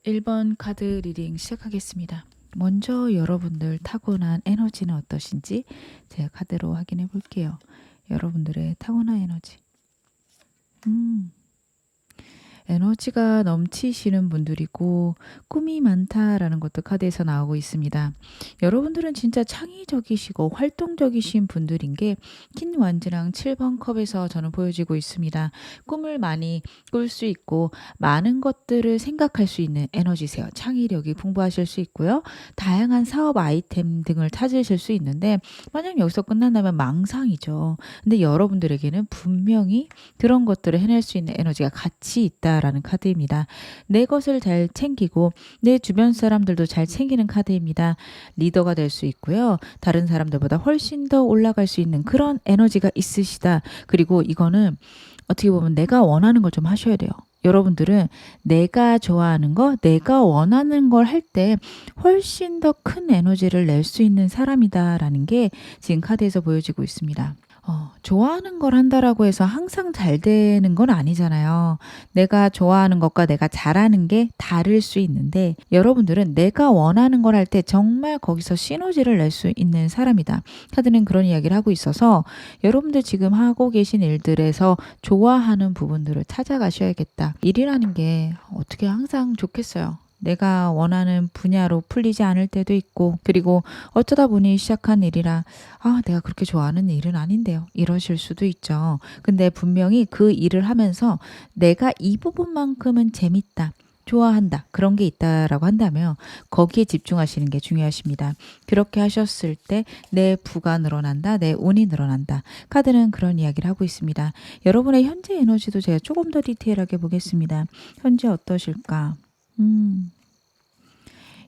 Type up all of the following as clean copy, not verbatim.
1번 카드 리딩 시작하겠습니다. 먼저 여러분들 타고난 에너지는 어떠신지 제가 카드로 확인해 볼게요. 여러분들의 타고난 에너지. 에너지가 넘치시는 분들이고 꿈이 많다라는 것도 카드에서 나오고 있습니다. 여러분들은 진짜 창의적이시고 활동적이신 분들인 게 kin 완즈랑 7번 컵에서 저는 보여지고 있습니다. 꿈을 많이 꿀 수 있고 많은 것들을 생각할 수 있는 에너지세요. 창의력이 풍부하실 수 있고요. 다양한 사업 아이템 등을 찾으실 수 있는데 만약 여기서 끝난다면 망상이죠. 근데 여러분들에게는 분명히 그런 것들을 해낼 수 있는 에너지가 같이 있다라는 카드입니다. 내 것을 잘 챙기고 내 주변 사람들도 잘 챙기는 카드입니다. 리더가 될 수 있고요. 다른 사람들보다 훨씬 더 올라갈 수 있는 그런 에너지가 있으시다. 그리고 이거는 어떻게 보면 내가 원하는 걸 좀 하셔야 돼요. 여러분들은 내가 좋아하는 거, 내가 원하는 걸 할 때 훨씬 더 큰 에너지를 낼 수 있는 사람이다라는 게 지금 카드에서 보여지고 있습니다. 좋아하는 걸 한다라고 해서 항상 잘 되는 건 아니잖아요. 내가 좋아하는 것과 내가 잘하는 게 다를 수 있는데 여러분들은 내가 원하는 걸 할 때 정말 거기서 시너지를 낼 수 있는 사람이다. 카드는 그런 이야기를 하고 있어서 여러분들 지금 하고 계신 일들에서 좋아하는 부분들을 찾아가셔야겠다. 일이라는 게 어떻게 항상 좋겠어요. 내가 원하는 분야로 풀리지 않을 때도 있고 그리고 어쩌다 보니 시작한 일이라 내가 그렇게 좋아하는 일은 아닌데요. 이러실 수도 있죠. 근데 분명히 그 일을 하면서 내가 이 부분만큼은 재밌다. 좋아한다. 그런 게 있다라고 한다면 거기에 집중하시는 게 중요하십니다. 그렇게 하셨을 때 내 부가 늘어난다. 내 운이 늘어난다. 카드는 그런 이야기를 하고 있습니다. 여러분의 현재 에너지도 제가 조금 더 디테일하게 보겠습니다. 현재 어떠실까?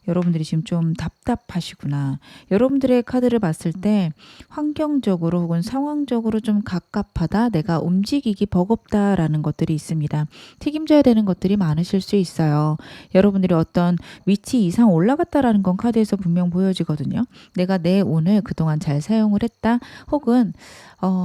여러분들이 지금 좀 답답하시구나. 여러분들의 카드를 봤을 때 환경적으로 혹은 상황적으로 좀 갑갑하다, 내가 움직이기 버겁다라는 것들이 있습니다. 책임져야 되는 것들이 많으실 수 있어요. 여러분들이 어떤 위치 이상 올라갔다라는 건 카드에서 분명 보여지거든요. 내가 내 운을 그동안 잘 사용을 했다, 혹은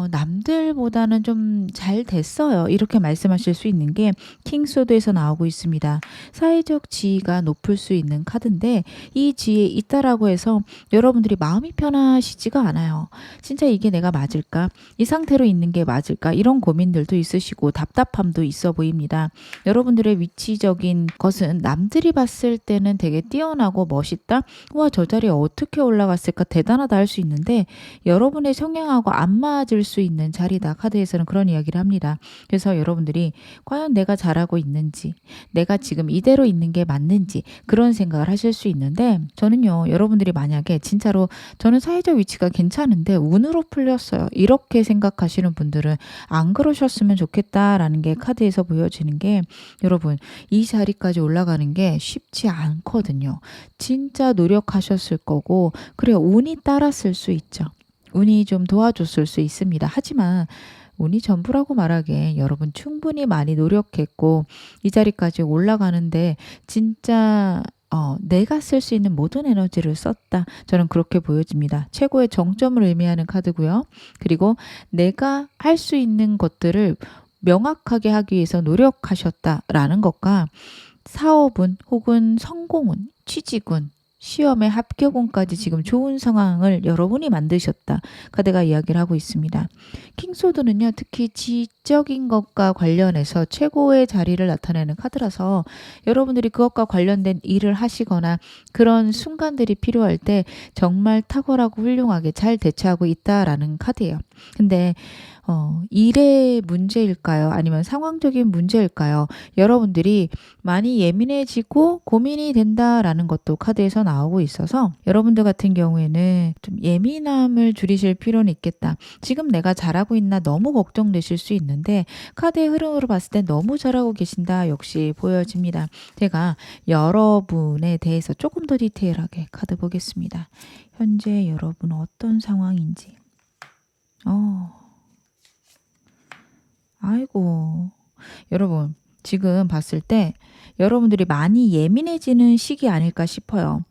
남들보다는 좀 잘 됐어요. 이렇게 말씀하실 수 있는 게 킹소드에서 나오고 있습니다. 사회적 지위가 높을 수 있는 카드인데 이 지위에 있다라고 해서 여러분들이 마음이 편하시지가 않아요. 진짜 이게 내가 맞을까? 이 상태로 있는 게 맞을까? 이런 고민들도 있으시고 답답함도 있어 보입니다. 여러분들의 위치적인 것은 남들이 봤을 때는 되게 뛰어나고 멋있다? 와, 저 자리에 어떻게 올라갔을까? 대단하다 할 수 있는데 여러분의 성향하고 안 맞을 수 있는 자리다. 카드에서는 그런 이야기를 합니다. 그래서 여러분들이 과연 내가 잘하고 있는지, 내가 지금 이대로 있는 게 맞는지 그런 생각을 하실 수 있는데 저는요, 여러분들이 만약에 진짜로 저는 사회적 위치가 괜찮은데 운으로 풀렸어요. 이렇게 생각하시는 분들은 안 그러셨으면 좋겠다라는 게 카드에서 보여지는 게 여러분 이 자리까지 올라가는 게 쉽지 않거든요. 진짜 노력하셨을 거고 그래요. 운이 따랐을 수 있죠. 운이 좀 도와줬을 수 있습니다. 하지만 운이 전부라고 말하기에 여러분 충분히 많이 노력했고 이 자리까지 올라가는데 진짜 내가 쓸 수 있는 모든 에너지를 썼다. 저는 그렇게 보여집니다. 최고의 정점을 의미하는 카드고요. 그리고 내가 할 수 있는 것들을 명확하게 하기 위해서 노력하셨다라는 것과 사업운 혹은 성공운, 취직운, 시험의 합격운까지 지금 좋은 상황을 여러분이 만드셨다. 카드가 이야기를 하고 있습니다. 킹소드는요, 특히 지적인 것과 관련해서 최고의 자리를 나타내는 카드라서 여러분들이 그것과 관련된 일을 하시거나 그런 순간들이 필요할 때 정말 탁월하고 훌륭하게 잘 대처하고 있다라는 카드예요. 근데 일의 문제일까요? 아니면 상황적인 문제일까요? 여러분들이 많이 예민해지고 고민이 된다라는 것도 카드에서 나오고 있어서 여러분들 같은 경우에는 좀 예민함을 줄이실 필요는 있겠다. 지금 내가 잘하고 있나 너무 걱정되실 수 있는데 카드의 흐름으로 봤을 때 너무 잘하고 계신다 역시 보여집니다. 제가 여러분에 대해서 조금 더 디테일하게 카드 보겠습니다. 현재 여러분 어떤 상황인지. 아이고, 여러분 지금 봤을 때 여러분들이 많이 예민해지는 시기 아닐까 싶어요.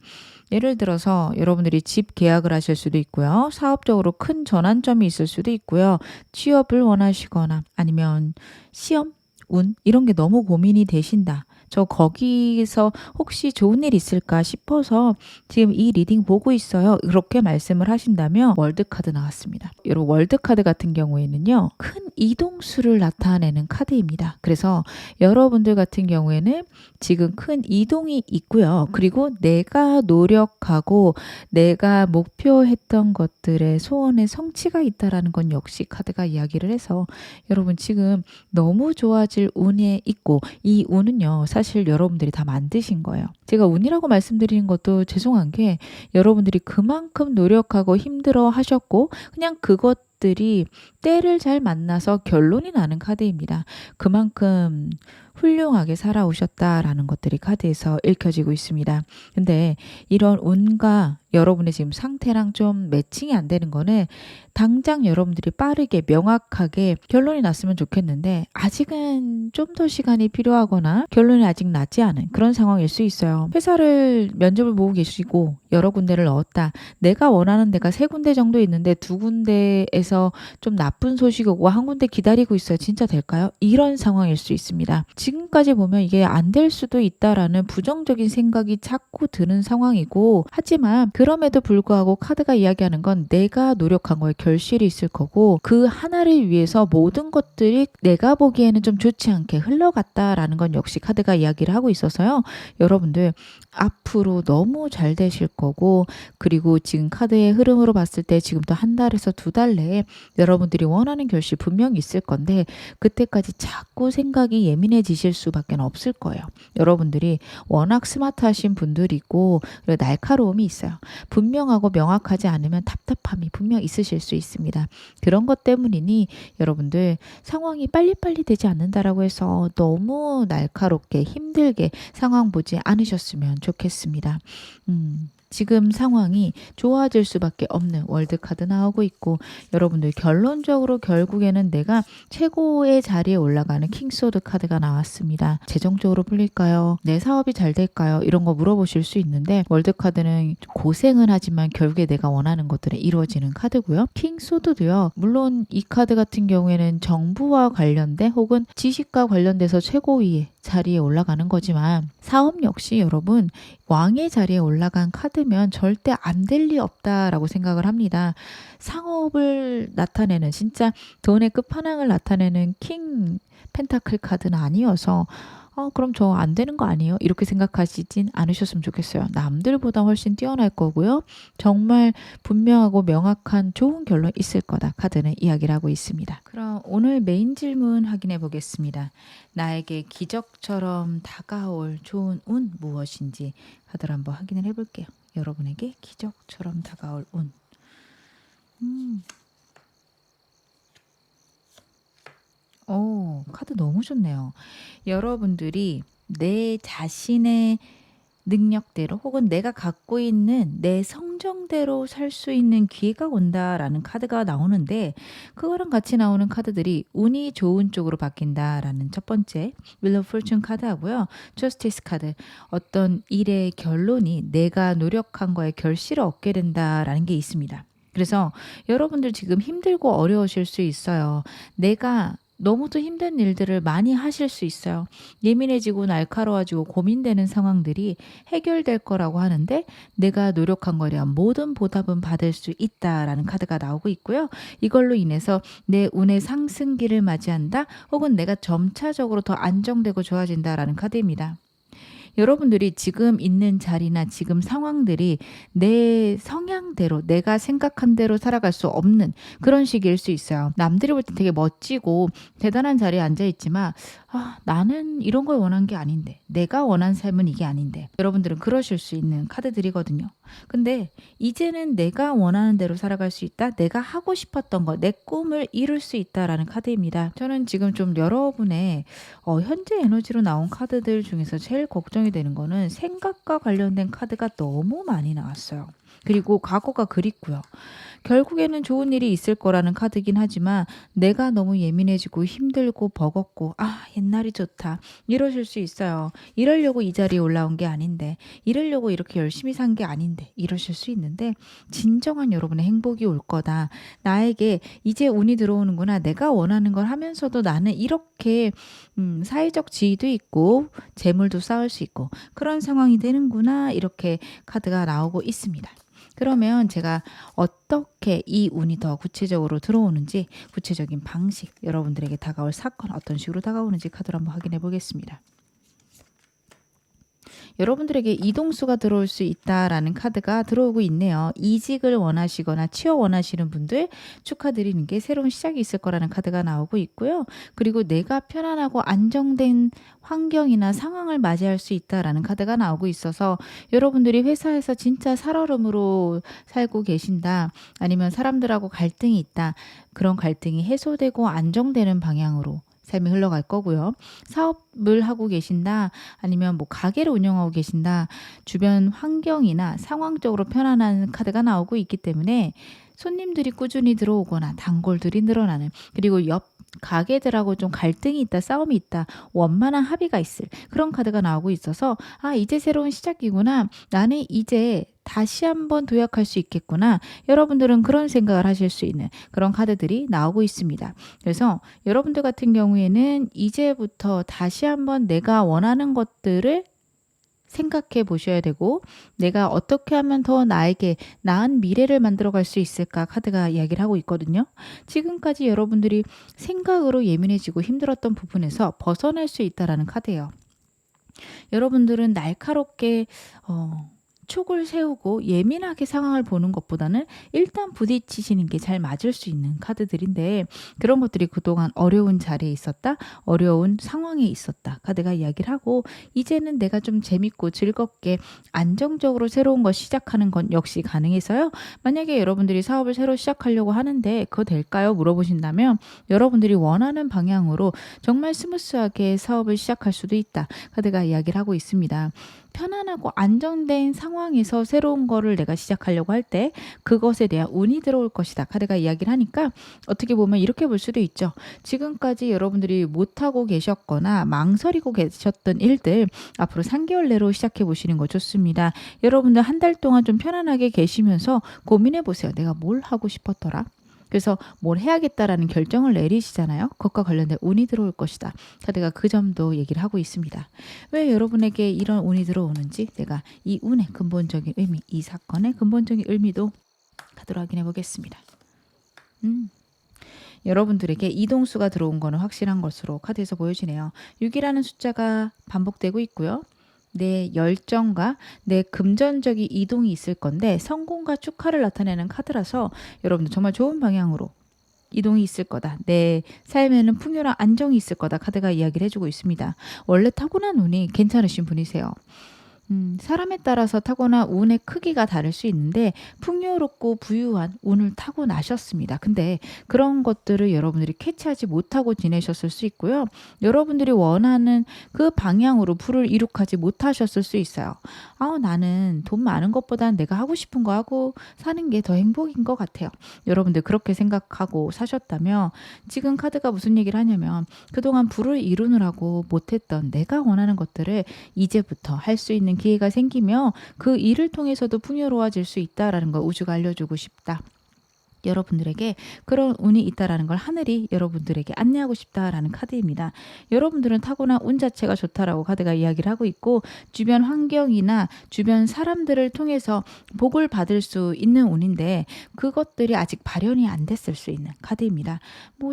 예를 들어서 여러분들이 집 계약을 하실 수도 있고요. 사업적으로 큰 전환점이 있을 수도 있고요. 취업을 원하시거나 아니면 시험, 운 이런 게 너무 고민이 되신다. 저 거기서 혹시 좋은 일 있을까 싶어서 지금 이 리딩 보고 있어요. 그렇게 말씀을 하신다면 월드카드 나왔습니다. 여러분 월드카드 같은 경우에는요. 큰 이동수를 나타내는 카드입니다. 그래서 여러분들 같은 경우에는 지금 큰 이동이 있고요. 그리고 내가 노력하고 내가 목표했던 것들의 소원의 성취가 있다라는 건 역시 카드가 이야기를 해서 여러분 지금 너무 좋아질 운에 있고 이 운은요 사실 여러분들이 다 만드신 거예요. 제가 운이라고 말씀드리는 것도 죄송한 게 여러분들이 그만큼 노력하고 힘들어 하셨고 그냥 그것들이 때를 잘 만나서 결론이 나는 카드입니다. 그만큼 훌륭하게 살아오셨다라는 것들이 카드에서 읽혀지고 있습니다. 근데 이런 운과 여러분의 지금 상태랑 좀 매칭이 안 되는 거는 당장 여러분들이 빠르게 명확하게 결론이 났으면 좋겠는데 아직은 좀 더 시간이 필요하거나 결론이 아직 나지 않은 그런 상황일 수 있어요. 회사를 면접을 보고 계시고 여러 군데를 넣었다. 내가 원하는 데가 3군데 정도 있는데 2군데에서 좀 나쁜 소식이 오고 한 군데 기다리고 있어요. 진짜 될까요? 이런 상황일 수 있습니다. 지금까지 보면 이게 안 될 수도 있다라는 부정적인 생각이 자꾸 드는 상황이고 하지만 그럼에도 불구하고 카드가 이야기하는 건 내가 노력한 거에 결실이 있을 거고 그 하나를 위해서 모든 것들이 내가 보기에는 좀 좋지 않게 흘러갔다라는 건 역시 카드가 이야기를 하고 있어서요. 여러분들 앞으로 너무 잘 되실 거고 그리고 지금 카드의 흐름으로 봤을 때 지금부터 1달에서 2달 내에 여러분들이 원하는 결실 분명히 있을 건데 그때까지 자꾸 생각이 예민해지실 수밖에 없을 거예요. 여러분들이 워낙 스마트하신 분들이고 그리고 날카로움이 있어요. 분명하고 명확하지 않으면 답답함이 분명 있으실 수 있습니다. 그런 것 때문이니 여러분들 상황이 빨리빨리 되지 않는다라고 해서 너무 날카롭게 힘들게 상황 보지 않으셨으면 좋겠습니다. 지금 상황이 좋아질 수밖에 없는 월드카드 나오고 있고 여러분들 결론적으로 결국에는 내가 최고의 자리에 올라가는 킹소드 카드가 나왔습니다. 재정적으로 풀릴까요? 내 사업이 잘 될까요? 이런 거 물어보실 수 있는데 월드카드는 고생은 하지만 결국에 내가 원하는 것들은 이루어지는 카드고요. 킹소드도요. 물론 이 카드 같은 경우에는 정부와 관련된 혹은 지식과 관련돼서 최고위에 자리에 올라가는 거지만 사업 역시 여러분 왕의 자리에 올라간 카드면 절대 안 될 리 없다라고 생각을 합니다. 상업을 나타내는 진짜 돈의 끝판왕을 나타내는 킹 펜타클 카드는 아니어서 그럼 저 안 되는 거 아니에요? 이렇게 생각하시진 않으셨으면 좋겠어요. 남들보다 훨씬 뛰어날 거고요. 정말 분명하고 명확한 좋은 결론 있을 거다. 카드는 이야기를 하고 있습니다. 그럼 오늘 메인 질문 확인해 보겠습니다. 나에게 기적처럼 다가올 좋은 운 무엇인지 카드를 한번 확인을 해볼게요. 여러분에게 기적처럼 다가올 운. 카드 너무 좋네요. 여러분들이 내 자신의 능력대로 혹은 내가 갖고 있는 내 성정대로 살 수 있는 기회가 온다라는 카드가 나오는데 그거랑 같이 나오는 카드들이 운이 좋은 쪽으로 바뀐다라는 첫 번째 윌 오브 포춘 카드하고요. 저스티스 카드 어떤 일의 결론이 내가 노력한 거에 결실을 얻게 된다라는 게 있습니다. 그래서 여러분들 지금 힘들고 어려우실 수 있어요. 내가 너무도 힘든 일들을 많이 하실 수 있어요. 예민해지고 날카로워지고 고민되는 상황들이 해결될 거라고 하는데 내가 노력한 거에 대한 모든 보답은 받을 수 있다라는 카드가 나오고 있고요. 이걸로 인해서 내 운의 상승기를 맞이한다 혹은 내가 점차적으로 더 안정되고 좋아진다라는 카드입니다. 여러분들이 지금 있는 자리나 지금 상황들이 내 성향대로 내가 생각한 대로 살아갈 수 없는 그런 시기일 수 있어요. 남들이 볼 때 되게 멋지고 대단한 자리에 앉아 있지만 나는 이런 걸 원한 게 아닌데 내가 원한 삶은 이게 아닌데 여러분들은 그러실 수 있는 카드들이거든요. 근데 이제는 내가 원하는 대로 살아갈 수 있다. 내가 하고 싶었던 거, 내 꿈을 이룰 수 있다라는 카드입니다. 저는 지금 좀 여러분의 현재 에너지로 나온 카드들 중에서 제일 걱정이 되는 거는 생각과 관련된 카드가 너무 많이 나왔어요. 그리고 과거가 그립고요. 결국에는 좋은 일이 있을 거라는 카드긴 하지만 내가 너무 예민해지고 힘들고 버겁고 옛날이 좋다 이러실 수 있어요. 이러려고 이 자리에 올라온 게 아닌데, 이러려고 이렇게 열심히 산 게 아닌데 이러실 수 있는데, 진정한 여러분의 행복이 올 거다. 나에게 이제 운이 들어오는구나. 내가 원하는 걸 하면서도 나는 이렇게 사회적 지위도 있고 재물도 쌓을 수 있고 그런 상황이 되는구나. 이렇게 카드가 나오고 있습니다. 그러면 제가 어떻게 이 운이 더 구체적으로 들어오는지, 구체적인 방식, 여러분들에게 다가올 사건 어떤 식으로 다가오는지 카드로 한번 확인해 보겠습니다. 여러분들에게 이동수가 들어올 수 있다라는 카드가 들어오고 있네요. 이직을 원하시거나 취업 원하시는 분들 축하드리는 게 새로운 시작이 있을 거라는 카드가 나오고 있고요. 그리고 내가 편안하고 안정된 환경이나 상황을 맞이할 수 있다라는 카드가 나오고 있어서, 여러분들이 회사에서 진짜 살얼음으로 살고 계신다, 아니면 사람들하고 갈등이 있다, 그런 갈등이 해소되고 안정되는 방향으로 삶이 흘러갈 거고요. 사업을 하고 계신다, 아니면 뭐 가게를 운영하고 계신다, 주변 환경이나 상황적으로 편안한 카드가 나오고 있기 때문에 손님들이 꾸준히 들어오거나 단골들이 늘어나는, 그리고 옆 가게들하고 좀 갈등이 있다, 싸움이 있다, 원만한 합의가 있을 그런 카드가 나오고 있어서, 이제 새로운 시작이구나, 나는 이제 다시 한번 도약할 수 있겠구나, 여러분들은 그런 생각을 하실 수 있는 그런 카드들이 나오고 있습니다. 그래서 여러분들 같은 경우에는 이제부터 다시 한번 내가 원하는 것들을 생각해 보셔야 되고, 내가 어떻게 하면 더 나에게 나은 미래를 만들어 갈 수 있을까 카드가 이야기를 하고 있거든요. 지금까지 여러분들이 생각으로 예민해지고 힘들었던 부분에서 벗어날 수 있다라는 카드예요. 여러분들은 날카롭게 촉을 세우고 예민하게 상황을 보는 것보다는 일단 부딪히시는 게 잘 맞을 수 있는 카드들인데, 그런 것들이 그동안 어려운 자리에 있었다, 어려운 상황에 있었다 카드가 이야기를 하고, 이제는 내가 좀 재밌고 즐겁게 안정적으로 새로운 걸 시작하는 건 역시 가능해서요. 만약에 여러분들이 사업을 새로 시작하려고 하는데 그거 될까요? 물어보신다면, 여러분들이 원하는 방향으로 정말 스무스하게 사업을 시작할 수도 있다 카드가 이야기를 하고 있습니다. 편안하고 안정된 상황에서 새로운 거를 내가 시작하려고 할 때 그것에 대한 운이 들어올 것이다 카드가 이야기를 하니까, 어떻게 보면 이렇게 볼 수도 있죠. 지금까지 여러분들이 못하고 계셨거나 망설이고 계셨던 일들 앞으로 3개월 내로 시작해 보시는 거 좋습니다. 여러분들 한 달 동안 좀 편안하게 계시면서 고민해 보세요. 내가 뭘 하고 싶었더라? 그래서 뭘 해야겠다라는 결정을 내리시잖아요. 그것과 관련된 운이 들어올 것이다 카드가 그 점도 얘기를 하고 있습니다. 왜 여러분에게 이런 운이 들어오는지, 내가 이 운의 근본적인 의미, 이 사건의 근본적인 의미도 카드로 확인해 보겠습니다. 여러분들에게 이동수가 들어온 거는 확실한 것으로 카드에서 보여지네요. 6이라는 숫자가 반복되고 있고요. 내 열정과 내 금전적인 이동이 있을 건데, 성공과 축하를 나타내는 카드라서 여러분들 정말 좋은 방향으로 이동이 있을 거다. 내 삶에는 풍요랑 안정이 있을 거다 카드가 이야기를 해주고 있습니다. 원래 타고난 운이 괜찮으신 분이세요. 사람에 따라서 타고난 운의 크기가 다를 수 있는데 풍요롭고 부유한 운을 타고나셨습니다. 근데 그런 것들을 여러분들이 캐치하지 못하고 지내셨을 수 있고요. 여러분들이 원하는 그 방향으로 불을 이룩하지 못하셨을 수 있어요. 나는 돈 많은 것보다는 내가 하고 싶은 거 하고 사는 게 더 행복인 것 같아요. 여러분들 그렇게 생각하고 사셨다면, 지금 카드가 무슨 얘기를 하냐면, 그동안 불을 이루느라고 못했던 내가 원하는 것들을 이제부터 할 수 있는 기회가 생기며 그 일을 통해서도 풍요로워질 수 있다라는 걸 우주가 알려주고 싶다. 여러분들에게 그런 운이 있다라는 걸 하늘이 여러분들에게 안내하고 싶다라는 카드입니다. 여러분들은 타고난 운 자체가 좋다라고 카드가 이야기를 하고 있고, 주변 환경이나 주변 사람들을 통해서 복을 받을 수 있는 운인데 그것들이 아직 발현이 안 됐을 수 있는 카드입니다.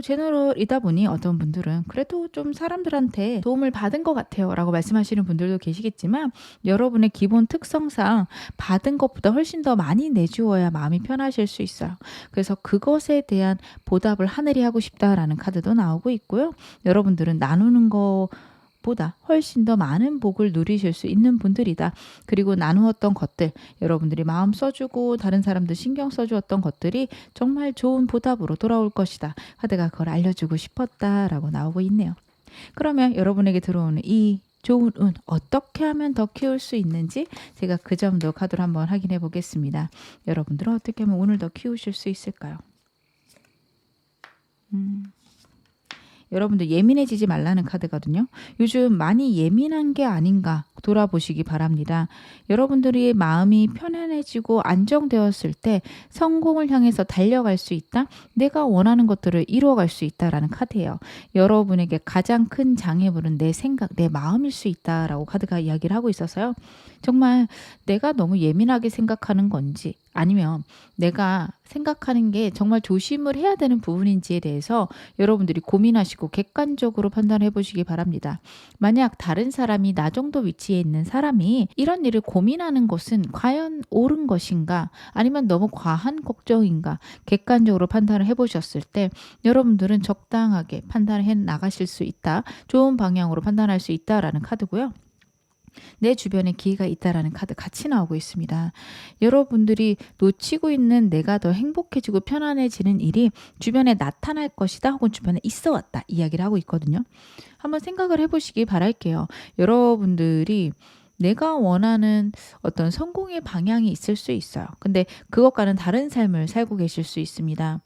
제너럴이다 보니 어떤 분들은 그래도 좀 사람들한테 도움을 받은 것 같아요 라고 말씀하시는 분들도 계시겠지만, 여러분의 기본 특성상 받은 것보다 훨씬 더 많이 내주어야 마음이 편하실 수 있어요. 그래서 그것에 대한 보답을 하늘이 하고 싶다라는 카드도 나오고 있고요. 여러분들은 나누는 것보다 훨씬 더 많은 복을 누리실 수 있는 분들이다. 그리고 나누었던 것들, 여러분들이 마음 써주고 다른 사람들 신경 써주었던 것들이 정말 좋은 보답으로 돌아올 것이다. 카드가 그걸 알려주고 싶었다라고 나오고 있네요. 그러면 여러분에게 들어오는 이 좋은 운 어떻게 하면 더 키울 수 있는지 제가 그 점도 카드로 한번 확인해 보겠습니다. 여러분들은 어떻게 하면 운을 더 키우실 수 있을까요? 음. 여러분들 예민해지지 말라는 카드거든요. 요즘 많이 예민한 게 아닌가 돌아보시기 바랍니다. 여러분들의 마음이 편안해지고 안정되었을 때 성공을 향해서 달려갈 수 있다. 내가 원하는 것들을 이루어갈 수 있다라는 카드예요. 여러분에게 가장 큰 장애물은 내 생각, 내 마음일 수 있다라고 카드가 이야기를 하고 있어서요. 정말 내가 너무 예민하게 생각하는 건지 아니면 내가 생각하는 게 정말 조심을 해야 되는 부분인지에 대해서 여러분들이 고민하시고 객관적으로 판단해 보시기 바랍니다. 만약 다른 사람이 나 정도 위치에 있는 사람이 이런 일을 고민하는 것은 과연 옳은 것인가 아니면 너무 과한 걱정인가 객관적으로 판단을 해 보셨을 때 여러분들은 적당하게 판단을 해 나가실 수 있다. 좋은 방향으로 판단할 수 있다라는 카드고요. 내 주변에 기회가 있다라는 카드 같이 나오고 있습니다. 여러분들이 놓치고 있는 내가 더 행복해지고 편안해지는 일이 주변에 나타날 것이다 혹은 주변에 있어 왔다 이야기를 하고 있거든요. 한번 생각을 해보시기 바랄게요. 여러분들이 내가 원하는 어떤 성공의 방향이 있을 수 있어요. 근데 그것과는 다른 삶을 살고 계실 수 있습니다.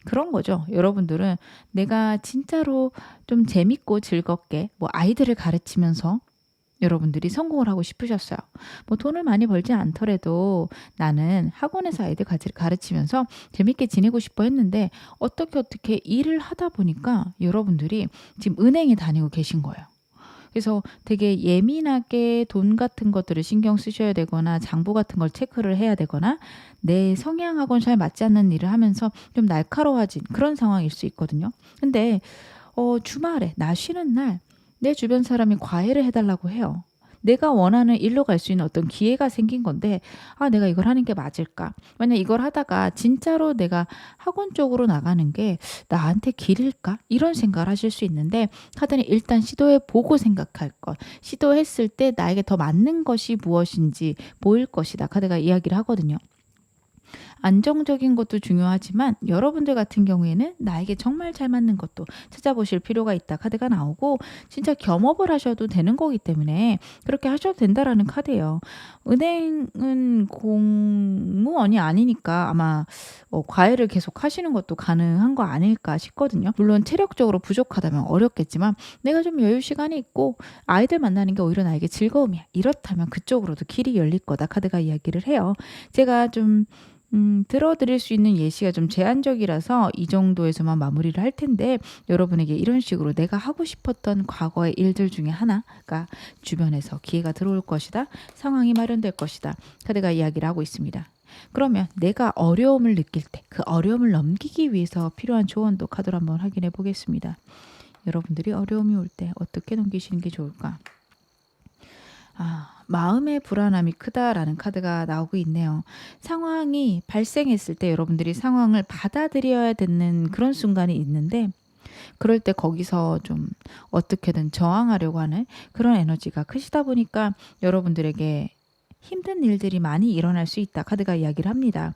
그런 거죠. 여러분들은 내가 진짜로 좀 재밌고 즐겁게 뭐 아이들을 가르치면서 여러분들이 성공을 하고 싶으셨어요. 뭐 돈을 많이 벌지 않더라도 나는 학원에서 아이들 가르치면서 재밌게 지내고 싶어 했는데 어떻게 일을 하다 보니까 여러분들이 지금 은행에 다니고 계신 거예요. 그래서 되게 예민하게 돈 같은 것들을 신경 쓰셔야 되거나 장부 같은 걸 체크를 해야 되거나 내 성향하고는 잘 맞지 않는 일을 하면서 좀 날카로워진 그런 상황일 수 있거든요. 근데 주말에 나 쉬는 날 내 주변 사람이 과외를 해달라고 해요. 내가 원하는 일로 갈 수 있는 어떤 기회가 생긴 건데 내가 이걸 하는 게 맞을까? 만약 이걸 하다가 진짜로 내가 학원 쪽으로 나가는 게 나한테 길일까? 이런 생각을 하실 수 있는데 카드는 일단 시도해 보고 생각할 것. 시도했을 때 나에게 더 맞는 것이 무엇인지 보일 것이다. 카드가 이야기를 하거든요. 안정적인 것도 중요하지만 여러분들 같은 경우에는 나에게 정말 잘 맞는 것도 찾아보실 필요가 있다 카드가 나오고 진짜 겸업을 하셔도 되는 거기 때문에 그렇게 하셔도 된다라는 카드예요. 은행은 공무원이 아니니까 아마 과외를 계속 하시는 것도 가능한 거 아닐까 싶거든요. 물론 체력적으로 부족하다면 어렵겠지만 내가 좀 여유 시간이 있고 아이들 만나는 게 오히려 나에게 즐거움이야. 이렇다면 그쪽으로도 길이 열릴 거다 카드가 이야기를 해요. 제가 좀 들어드릴 수 있는 예시가 좀 제한적이라서 이 정도에서만 마무리를 할 텐데 여러분에게 이런 식으로 내가 하고 싶었던 과거의 일들 중에 하나가 주변에서 기회가 들어올 것이다. 상황이 마련될 것이다. 카드가 이야기를 하고 있습니다. 그러면 내가 어려움을 느낄 때 그 어려움을 넘기기 위해서 필요한 조언도 카드로 한번 확인해 보겠습니다. 여러분들이 어려움이 올 때 어떻게 넘기시는 게 좋을까? 마음의 불안함이 크다라는 카드가 나오고 있네요. 상황이 발생했을 때 여러분들이 상황을 받아들여야 되는 그런 순간이 있는데 그럴 때 거기서 좀 어떻게든 저항하려고 하는 그런 에너지가 크시다 보니까 여러분들에게 힘든 일들이 많이 일어날 수 있다. 카드가 이야기를 합니다.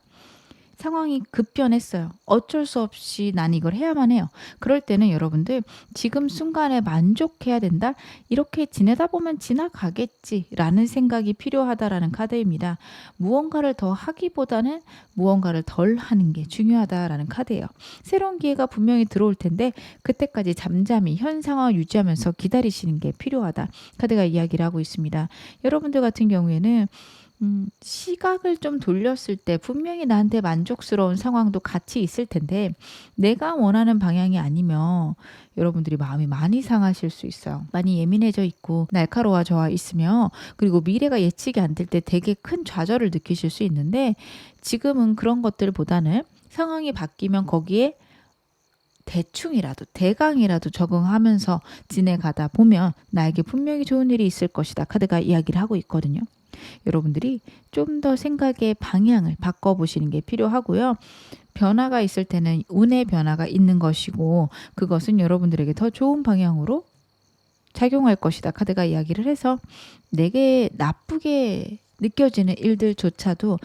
상황이 급변했어요. 어쩔 수 없이 난 이걸 해야만 해요. 그럴 때는 여러분들 지금 순간에 만족해야 된다. 이렇게 지내다 보면 지나가겠지라는 생각이 필요하다라는 카드입니다. 무언가를 더 하기보다는 무언가를 덜 하는 게 중요하다라는 카드예요. 새로운 기회가 분명히 들어올 텐데 그때까지 잠잠히 현 상황을 유지하면서 기다리시는 게 필요하다. 카드가 이야기를 하고 있습니다. 여러분들 같은 경우에는 시각을 좀 돌렸을 때 분명히 나한테 만족스러운 상황도 같이 있을 텐데 내가 원하는 방향이 아니면 여러분들이 마음이 많이 상하실 수 있어요. 많이 예민해져 있고 날카로워져 있으며 그리고 미래가 예측이 안 될 때 되게 큰 좌절을 느끼실 수 있는데 지금은 그런 것들보다는 상황이 바뀌면 거기에 대충이라도 대강이라도 적응하면서 지내가다 보면 나에게 분명히 좋은 일이 있을 것이다. 카드가 이야기를 하고 있거든요. 여러분들이 좀 더 생각의 방향을 바꿔보시는 게 필요하고요. 변화가 있을 때는 운의 변화가 있는 것이고 그것은 여러분들에게 더 좋은 방향으로 작용할 것이다. 카드가 이야기를 해서 내게 나쁘게 느껴지는 일들조차도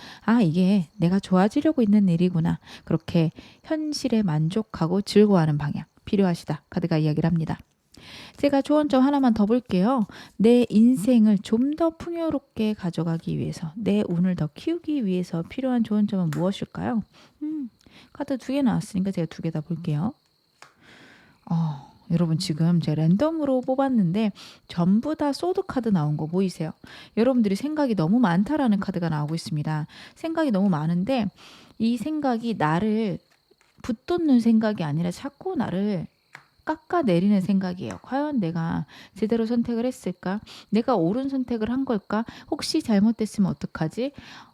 이게 내가 좋아지려고 있는 일이구나. 그렇게 현실에 만족하고 즐거워하는 방향 필요하시다. 카드가 이야기를 합니다. 제가 조언점 하나만 더 볼게요. 내 인생을 좀 더 풍요롭게 가져가기 위해서, 내 운을 더 키우기 위해서 필요한 조언점은 무엇일까요? 카드 2개 나왔으니까 제가 2개 다 볼게요. 여러분 지금 제가 랜덤으로 뽑았는데 전부 다 소드 카드 나온 거 보이세요? 여러분들이 생각이 너무 많다라는 카드가 나오고 있습니다. 생각이 너무 많은데 이 생각이 나를 붙돋는 생각이 아니라 자꾸 나를 깎아내리는 생각이에요. 과연 내가 제대로 선택을 했을까? 내가 옳은 선택을 한 걸까? 혹시 잘못됐으면 어떡하지?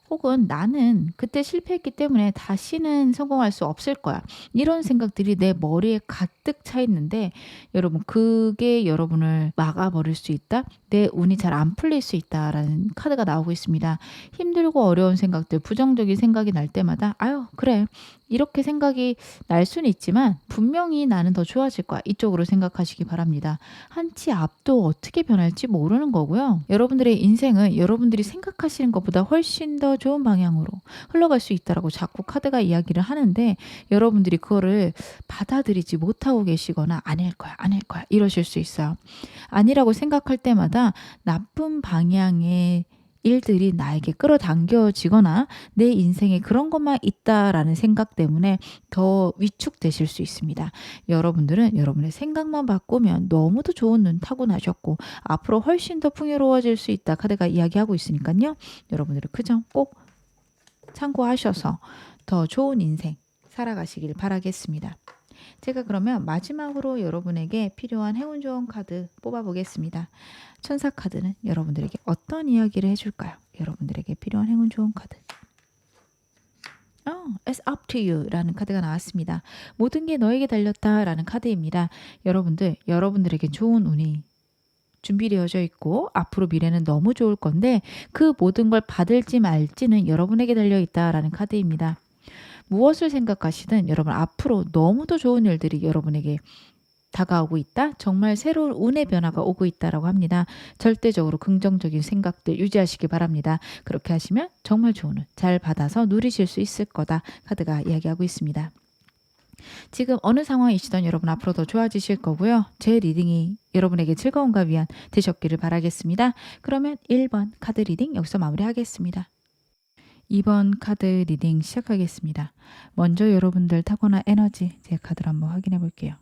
혹은 나는 그때 실패했기 때문에 다시는 성공할 수 없을 거야. 이런 생각들이 내 머리에 가득 차 있는데 여러분 그게 여러분을 막아버릴 수 있다? 내 운이 잘 안 풀릴 수 있다라는 카드가 나오고 있습니다. 힘들고 어려운 생각들, 부정적인 생각이 날 때마다 아유 그래 이렇게 생각이 날 수는 있지만 분명히 나는 더 좋아질 거야. 이쪽으로 생각하시기 바랍니다. 한치 앞도 어떻게 변할지 모르는 거고요. 여러분들의 인생은 여러분들이 생각하시는 것보다 훨씬 더 좋은 방향으로 흘러갈 수 있다라고 자꾸 카드가 이야기를 하는데 여러분들이 그거를 받아들이지 못하고 계시거나 아닐 거야 이러실 수 있어요. 아니라고 생각할 때마다 나쁜 방향의 일들이 나에게 끌어당겨지거나 내 인생에 그런 것만 있다라는 생각 때문에 더 위축되실 수 있습니다. 여러분들은 여러분의 생각만 바꾸면 너무도 좋은 눈 타고나셨고 앞으로 훨씬 더 풍요로워질 수 있다 카드가 이야기하고 있으니까요. 여러분들은 그 점 꼭 참고하셔서 더 좋은 인생 살아가시길 바라겠습니다. 제가 그러면 마지막으로 여러분에게 필요한 행운 좋은 카드 뽑아보겠습니다. 천사 카드는 여러분들에게 어떤 이야기를 해줄까요? 여러분들에게 필요한 행운 좋은 카드. It's up to you 라는 카드가 나왔습니다. 모든 게 너에게 달렸다 라는 카드입니다. 여러분들에게 좋은 운이 준비되어져 있고 앞으로 미래는 너무 좋을 건데 그 모든 걸 받을지 말지는 여러분에게 달려있다라는 카드입니다. 무엇을 생각하시든 여러분 앞으로 너무도 좋은 일들이 여러분에게 다가오고 있다. 정말 새로운 운의 변화가 오고 있다라고 합니다. 절대적으로 긍정적인 생각들 유지하시기 바랍니다. 그렇게 하시면 정말 좋은 운 잘 받아서 누리실 수 있을 거다. 카드가 이야기하고 있습니다. 지금 어느 상황이시든 여러분 앞으로 더 좋아지실 거고요. 제 리딩이 여러분에게 즐거움과 위안 되셨기를 바라겠습니다. 그러면 1번 카드 리딩 여기서 마무리하겠습니다. 2번 카드 리딩 시작하겠습니다. 먼저 여러분들 타고난 에너지 제 카드를 한번 확인해 볼게요.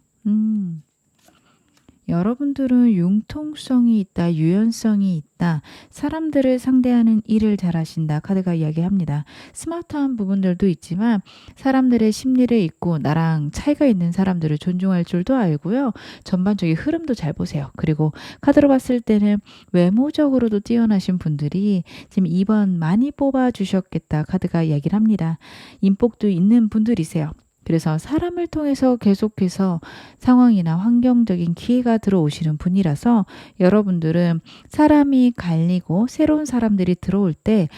여러분들은 융통성이 있다, 유연성이 있다, 사람들을 상대하는 일을 잘하신다 카드가 이야기합니다. 스마트한 부분들도 있지만 사람들의 심리를 읽고 나랑 차이가 있는 사람들을 존중할 줄도 알고요. 전반적인 흐름도 잘 보세요. 그리고 카드로 봤을 때는 외모적으로도 뛰어나신 분들이 지금 2번 많이 뽑아주셨겠다 카드가 이야기를 합니다. 인복도 있는 분들이세요. 그래서 사람을 통해서 계속해서 상황이나 환경적인 기회가 들어오시는 분이라서 여러분들은 사람이 갈리고 새로운 사람들이 들어올 때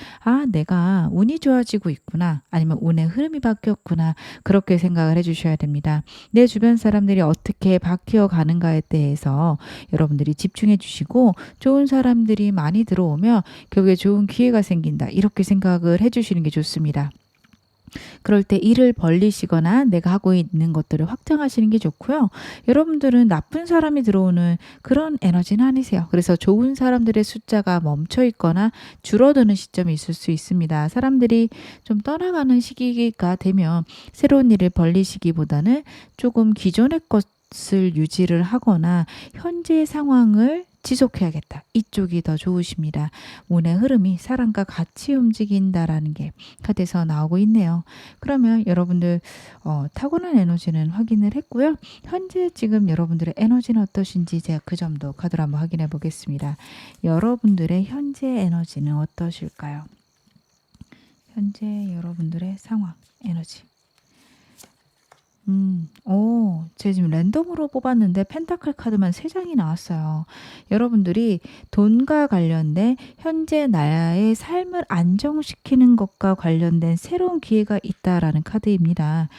내가 운이 좋아지고 있구나 아니면 운의 흐름이 바뀌었구나 그렇게 생각을 해주셔야 됩니다. 내 주변 사람들이 어떻게 바뀌어 가는가에 대해서 여러분들이 집중해 주시고 좋은 사람들이 많이 들어오면 결국에 좋은 기회가 생긴다 이렇게 생각을 해주시는 게 좋습니다. 그럴 때 일을 벌리시거나 내가 하고 있는 것들을 확장하시는 게 좋고요. 여러분들은 나쁜 사람이 들어오는 그런 에너지는 아니세요. 그래서 좋은 사람들의 숫자가 멈춰 있거나 줄어드는 시점이 있을 수 있습니다. 사람들이 좀 떠나가는 시기가 되면 새로운 일을 벌리시기보다는 조금 기존의 것을 유지를 하거나 현재 상황을 지속해야겠다. 이쪽이 더 좋으십니다. 운의 흐름이 사람과 같이 움직인다라는 게 카드에서 나오고 있네요. 그러면 여러분들 타고난 에너지는 확인을 했고요. 현재 지금 여러분들의 에너지는 어떠신지 제가 그 점도 카드로 한번 확인해 보겠습니다. 여러분들의 현재 에너지는 어떠실까요? 현재 여러분들의 상황, 에너지. 제가 지금 랜덤으로 뽑았는데 펜타클 카드만 3장이 나왔어요. 여러분들이 돈과 관련된 현재 나의 삶을 안정시키는 것과 관련된 새로운 기회가 있다라는 카드입니다.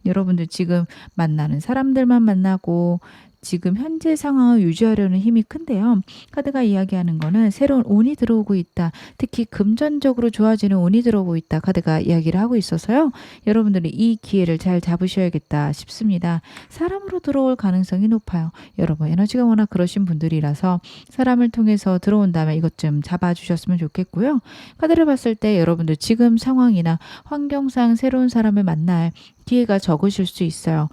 여러분들 지금 만나는 사람들만 만나고 지금 현재 상황을 유지하려는 힘이 큰데요. 카드가 이야기하는 거는 새로운 운이 들어오고 있다. 특히 금전적으로 좋아지는 운이 들어오고 있다. 카드가 이야기를 하고 있어서요. 여러분들이 이 기회를 잘 잡으셔야겠다 싶습니다. 사람으로 들어올 가능성이 높아요. 여러분 에너지가 워낙 그러신 분들이라서 사람을 통해서 들어온다면 이것 좀 잡아주셨으면 좋겠고요. 카드를 봤을 때 여러분들 지금 상황이나 환경상 새로운 사람을 만날 기회가 적으실 수 있어요.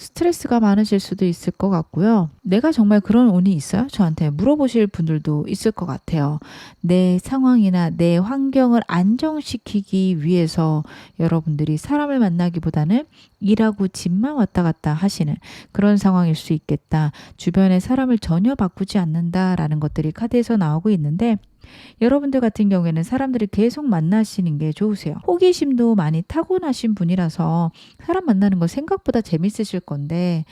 스트레스가 많으실 수도 있을 것 같고요. 내가 정말 그런 운이 있어요? 저한테 물어보실 분들도 있을 것 같아요. 내 상황이나 내 환경을 안정시키기 위해서 여러분들이 사람을 만나기보다는 일하고 집만 왔다 갔다 하시는 그런 상황일 수 있겠다. 주변의 사람을 전혀 바꾸지 않는다라는 것들이 카드에서 나오고 있는데 여러분들 같은 경우에는 사람들을 계속 만나시는 게 좋으세요. 호기심도 많이 타고나신 분이라서 사람 만나는 거 생각보다 재밌으실 건데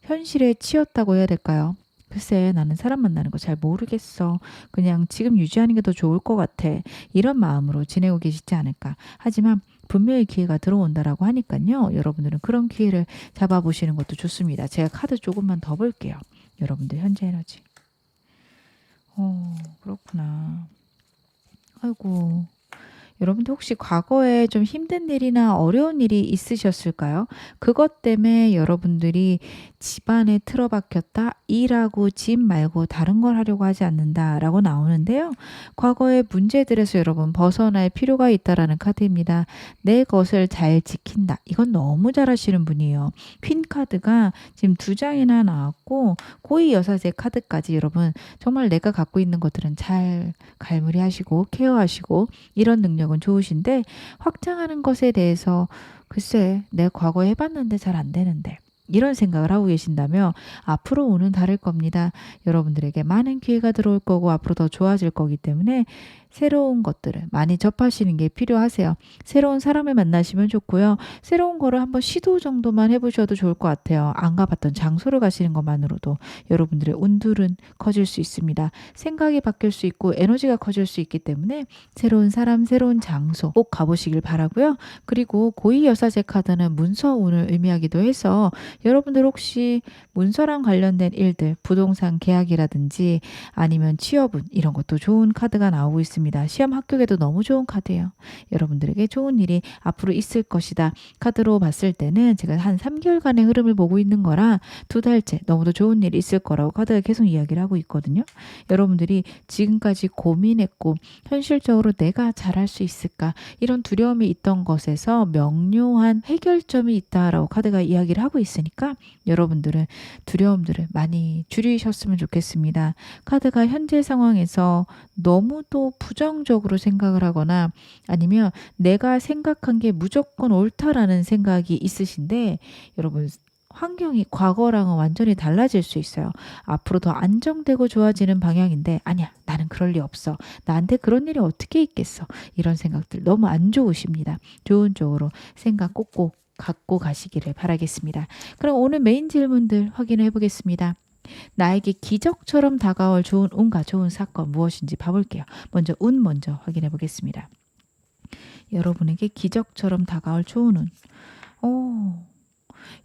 현실에 치였다고 해야 될까요? 글쎄 나는 사람 만나는 거 잘 모르겠어. 그냥 지금 유지하는 게 더 좋을 것 같아. 이런 마음으로 지내고 계시지 않을까. 하지만 분명히 기회가 들어온다라고 하니까요. 여러분들은 그런 기회를 잡아보시는 것도 좋습니다. 제가 카드 조금만 더 볼게요. 여러분들 현재 에너지. 그렇구나. 아이고. 여러분도 혹시 과거에 좀 힘든 일이나 어려운 일이 있으셨을까요? 그것 때문에 여러분들이 집안에 틀어박혔다, 일하고 집 말고 다른 걸 하려고 하지 않는다라고 나오는데요. 과거의 문제들에서 여러분 벗어날 필요가 있다라는 카드입니다. 내 것을 잘 지킨다. 이건 너무 잘하시는 분이에요. 퀸 카드가 지금 2장이나 나왔고 고위 여사제 카드까지 여러분 정말 내가 갖고 있는 것들은 잘 갈무리하시고 케어하시고 이런 능력은 좋으신데 확장하는 것에 대해서 글쎄 내 과거에 해봤는데 잘 안 되는데 이런 생각을 하고 계신다면 앞으로 오는 다를 겁니다. 여러분들에게 많은 기회가 들어올 거고 앞으로 더 좋아질 거기 때문에 새로운 것들을 많이 접하시는 게 필요하세요. 새로운 사람을 만나시면 좋고요. 새로운 거를 한번 시도 정도만 해보셔도 좋을 것 같아요. 안 가봤던 장소를 가시는 것만으로도 여러분들의 운들은 커질 수 있습니다. 생각이 바뀔 수 있고 에너지가 커질 수 있기 때문에 새로운 사람, 새로운 장소 꼭 가보시길 바라고요. 그리고 고위여사제 카드는 문서운을 의미하기도 해서 여러분들 혹시 문서랑 관련된 일들, 부동산 계약이라든지 아니면 취업운 이런 것도 좋은 카드가 나오고 있습니다. 시험 합격에도 너무 좋은 카드예요. 여러분들에게 좋은 일이 앞으로 있을 것이다. 카드로 봤을 때는 제가 한 3개월간의 흐름을 보고 있는 거라 2달째 너무도 좋은 일이 있을 거라고 카드가 계속 이야기를 하고 있거든요. 여러분들이 지금까지 고민했고 현실적으로 내가 잘할 수 있을까 이런 두려움이 있던 것에서 명료한 해결점이 있다라고 카드가 이야기를 하고 있으니까 여러분들은 두려움들을 많이 줄이셨으면 좋겠습니다. 카드가 현재 상황에서 너무도 부정적으로 생각을 하거나 아니면 내가 생각한 게 무조건 옳다라는 생각이 있으신데 여러분 환경이 과거랑은 완전히 달라질 수 있어요. 앞으로 더 안정되고 좋아지는 방향인데 아니야 나는 그럴 리 없어. 나한테 그런 일이 어떻게 있겠어. 이런 생각들 너무 안 좋으십니다. 좋은 쪽으로 생각 꼭꼭 갖고 가시기를 바라겠습니다. 그럼 오늘 메인 질문들 확인해 보겠습니다. 나에게 기적처럼 다가올 좋은 운과 좋은 사건 무엇인지 봐볼게요. 먼저 운 먼저 확인해 보겠습니다. 여러분에게 기적처럼 다가올 좋은 운.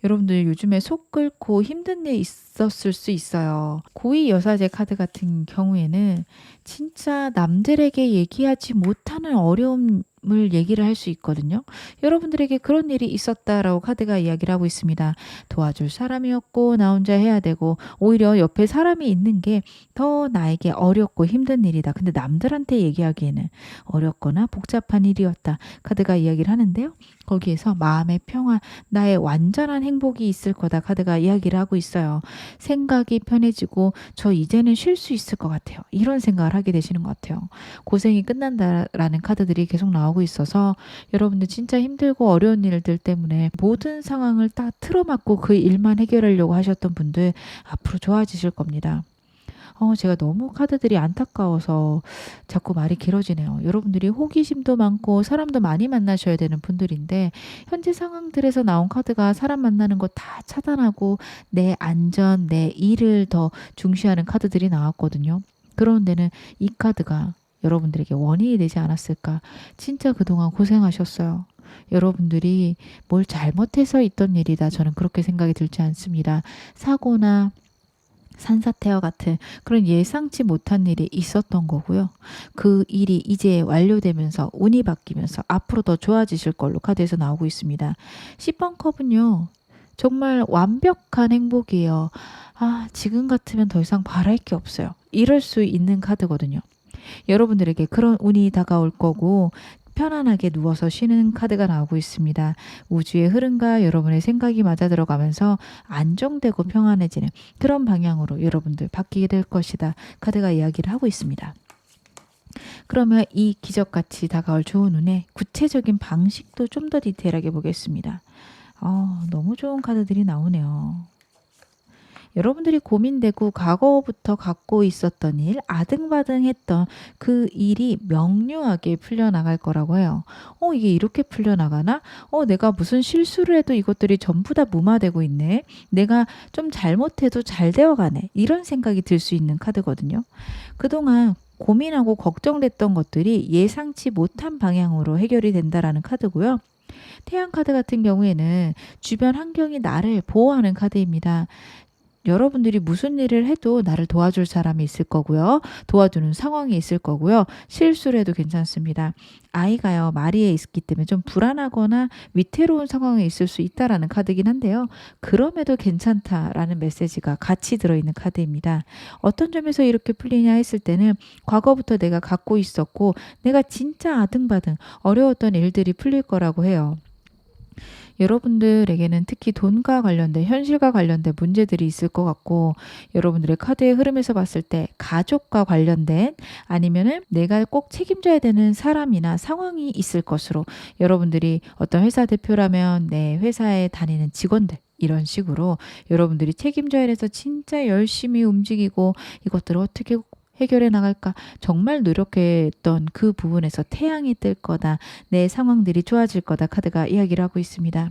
여러분들 요즘에 속 끓고 힘든 일 있었을 수 있어요. 고위 여사제 카드 같은 경우에는 진짜 남들에게 얘기하지 못하는 어려움을 얘기를 할 수 있거든요. 여러분들에게 그런 일이 있었다라고 카드가 이야기를 하고 있습니다. 도와줄 사람이 없고 나 혼자 해야 되고 오히려 옆에 사람이 있는 게 더 나에게 어렵고 힘든 일이다. 근데 남들한테 얘기하기에는 어렵거나 복잡한 일이었다. 카드가 이야기를 하는데요. 거기에서 마음의 평화, 나의 완전한 행복이 있을 거다. 카드가 이야기를 하고 있어요. 생각이 편해지고 저 이제는 쉴 수 있을 것 같아요. 이런 생각을 하게 되시는 것 같아요. 고생이 끝난다라는 카드들이 계속 나오고 있어서 여러분들 진짜 힘들고 어려운 일들 때문에 모든 상황을 딱 틀어막고 그 일만 해결하려고 하셨던 분들 앞으로 좋아지실 겁니다. 제가 너무 카드들이 안타까워서 자꾸 말이 길어지네요. 여러분들이 호기심도 많고 사람도 많이 만나셔야 되는 분들인데 현재 상황들에서 나온 카드가 사람 만나는 거 다 차단하고 내 안전, 내 일을 더 중시하는 카드들이 나왔거든요. 그런 데는 이 카드가 여러분들에게 원인이 되지 않았을까. 진짜 그동안 고생하셨어요. 여러분들이 뭘 잘못해서 있던 일이다. 저는 그렇게 생각이 들지 않습니다. 사고나 산사태와 같은 그런 예상치 못한 일이 있었던 거고요. 그 일이 이제 완료되면서 운이 바뀌면서 앞으로 더 좋아지실 걸로 카드에서 나오고 있습니다. 10번 컵은요. 정말 완벽한 행복이에요. 아, 지금 같으면 더 이상 바랄 게 없어요. 이럴 수 있는 카드거든요. 여러분들에게 그런 운이 다가올 거고 편안하게 누워서 쉬는 카드가 나오고 있습니다. 우주의 흐름과 여러분의 생각이 맞아 들어가면서 안정되고 평안해지는 그런 방향으로 여러분들 바뀌게 될 것이다. 카드가 이야기를 하고 있습니다. 그러면 이 기적같이 다가올 좋은 운의 구체적인 방식도 좀 더 디테일하게 보겠습니다. 너무 좋은 카드들이 나오네요. 여러분들이 고민되고 과거부터 갖고 있었던 일, 아등바등했던 그 일이 명료하게 풀려나갈 거라고 해요. 이게 이렇게 풀려나가나? 내가 무슨 실수를 해도 이것들이 전부 다 무마되고 있네. 내가 좀 잘못해도 잘 되어가네. 이런 생각이 들 수 있는 카드거든요. 그동안 고민하고 걱정됐던 것들이 예상치 못한 방향으로 해결이 된다라는 카드고요. 태양 카드 같은 경우에는 주변 환경이 나를 보호하는 카드입니다. 여러분들이 무슨 일을 해도 나를 도와줄 사람이 있을 거고요. 도와주는 상황이 있을 거고요. 실수를 해도 괜찮습니다. 아이가요, 마리에 있기 때문에 좀 불안하거나 위태로운 상황에 있을 수 있다라는 카드긴 한데요. 그럼에도 괜찮다라는 메시지가 같이 들어있는 카드입니다. 어떤 점에서 이렇게 풀리냐 했을 때는 과거부터 내가 갖고 있었고 내가 진짜 아등바등 어려웠던 일들이 풀릴 거라고 해요. 여러분들에게는 특히 돈과 관련된 현실과 관련된 문제들이 있을 것 같고 여러분들의 카드의 흐름에서 봤을 때 가족과 관련된 아니면은 내가 꼭 책임져야 되는 사람이나 상황이 있을 것으로 여러분들이 어떤 회사 대표라면 내 회사에 다니는 직원들 이런 식으로 여러분들이 책임져야 해서 진짜 열심히 움직이고 이것들을 어떻게 해결해 나갈까 정말 노력했던 그 부분에서 태양이 뜰 거다. 내 상황들이 좋아질 거다. 카드가 이야기를 하고 있습니다.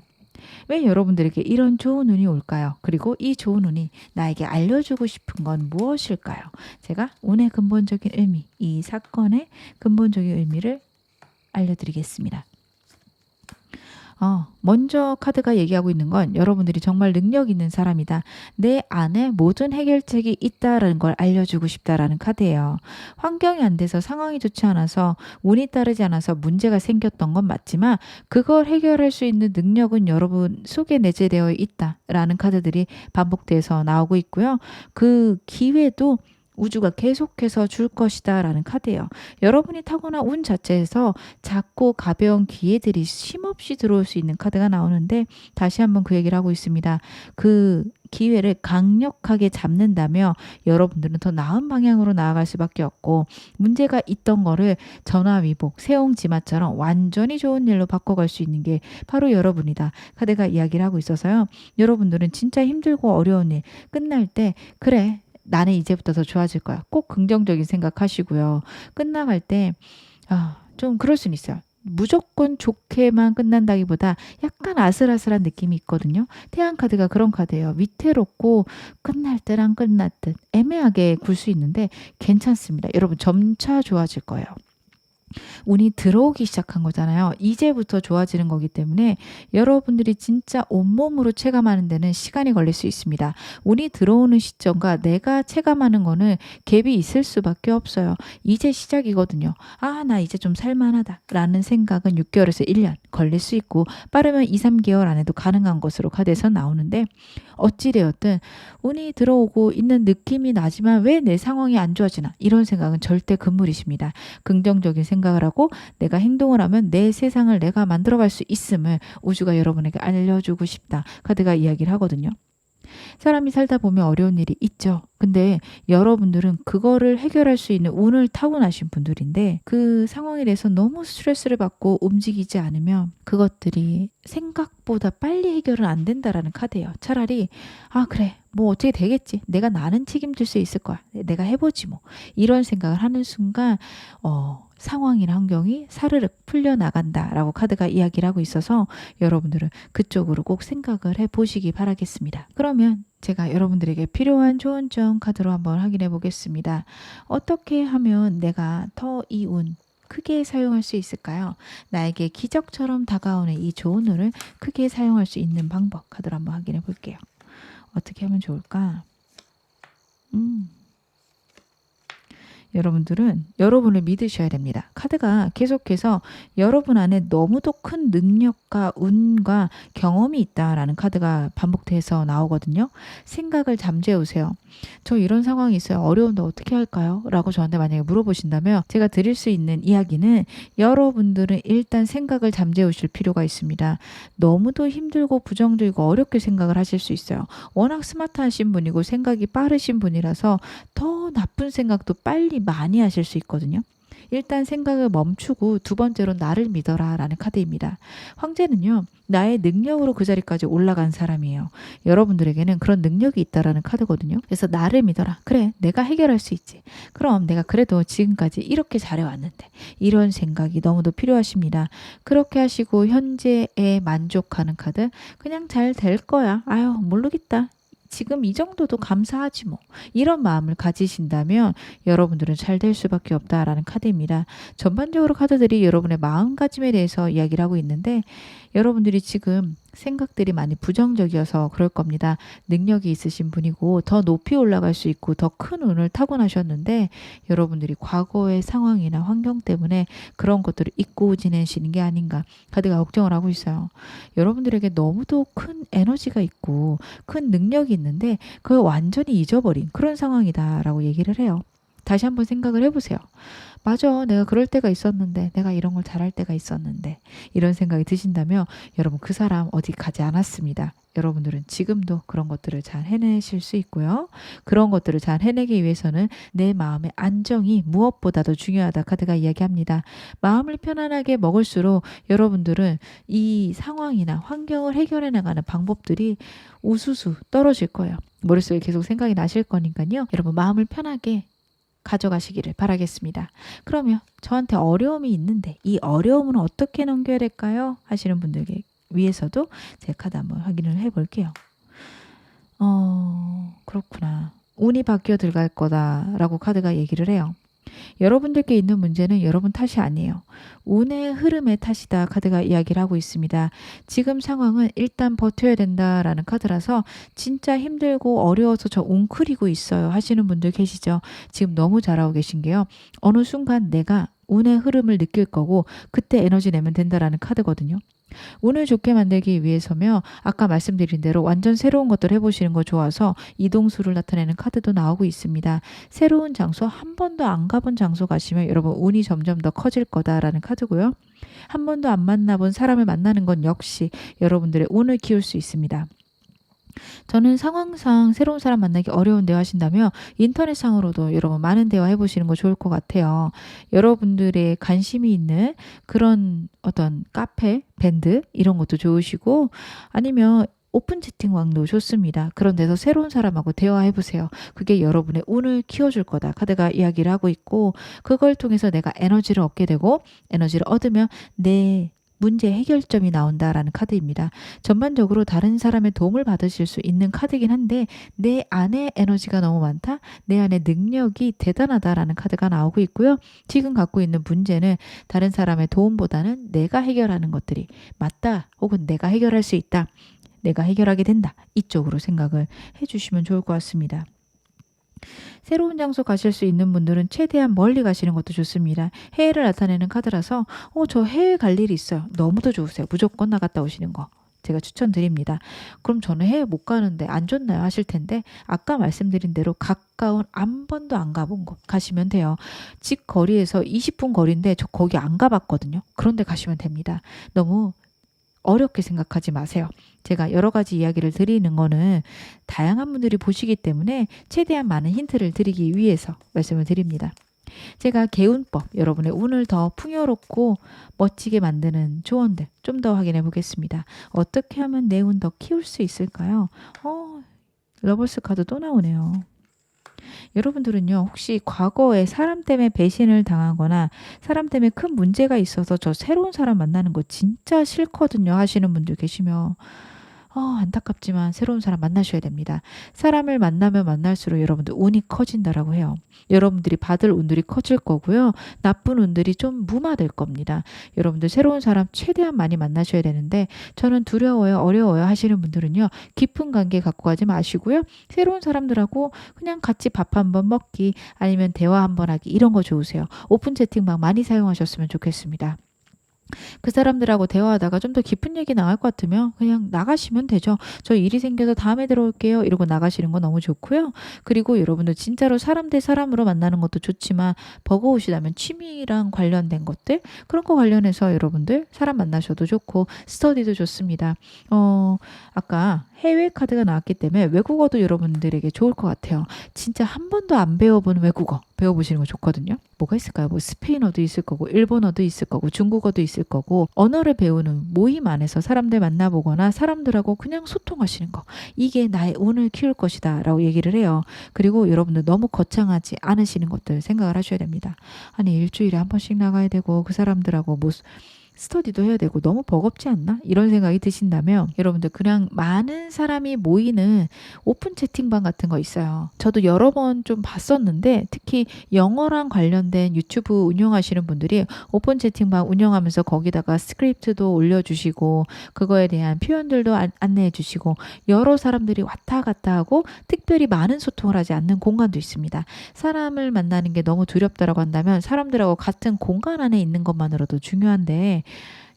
왜 여러분들에게 이런 좋은 운이 올까요? 그리고 이 좋은 운이 나에게 알려주고 싶은 건 무엇일까요? 제가 운의 근본적인 의미, 이 사건의 근본적인 의미를 알려드리겠습니다. 먼저 카드가 얘기하고 있는 건 여러분들이 정말 능력 있는 사람이다. 내 안에 모든 해결책이 있다라는 걸 알려주고 싶다라는 카드예요. 환경이 안 돼서 상황이 좋지 않아서 운이 따르지 않아서 문제가 생겼던 건 맞지만 그걸 해결할 수 있는 능력은 여러분 속에 내재되어 있다라는 카드들이 반복돼서 나오고 있고요. 그 기회도 우주가 계속해서 줄 것이다 라는 카드예요. 여러분이 타고난 운 자체에서 작고 가벼운 기회들이 쉼없이 들어올 수 있는 카드가 나오는데 다시 한번 그 얘기를 하고 있습니다. 그 기회를 강력하게 잡는다며 여러분들은 더 나은 방향으로 나아갈 수밖에 없고 문제가 있던 거를 전화위복, 세옹지마처럼 완전히 좋은 일로 바꿔갈 수 있는 게 바로 여러분이다. 카드가 이야기를 하고 있어서요. 여러분들은 진짜 힘들고 어려운 일 끝날 때 그래 나는 이제부터 더 좋아질 거야. 꼭 긍정적인 생각하시고요. 끝나갈 때 좀 그럴 수는 있어요. 무조건 좋게만 끝난다기보다 약간 아슬아슬한 느낌이 있거든요. 태양 카드가 그런 카드예요. 위태롭고 끝날 듯안 끝날 듯 애매하게 굴 수 있는데 괜찮습니다. 여러분 점차 좋아질 거예요. 운이 들어오기 시작한 거잖아요. 이제부터 좋아지는 거기 때문에 여러분들이 진짜 온몸으로 체감하는 데는 시간이 걸릴 수 있습니다. 운이 들어오는 시점과 내가 체감하는 거는 갭이 있을 수밖에 없어요. 이제 시작이거든요. 나 이제 좀 살만하다 라는 생각은 6개월에서 1년 걸릴 수 있고 빠르면 2, 3개월 안에도 가능한 것으로 카드에서 나오는데 어찌되었든 운이 들어오고 있는 느낌이 나지만 왜 내 상황이 안 좋아지나 이런 생각은 절대 금물이십니다. 긍정적인 생각을 하고 내가 행동을 하면 내 세상을 내가 만들어갈 수 있음을 우주가 여러분에게 알려주고 싶다. 카드가 이야기를 하거든요. 사람이 살다 보면 어려운 일이 있죠. 근데 여러분들은 그거를 해결할 수 있는 운을 타고나신 분들인데 그 상황에 대해서 너무 스트레스를 받고 움직이지 않으면 그것들이 생각보다 빨리 해결은 안 된다라는 카드예요. 차라리 그래 뭐 어떻게 되겠지. 나는 책임질 수 있을 거야. 내가 해보지 뭐. 이런 생각을 하는 순간 상황이나 환경이 사르륵 풀려나간다라고 카드가 이야기를 하고 있어서 여러분들은 그쪽으로 꼭 생각을 해보시기 바라겠습니다. 그러면 제가 여러분들에게 필요한 좋은 점 카드로 한번 확인해 보겠습니다. 어떻게 하면 내가 더 이 운, 크게 사용할 수 있을까요? 나에게 기적처럼 다가오는 이 좋은 운을 크게 사용할 수 있는 방법 카드를 한번 확인해 볼게요. 어떻게 하면 좋을까? 여러분들은 여러분을 믿으셔야 됩니다. 카드가 계속해서 여러분 안에 너무도 큰 능력과 운과 경험이 있다라는 카드가 반복돼서 나오거든요. 생각을 잠재우세요. 저 이런 상황이 있어요. 어려운데 어떻게 할까요? 라고 저한테 만약에 물어보신다면 제가 드릴 수 있는 이야기는 여러분들은 일단 생각을 잠재우실 필요가 있습니다. 너무도 힘들고 부정적이고 어렵게 생각을 하실 수 있어요. 워낙 스마트하신 분이고 생각이 빠르신 분이라서 더 나쁜 생각도 빨리 많이 하실 수 있거든요. 일단 생각을 멈추고 두 번째로 나를 믿어라 라는 카드입니다. 황제는요. 나의 능력으로 그 자리까지 올라간 사람이에요. 여러분들에게는 그런 능력이 있다라는 카드거든요. 그래서 나를 믿어라. 그래 내가 해결할 수 있지. 그럼 내가 그래도 지금까지 이렇게 잘해왔는데 이런 생각이 너무도 필요하십니다. 그렇게 하시고 현재에 만족하는 카드 그냥 잘 될 거야. 아유 모르겠다. 지금 이 정도도 감사하지 뭐. 이런 마음을 가지신다면 여러분들은 잘 될 수밖에 없다라는 카드입니다. 전반적으로 카드들이 여러분의 마음가짐에 대해서 이야기를 하고 있는데 여러분들이 지금 생각들이 많이 부정적이어서 그럴 겁니다. 능력이 있으신 분이고 더 높이 올라갈 수 있고 더 큰 운을 타고나셨는데 여러분들이 과거의 상황이나 환경 때문에 그런 것들을 잊고 지내시는 게 아닌가 카드가 걱정을 하고 있어요. 여러분들에게 너무도 큰 에너지가 있고 큰 능력이 있는데 그걸 완전히 잊어버린 그런 상황이다라고 얘기를 해요. 다시 한번 생각을 해보세요. 맞아. 내가 그럴 때가 있었는데 내가 이런 걸 잘할 때가 있었는데 이런 생각이 드신다면 여러분 그 사람 어디 가지 않았습니다. 여러분들은 지금도 그런 것들을 잘 해내실 수 있고요. 그런 것들을 잘 해내기 위해서는 내 마음의 안정이 무엇보다도 중요하다 카드가 이야기합니다. 마음을 편안하게 먹을수록 여러분들은 이 상황이나 환경을 해결해 나가는 방법들이 우수수 떨어질 거예요. 머릿속에 계속 생각이 나실 거니까요. 여러분 마음을 편하게 가져가시기를 바라겠습니다. 그러면 저한테 어려움이 있는데 이 어려움은 어떻게 넘겨야 될까요? 하시는 분들께 위해서도 제 카드 한번 확인을 해볼게요. 그렇구나. 운이 바뀌어 들어갈 거다라고 카드가 얘기를 해요. 여러분들께 있는 문제는 여러분 탓이 아니에요. 운의 흐름의 탓이다 카드가 이야기를 하고 있습니다. 지금 상황은 일단 버텨야 된다라는 카드라서 진짜 힘들고 어려워서 저 웅크리고 있어요 하시는 분들 계시죠. 지금 너무 잘하고 계신 게요. 어느 순간 내가 운의 흐름을 느낄 거고 그때 에너지 내면 된다라는 카드거든요. 운을 좋게 만들기 위해서며 아까 말씀드린 대로 완전 새로운 것들 해보시는 거 좋아서 이동수를 나타내는 카드도 나오고 있습니다. 새로운 장소, 한 번도 안 가본 장소 가시면 여러분 운이 점점 더 커질 거다라는 카드고요. 한 번도 안 만나본 사람을 만나는 건 역시 여러분들의 운을 키울 수 있습니다. 저는 상황상 새로운 사람 만나기 어려운 대화 하신다면 인터넷상으로도 여러분 많은 대화 해보시는 거 좋을 것 같아요. 여러분들의 관심이 있는 그런 어떤 카페, 밴드 이런 것도 좋으시고 아니면 오픈 채팅방도 좋습니다. 그런 데서 새로운 사람하고 대화해보세요. 그게 여러분의 운을 키워줄 거다. 카드가 이야기를 하고 있고 그걸 통해서 내가 에너지를 얻게 되고 에너지를 얻으면 내 문제 해결점이 나온다라는 카드입니다. 전반적으로 다른 사람의 도움을 받으실 수 있는 카드이긴 한데 내 안에 에너지가 너무 많다? 내 안에 능력이 대단하다라는 카드가 나오고 있고요. 지금 갖고 있는 문제는 다른 사람의 도움보다는 내가 해결하는 것들이 맞다 혹은 내가 해결할 수 있다. 내가 해결하게 된다. 이쪽으로 생각을 해주시면 좋을 것 같습니다. 새로운 장소 가실 수 있는 분들은 최대한 멀리 가시는 것도 좋습니다. 해외를 나타내는 카드라서 저 해외 갈 일이 있어요. 너무도 좋으세요. 무조건 나갔다 오시는 거. 제가 추천드립니다. 그럼 저는 해외 못 가는데 안 좋나요? 하실 텐데 아까 말씀드린 대로 가까운 한 번도 안 가본 곳 가시면 돼요. 집 거리에서 20분 거리인데 저 거기 안 가봤거든요. 그런데 가시면 됩니다. 너무 어렵게 생각하지 마세요. 제가 여러 가지 이야기를 드리는 거는 다양한 분들이 보시기 때문에 최대한 많은 힌트를 드리기 위해서 말씀을 드립니다. 제가 개운법, 여러분의 운을 더 풍요롭고 멋지게 만드는 조언들 좀 더 확인해 보겠습니다. 어떻게 하면 내 운 더 키울 수 있을까요? 러버스 카드 또 나오네요. 여러분들은요 혹시 과거에 사람 때문에 배신을 당하거나 사람 때문에 큰 문제가 있어서 저 새로운 사람 만나는 거 진짜 싫거든요 하시는 분들 계시면 안타깝지만 새로운 사람 만나셔야 됩니다. 사람을 만나면 만날수록 여러분들 운이 커진다라고 해요. 여러분들이 받을 운들이 커질 거고요. 나쁜 운들이 좀 무마될 겁니다. 여러분들 새로운 사람 최대한 많이 만나셔야 되는데 저는 두려워요, 어려워요 하시는 분들은요. 깊은 관계 갖고 가지 마시고요. 새로운 사람들하고 그냥 같이 밥 한번 먹기 아니면 대화 한번 하기 이런 거 좋으세요. 오픈 채팅방 많이 사용하셨으면 좋겠습니다. 그 사람들하고 대화하다가 좀 더 깊은 얘기 나갈 것 같으면 그냥 나가시면 되죠. 저 일이 생겨서 다음에 들어올게요. 이러고 나가시는 거 너무 좋고요. 그리고 여러분들 진짜로 사람 대 사람으로 만나는 것도 좋지만 버거우시다면 취미랑 관련된 것들 그런 거 관련해서 여러분들 사람 만나셔도 좋고 스터디도 좋습니다. 아까 해외 카드가 나왔기 때문에 외국어도 여러분들에게 좋을 것 같아요. 진짜 한 번도 안 배워본 외국어 배워보시는 거 좋거든요. 뭐가 있을까요? 뭐 스페인어도 있을 거고 일본어도 있을 거고 중국어도 있을 거고 언어를 배우는 모임 안에서 사람들 만나보거나 사람들하고 그냥 소통하시는 거 이게 나의 운을 키울 것이다 라고 얘기를 해요. 그리고 여러분들 너무 거창하지 않으시는 것들 생각을 하셔야 됩니다. 아니 일주일에 한 번씩 나가야 되고 그 사람들하고 뭐 스터디도 해야 되고 너무 버겁지 않나? 이런 생각이 드신다면 여러분들 그냥 많은 사람이 모이는 오픈 채팅방 같은 거 있어요. 저도 여러 번 좀 봤었는데 특히 영어랑 관련된 유튜브 운영하시는 분들이 오픈 채팅방 운영하면서 거기다가 스크립트도 올려주시고 그거에 대한 표현들도 안내해 주시고 여러 사람들이 왔다 갔다 하고 특별히 많은 소통을 하지 않는 공간도 있습니다. 사람을 만나는 게 너무 두렵다라고 한다면 사람들하고 같은 공간 안에 있는 것만으로도 중요한데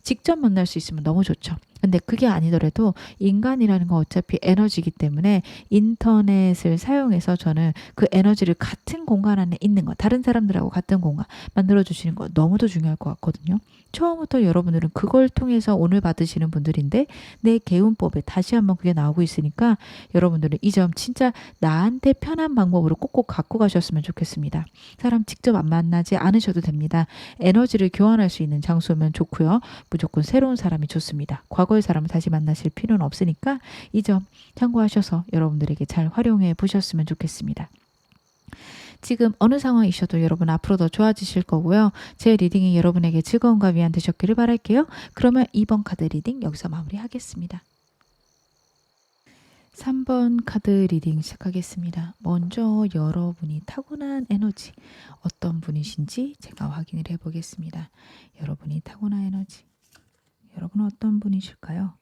직접 만날 수 있으면 너무 좋죠. 근데 그게 아니더라도 인간이라는 건 어차피 에너지이기 때문에 인터넷을 사용해서 저는 그 에너지를 같은 공간 안에 있는 거, 다른 사람들하고 같은 공간 만들어주시는 거 너무도 중요할 것 같거든요. 처음부터 여러분들은 그걸 통해서 오늘 받으시는 분들인데 내 개운법에 다시 한번 그게 나오고 있으니까 여러분들은 이 점 진짜 나한테 편한 방법으로 꼭꼭 갖고 가셨으면 좋겠습니다. 사람 직접 안 만나지 않으셔도 됩니다. 에너지를 교환할 수 있는 장소면 좋고요. 무조건 새로운 사람이 좋습니다. 과거의 사람을 다시 만나실 필요는 없으니까 이 점 참고하셔서 여러분들에게 잘 활용해 보셨으면 좋겠습니다. 지금 어느 상황이셔도 여러분 앞으로 더 좋아지실 거고요. 제 리딩이 여러분에게 즐거움과 위안 되셨기를 바랄게요. 그러면 2번 카드 리딩 여기서 마무리하겠습니다. 3번 카드 리딩 시작하겠습니다. 먼저 여러분이 타고난 에너지 어떤 분이신지 제가 확인을 해보겠습니다. 여러분이 타고난 에너지 여러분은 어떤 분이실까요?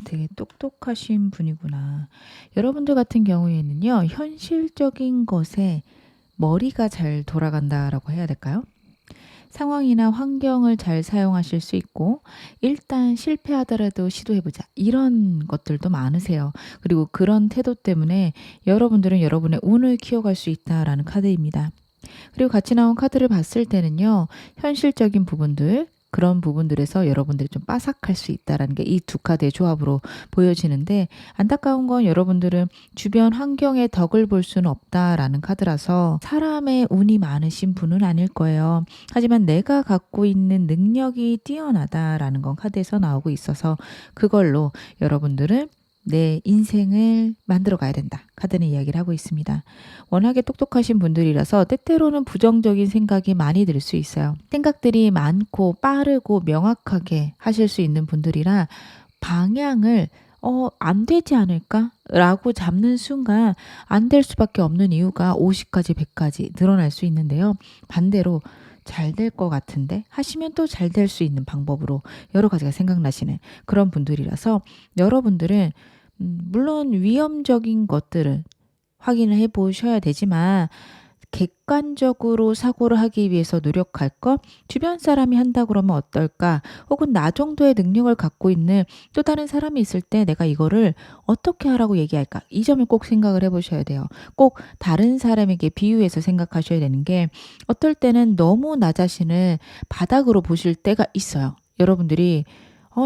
되게 똑똑하신 분이구나. 여러분들 같은 경우에는요, 현실적인 것에 머리가 잘 돌아간다라고 해야 될까요? 상황이나 환경을 잘 사용하실 수 있고 일단 실패하더라도 시도해보자 이런 것들도 많으세요. 그리고 그런 태도 때문에 여러분들은 여러분의 운을 키워갈 수 있다라는 카드입니다. 그리고 같이 나온 카드를 봤을 때는요. 현실적인 부분들 그런 부분들에서 여러분들이 좀 빠삭할 수 있다는 게 이 두 카드의 조합으로 보여지는데 안타까운 건 여러분들은 주변 환경의 덕을 볼 수는 없다라는 카드라서 사람의 운이 많으신 분은 아닐 거예요. 하지만 내가 갖고 있는 능력이 뛰어나다라는 건 카드에서 나오고 있어서 그걸로 여러분들은 내 인생을 만들어 가야 된다. 카드는 이야기를 하고 있습니다. 워낙에 똑똑하신 분들이라서 때때로는 부정적인 생각이 많이 들 수 있어요. 생각들이 많고 빠르고 명확하게 하실 수 있는 분들이라 방향을 안 되지 않을까? 라고 잡는 순간 안 될 수밖에 없는 이유가 50가지 100가지 늘어날 수 있는데요. 반대로 잘 될 것 같은데 하시면 또 잘 될 수 있는 방법으로 여러 가지가 생각나시는 그런 분들이라서 여러분들은 물론 위험적인 것들을 확인을 해 보셔야 되지만 객관적으로 사고를 하기 위해서 노력할 것, 주변 사람이 한다 그러면 어떨까? 혹은 나 정도의 능력을 갖고 있는 또 다른 사람이 있을 때 내가 이거를 어떻게 하라고 얘기할까? 이 점을 꼭 생각을 해보셔야 돼요. 꼭 다른 사람에게 비유해서 생각하셔야 되는 게 어떨 때는 너무 나 자신을 바닥으로 보실 때가 있어요. 여러분들이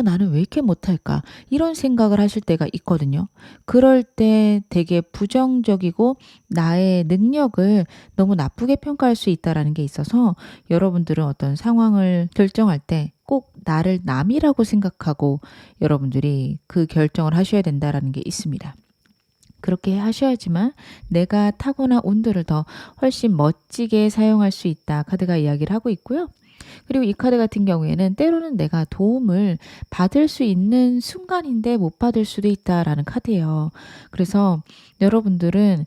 나는 왜 이렇게 못할까? 이런 생각을 하실 때가 있거든요. 그럴 때 되게 부정적이고 나의 능력을 너무 나쁘게 평가할 수 있다는 게 있어서 여러분들은 어떤 상황을 결정할 때 꼭 나를 남이라고 생각하고 여러분들이 그 결정을 하셔야 된다는 게 있습니다. 그렇게 하셔야지만 내가 타고난 운들을 더 훨씬 멋지게 사용할 수 있다. 카드가 이야기를 하고 있고요. 그리고 이 카드 같은 경우에는 때로는 내가 도움을 받을 수 있는 순간인데 못 받을 수도 있다라는 카드예요. 그래서 여러분들은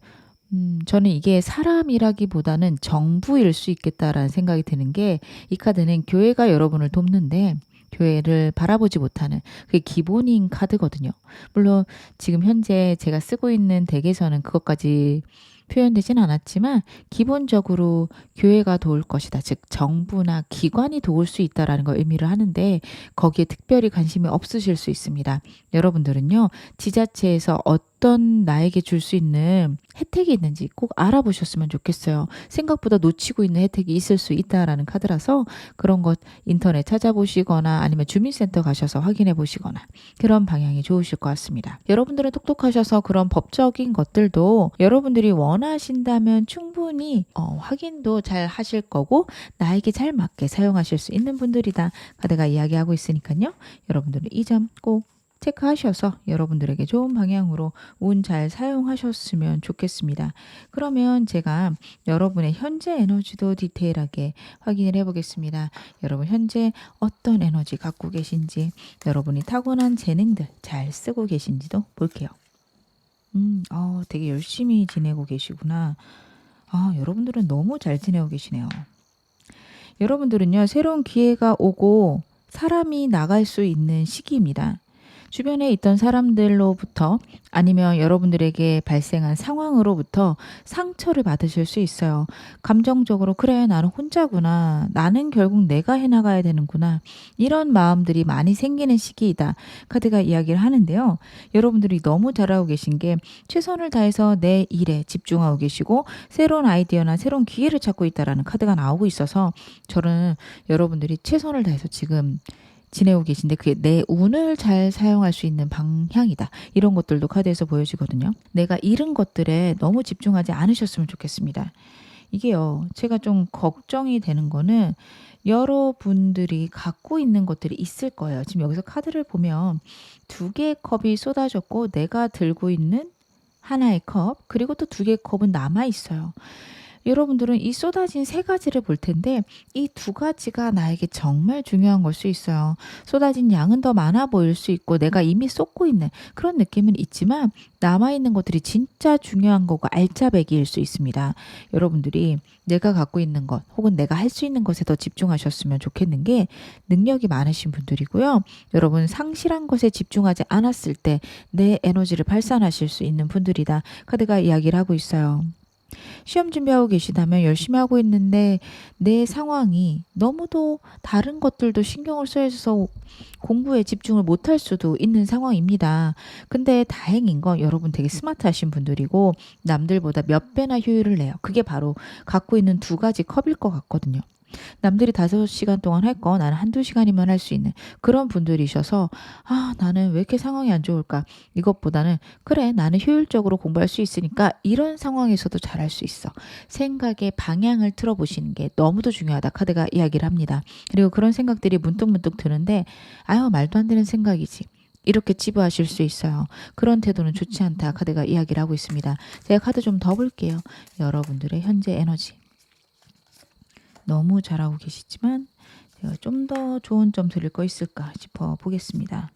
저는 이게 사람이라기보다는 정부일 수 있겠다라는 생각이 드는 게, 이 카드는 교회가 여러분을 돕는데 교회를 바라보지 못하는 그게 기본인 카드거든요. 물론 지금 현재 제가 쓰고 있는 덱에서는 그것까지 표현되진 않았지만 기본적으로 교회가 도울 것이다. 즉 정부나 기관이 도울 수 있다라는 걸 의미를 하는데, 거기에 특별히 관심이 없으실 수 있습니다. 여러분들은요, 지자체에서 어떤 나에게 줄 수 있는 혜택이 있는지 꼭 알아보셨으면 좋겠어요. 생각보다 놓치고 있는 혜택이 있을 수 있다라는 카드라서 그런 것 인터넷 찾아보시거나 아니면 주민센터 가셔서 확인해 보시거나 그런 방향이 좋으실 것 같습니다. 여러분들은 똑똑하셔서 그런 법적인 것들도 여러분들이 원하신다면 충분히 확인도 잘 하실 거고 나에게 잘 맞게 사용하실 수 있는 분들이다. 카드가 이야기하고 있으니까요. 여러분들은 이 점 꼭 체크하셔서 여러분들에게 좋은 방향으로 운 잘 사용하셨으면 좋겠습니다. 그러면 제가 여러분의 현재 에너지도 디테일하게 확인을 해보겠습니다. 여러분 현재 어떤 에너지 갖고 계신지, 여러분이 타고난 재능들 잘 쓰고 계신지도 볼게요. 되게 열심히 지내고 계시구나. 여러분들은 너무 잘 지내고 계시네요. 여러분들은요, 새로운 기회가 오고 사람이 나갈 수 있는 시기입니다. 주변에 있던 사람들로부터 아니면 여러분들에게 발생한 상황으로부터 상처를 받으실 수 있어요. 감정적으로 그래 나는 혼자구나. 나는 결국 내가 해나가야 되는구나. 이런 마음들이 많이 생기는 시기이다. 카드가 이야기를 하는데요. 여러분들이 너무 잘하고 계신 게 최선을 다해서 내 일에 집중하고 계시고 새로운 아이디어나 새로운 기회를 찾고 있다라는 카드가 나오고 있어서 저는 여러분들이 최선을 다해서 지금 지내고 계신데 그게 내 운을 잘 사용할 수 있는 방향이다. 이런 것들도 카드에서 보여지거든요. 내가 잃은 것들에 너무 집중하지 않으셨으면 좋겠습니다. 이게요, 제가 좀 걱정이 되는 거는 여러분들이 갖고 있는 것들이 있을 거예요. 지금 여기서 카드를 보면 두 개의 컵이 쏟아졌고 내가 들고 있는 하나의 컵, 그리고 또 두 개의 컵은 남아 있어요. 여러분들은 이 쏟아진 세 가지를 볼 텐데 이 두 가지가 나에게 정말 중요한 걸 수 있어요. 쏟아진 양은 더 많아 보일 수 있고 내가 이미 쏟고 있는 그런 느낌은 있지만 남아있는 것들이 진짜 중요한 거고 알짜배기일 수 있습니다. 여러분들이 내가 갖고 있는 것 혹은 내가 할 수 있는 것에 더 집중하셨으면 좋겠는 게, 능력이 많으신 분들이고요. 여러분 상실한 것에 집중하지 않았을 때 내 에너지를 발산하실 수 있는 분들이다. 카드가 이야기를 하고 있어요. 시험 준비하고 계시다면 열심히 하고 있는데 내 상황이 너무도 다른 것들도 신경을 써야 해서 공부에 집중을 못할 수도 있는 상황입니다. 근데 다행인 건 여러분 되게 스마트하신 분들이고 남들보다 몇 배나 효율을 내요. 그게 바로 갖고 있는 두 가지 컵일 것 같거든요. 남들이 5시간 동안 할 거 나는 한두 시간이면 할 수 있는 그런 분들이셔서 나는 왜 이렇게 상황이 안 좋을까? 이것보다는 그래 나는 효율적으로 공부할 수 있으니까 이런 상황에서도 잘할 수 있어. 생각의 방향을 틀어보시는 게 너무도 중요하다. 카드가 이야기를 합니다. 그리고 그런 생각들이 문득문득 드는데 말도 안 되는 생각이지. 이렇게 치부하실 수 있어요. 그런 태도는 좋지 않다. 카드가 이야기를 하고 있습니다. 제가 카드 좀 더 볼게요. 여러분들의 현재 에너지. 너무 잘하고 계시지만 제가 좀 더 좋은 점 드릴 거 있을까 싶어 보겠습니다.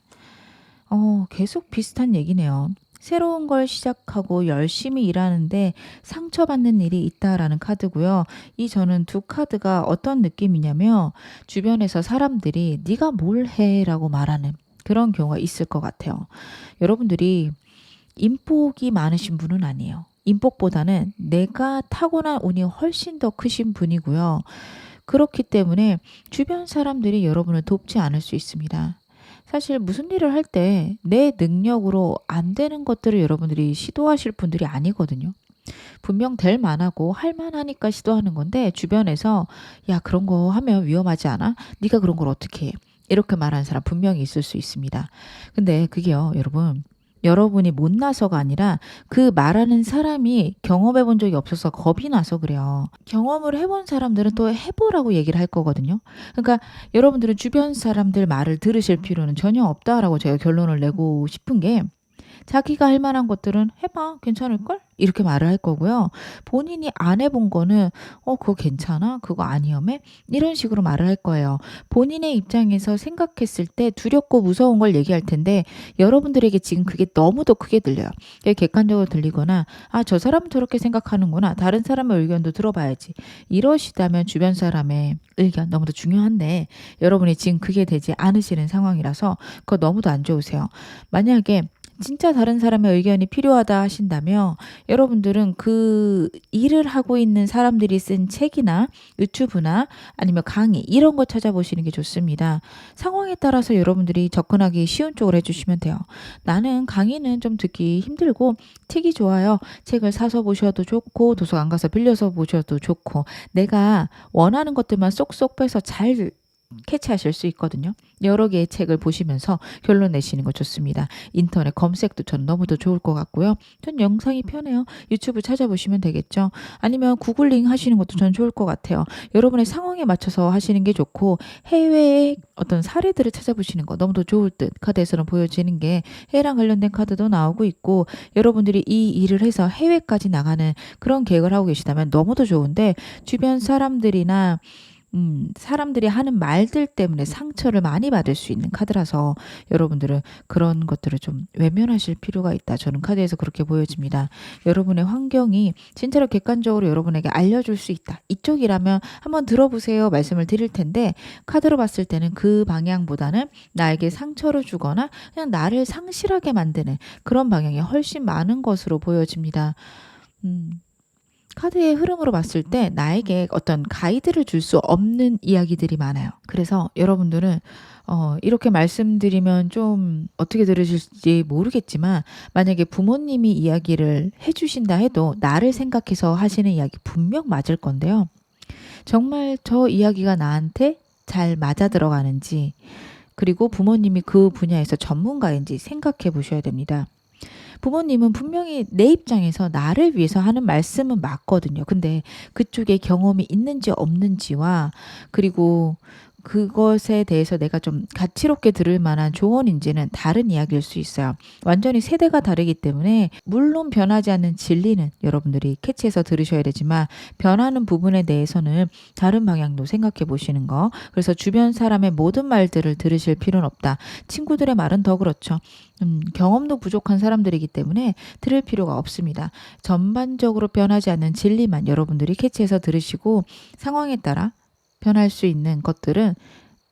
계속 비슷한 얘기네요. 새로운 걸 시작하고 열심히 일하는데 상처받는 일이 있다라는 카드고요. 이 저는 두 카드가 어떤 느낌이냐면 주변에서 사람들이 네가 뭘 해? 라고 말하는 그런 경우가 있을 것 같아요. 여러분들이 인복이 많으신 분은 아니에요. 인복보다는 내가 타고난 운이 훨씬 더 크신 분이고요. 그렇기 때문에 주변 사람들이 여러분을 돕지 않을 수 있습니다. 사실 무슨 일을 할 때 내 능력으로 안 되는 것들을 여러분들이 시도하실 분들이 아니거든요. 분명 될 만하고 할 만하니까 시도하는 건데 주변에서 야 그런 거 하면 위험하지 않아? 네가 그런 걸 어떻게 해? 이렇게 말하는 사람 분명히 있을 수 있습니다. 근데 그게요 여러분, 여러분이 못나서가 아니라 그 말하는 사람이 경험해 본 적이 없어서 겁이 나서 그래요. 경험을 해본 사람들은 또 해보라고 얘기를 할 거거든요. 그러니까 여러분들은 주변 사람들 말을 들으실 필요는 전혀 없다라고 제가 결론을 내고 싶은 게, 자기가 할 만한 것들은 "해봐. 괜찮을걸?" 이렇게 말을 할 거고요. 본인이 안 해본 거는 그거 괜찮아? 그거 안 위험해?" 이런 식으로 말을 할 거예요. 본인의 입장에서 생각했을 때 두렵고 무서운 걸 얘기할 텐데 여러분들에게 지금 그게 너무도 크게 들려요. 그게 객관적으로 들리거나 '아 저 사람은 저렇게 생각하는구나. 다른 사람의 의견도 들어봐야지.' 이러시다면 주변 사람의 의견 너무도 중요한데 여러분이 지금 그게 되지 않으시는 상황이라서 그거 너무도 안 좋으세요. 만약에 진짜 다른 사람의 의견이 필요하다 하신다면 여러분들은 그 일을 하고 있는 사람들이 쓴 책이나 유튜브나 아니면 강의 이런 거 찾아보시는 게 좋습니다. 상황에 따라서 여러분들이 접근하기 쉬운 쪽으로 해주시면 돼요. 나는 강의는 좀 듣기 힘들고 책이 좋아요. 책을 사서 보셔도 좋고 도서관 가서 빌려서 보셔도 좋고 내가 원하는 것들만 쏙쏙 빼서 잘 캐치하실 수 있거든요. 여러 개의 책을 보시면서 결론 내시는 거 좋습니다. 인터넷 검색도 저는 너무도 좋을 것 같고요. 전 영상이 편해요. 유튜브 찾아보시면 되겠죠. 아니면 구글링 하시는 것도 전 좋을 것 같아요. 여러분의 상황에 맞춰서 하시는 게 좋고 해외의 어떤 사례들을 찾아보시는 거 너무도 좋을 듯 카드에서는 보여지는 게 해외랑 관련된 카드도 나오고 있고 여러분들이 이 일을 해서 해외까지 나가는 그런 계획을 하고 계시다면 너무도 좋은데 주변 사람들이나 사람들이 하는 말들 때문에 상처를 많이 받을 수 있는 카드라서 여러분들은 그런 것들을 좀 외면하실 필요가 있다. 저는 카드에서 그렇게 보여집니다. 여러분의 환경이 진짜로 객관적으로 여러분에게 알려줄 수 있다. 이쪽이라면 한번 들어보세요. 말씀을 드릴 텐데 카드로 봤을 때는 그 방향보다는 나에게 상처를 주거나 그냥 나를 상실하게 만드는 그런 방향이 훨씬 많은 것으로 보여집니다. 음. 카드의 흐름으로 봤을 때 나에게 어떤 가이드를 줄 수 없는 이야기들이 많아요. 그래서 여러분들은 이렇게 말씀드리면 좀 어떻게 들으실지 모르겠지만 만약에 부모님이 이야기를 해 주신다 해도 나를 생각해서 하시는 이야기 분명 맞을 건데요. 정말 저 이야기가 나한테 잘 맞아 들어가는지 그리고 부모님이 그 분야에서 전문가인지 생각해 보셔야 됩니다. 부모님은 분명히 내 입장에서 나를 위해서 하는 말씀은 맞거든요. 근데 그쪽에 경험이 있는지 없는지와 그리고 그것에 대해서 내가 좀 가치롭게 들을 만한 조언인지는 다른 이야기일 수 있어요. 완전히 세대가 다르기 때문에 물론 변하지 않는 진리는 여러분들이 캐치해서 들으셔야 되지만 변하는 부분에 대해서는 다른 방향도 생각해 보시는 거. 그래서 주변 사람의 모든 말들을 들으실 필요는 없다. 친구들의 말은 더 그렇죠. 경험도 부족한 사람들이기 때문에 들을 필요가 없습니다. 전반적으로 변하지 않는 진리만 여러분들이 캐치해서 들으시고 상황에 따라 변할 수 있는 것들은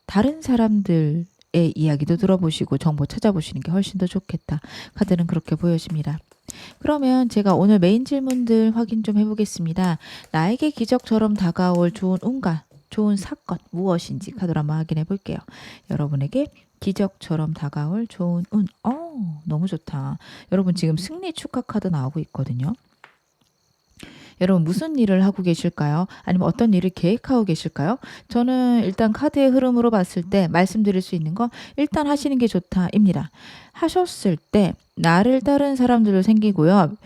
다른 사람들의 이야기도 들어보시고 정보 찾아보시는 게 훨씬 더 좋겠다. 카드는 그렇게 보여집니다. 그러면 제가 오늘 메인 질문들 확인 좀 해보겠습니다. 나에게 기적처럼 다가올 좋은 운과 좋은 사건 무엇인지 카드로 한번 확인해 볼게요. 여러분에게 기적처럼 다가올 좋은 운. 너무 좋다. 여러분 지금 승리 축하 카드 나오고 있거든요. 여러분 무슨 일을 하고 계실까요? 아니면 어떤 일을 계획하고 계실까요? 저는 일단 카드의 흐름으로 봤을 때 말씀드릴 수 있는 건 일단 하시는 게 좋다입니다. 하셨을 때 나를 따른 사람들도 생기고요.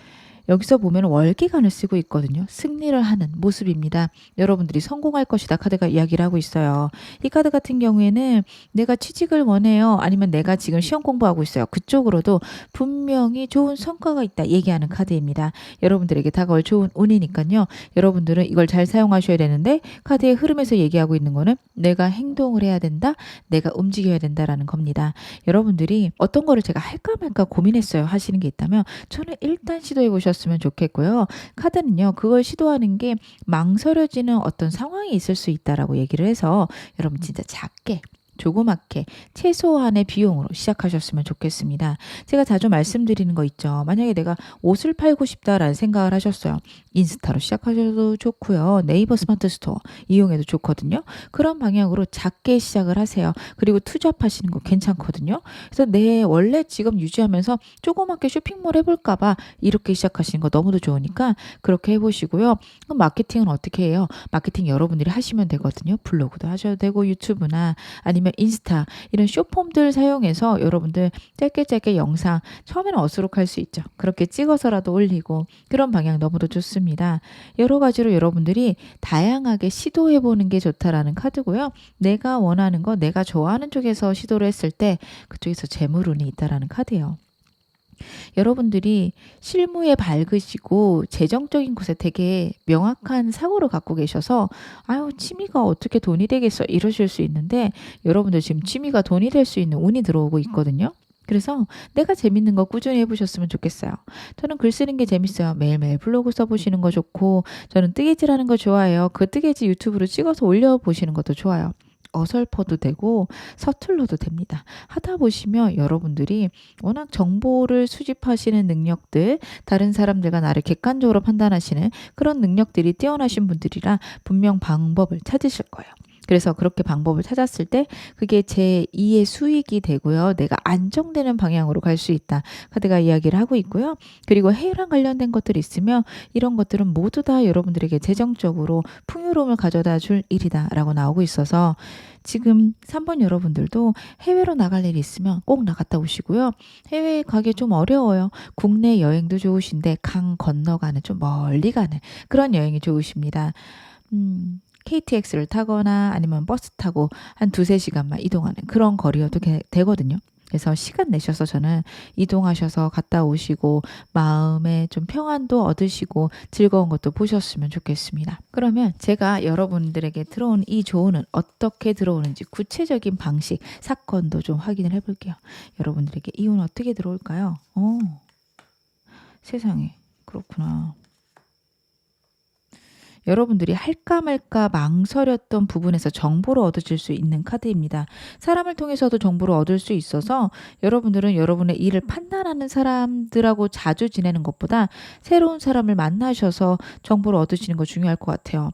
여기서 보면 월기관을 쓰고 있거든요. 승리를 하는 모습입니다. 여러분들이 성공할 것이다 카드가 이야기를 하고 있어요. 이 카드 같은 경우에는 내가 취직을 원해요. 아니면 내가 지금 시험 공부하고 있어요. 그쪽으로도 분명히 좋은 성과가 있다 얘기하는 카드입니다. 여러분들에게 다가올 좋은 운이니까요. 여러분들은 이걸 잘 사용하셔야 되는데 카드의 흐름에서 얘기하고 있는 거는 내가 행동을 해야 된다. 내가 움직여야 된다라는 겁니다. 여러분들이 어떤 거를 제가 할까 말까 고민했어요 하시는 게 있다면 저는 일단 시도해 보셨으면 좋겠고요. 카드는요. 그걸 시도하는 게 망설여지는 어떤 상황이 있을 수 있다라고 얘기를 해서 여러분 진짜 작게 조그맣게 최소한의 비용으로 시작하셨으면 좋겠습니다. 제가 자주 말씀드리는 거 있죠. 만약에 내가 옷을 팔고 싶다라는 생각을 하셨어요. 인스타로 시작하셔도 좋고요. 네이버 스마트 스토어 이용해도 좋거든요. 그런 방향으로 작게 시작을 하세요. 그리고 투잡하시는 거 괜찮거든요. 그래서 내 원래 지금 유지하면서 조그맣게 쇼핑몰 해볼까 봐 이렇게 시작하시는 거 너무도 좋으니까 그렇게 해보시고요. 그럼 마케팅은 어떻게 해요? 마케팅 여러분들이 하시면 되거든요. 블로그도 하셔도 되고 유튜브나 아니면 인스타 이런 숏폼들 사용해서 여러분들 짧게 영상 처음에는 어수룩할 수 있죠. 그렇게 찍어서라도 올리고 그런 방향 너무도 좋습니다. 여러 가지로 여러분들이 다양하게 시도해보는 게 좋다라는 카드고요. 내가 원하는 거 내가 좋아하는 쪽에서 시도를 했을 때 그쪽에서 재물운이 있다라는 카드예요. 여러분들이 실무에 밝으시고 재정적인 곳에 되게 명확한 사고를 갖고 계셔서 아유 취미가 어떻게 돈이 되겠어 이러실 수 있는데 여러분들 지금 취미가 돈이 될 수 있는 운이 들어오고 있거든요. 그래서 내가 재밌는 거 꾸준히 해보셨으면 좋겠어요. 저는 글 쓰는 게 재밌어요. 매일매일 블로그 써보시는 거 좋고 저는 뜨개질하는 거 좋아해요. 그 뜨개질 유튜브로 찍어서 올려보시는 것도 좋아요. 어설퍼도 되고 서툴러도 됩니다. 하다 보시면 여러분들이 워낙 정보를 수집하시는 능력들, 다른 사람들과 나를 객관적으로 판단하시는 그런 능력들이 뛰어나신 분들이라 분명 방법을 찾으실 거예요. 그래서 그렇게 방법을 찾았을 때 그게 제2의 수익이 되고요. 내가 안정되는 방향으로 갈 수 있다. 카드가 이야기를 하고 있고요. 그리고 해외랑 관련된 것들이 있으면 이런 것들은 모두 다 여러분들에게 재정적으로 풍요로움을 가져다 줄 일이다라고 나오고 있어서 지금 3번 여러분들도 해외로 나갈 일이 있으면 꼭 나갔다 오시고요. 해외에 가기 좀 어려워요. 국내 여행도 좋으신데 강 건너가는 좀 멀리 가는 그런 여행이 좋으십니다. KTX를 타거나 아니면 버스 타고 한 2-3시간만 이동하는 그런 거리여도 되거든요. 그래서 시간 내셔서 저는 이동하셔서 갔다 오시고 마음에 좀 평안도 얻으시고 즐거운 것도 보셨으면 좋겠습니다. 그러면 제가 여러분들에게 들어온 이 조언은 어떻게 들어오는지 구체적인 방식, 사건도 좀 확인을 해볼게요. 여러분들에게 이 운은 어떻게 들어올까요? 세상에 그렇구나. 여러분들이 할까 말까 망설였던 부분에서 정보를 얻으실 수 있는 카드입니다. 사람을 통해서도 정보를 얻을 수 있어서 여러분들은 여러분의 일을 판단하는 사람들하고 자주 지내는 것보다 새로운 사람을 만나셔서 정보를 얻으시는 거 중요할 것 같아요.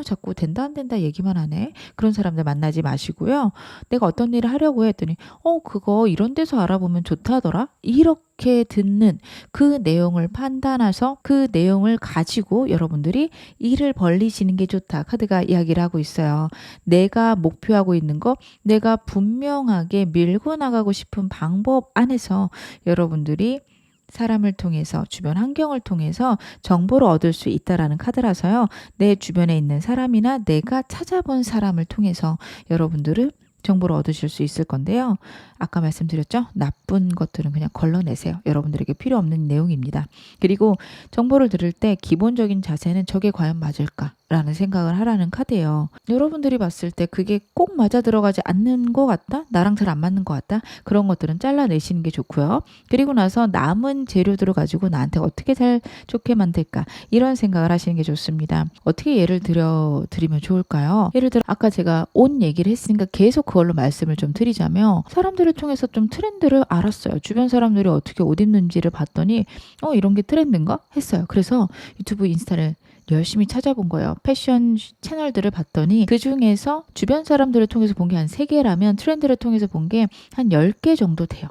자꾸 된다 안 된다 얘기만 하네. 그런 사람들 만나지 마시고요. 내가 어떤 일을 하려고 했더니 그거 이런 데서 알아보면 좋다더라. 이렇게 듣는 그 내용을 판단해서 그 내용을 가지고 여러분들이 일을 벌리시는 게 좋다. 카드가 이야기를 하고 있어요. 내가 목표하고 있는 거, 내가 분명하게 밀고 나가고 싶은 방법 안에서 여러분들이 사람을 통해서 주변 환경을 통해서 정보를 얻을 수 있다라는 카드라서요. 내 주변에 있는 사람이나 내가 찾아본 사람을 통해서 여러분들은 정보를 얻으실 수 있을 건데요. 아까 말씀드렸죠? 나쁜 것들은 그냥 걸러내세요. 여러분들에게 필요 없는 내용입니다. 그리고 정보를 들을 때 기본적인 자세는 저게 과연 맞을까? 라는 생각을 하라는 카드예요. 여러분들이 봤을 때 그게 꼭 맞아 들어가지 않는 것 같다? 나랑 잘 안 맞는 것 같다? 그런 것들은 잘라내시는 게 좋고요. 그리고 나서 남은 재료들을 가지고 나한테 어떻게 잘 좋게 만들까? 이런 생각을 하시는 게 좋습니다. 어떻게 예를 드리면 좋을까요? 예를 들어 아까 제가 옷 얘기를 했으니까 계속 그걸로 말씀을 좀 드리자면 사람들을 통해서 좀 트렌드를 알았어요. 주변 사람들이 어떻게 옷 입는지를 봤더니 이런 게 트렌드인가? 했어요. 그래서 유튜브 인스타를 열심히 찾아본 거예요. 패션 채널들을 봤더니 그중에서 주변 사람들을 통해서 본 게 한 3개라면 트렌드를 통해서 본 게 한 10개 정도 돼요.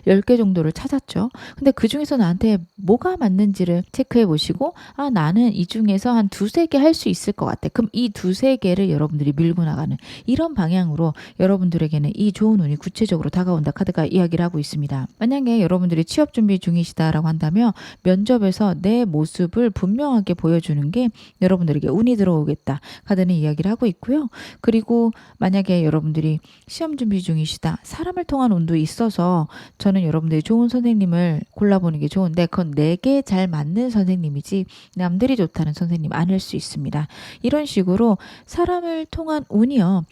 10개 정도를 찾았죠. 근데 그중에서 나한테 뭐가 맞는지를 체크해 보시고 나는 이 중에서 한 2-3개 할 수 있을 것 같아. 그럼 이 2-3개를 여러분들이 밀고 나가는 이런 방향으로 여러분들에게는 이 좋은 운이 구체적으로 다가온다 카드가 이야기를 하고 있습니다. 만약에 여러분들이 취업 준비 중이시다라고 한다면 면접에서 내 모습을 분명하게 보여주는 게 여러분들에게 운이 들어오겠다 카드는 이야기를 하고 있고요. 그리고 만약에 여러분들이 시험 준비 중이시다. 사람을 통한 운도 있어서 저는 여러분들이 좋은 선생님을 골라보는 게 좋은데 그건 내게 잘 맞는 선생님이지 남들이 좋다는 선생님 아닐 수 있습니다. 이런 식으로 사람을 통한 운이요.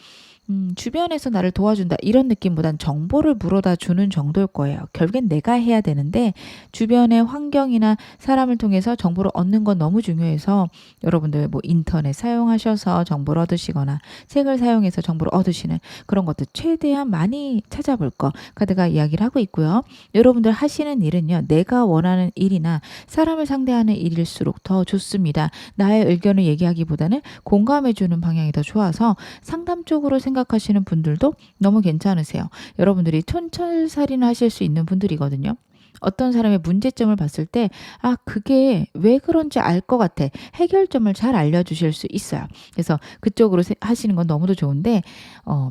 주변에서 나를 도와준다 이런 느낌보단 정보를 물어다 주는 정도일 거예요. 결국엔 내가 해야 되는데 주변의 환경이나 사람을 통해서 정보를 얻는 건 너무 중요해서 여러분들 뭐 인터넷 사용하셔서 정보를 얻으시거나 책을 사용해서 정보를 얻으시는 그런 것도 최대한 많이 찾아볼 거 카드가 이야기를 하고 있고요. 여러분들 하시는 일은요. 내가 원하는 일이나 사람을 상대하는 일일수록 더 좋습니다. 나의 의견을 얘기하기보다는 공감해주는 방향이 더 좋아서 상담 쪽으로 생각하시는 분들도 너무 괜찮으세요. 여러분들이 촌철살인을 하실 수 있는 분들이거든요. 어떤 사람의 문제점을 봤을 때 그게 왜 그런지 알 것 같아. 해결점을 잘 알려주실 수 있어요. 그래서 그쪽으로 하시는 건 너무도 좋은데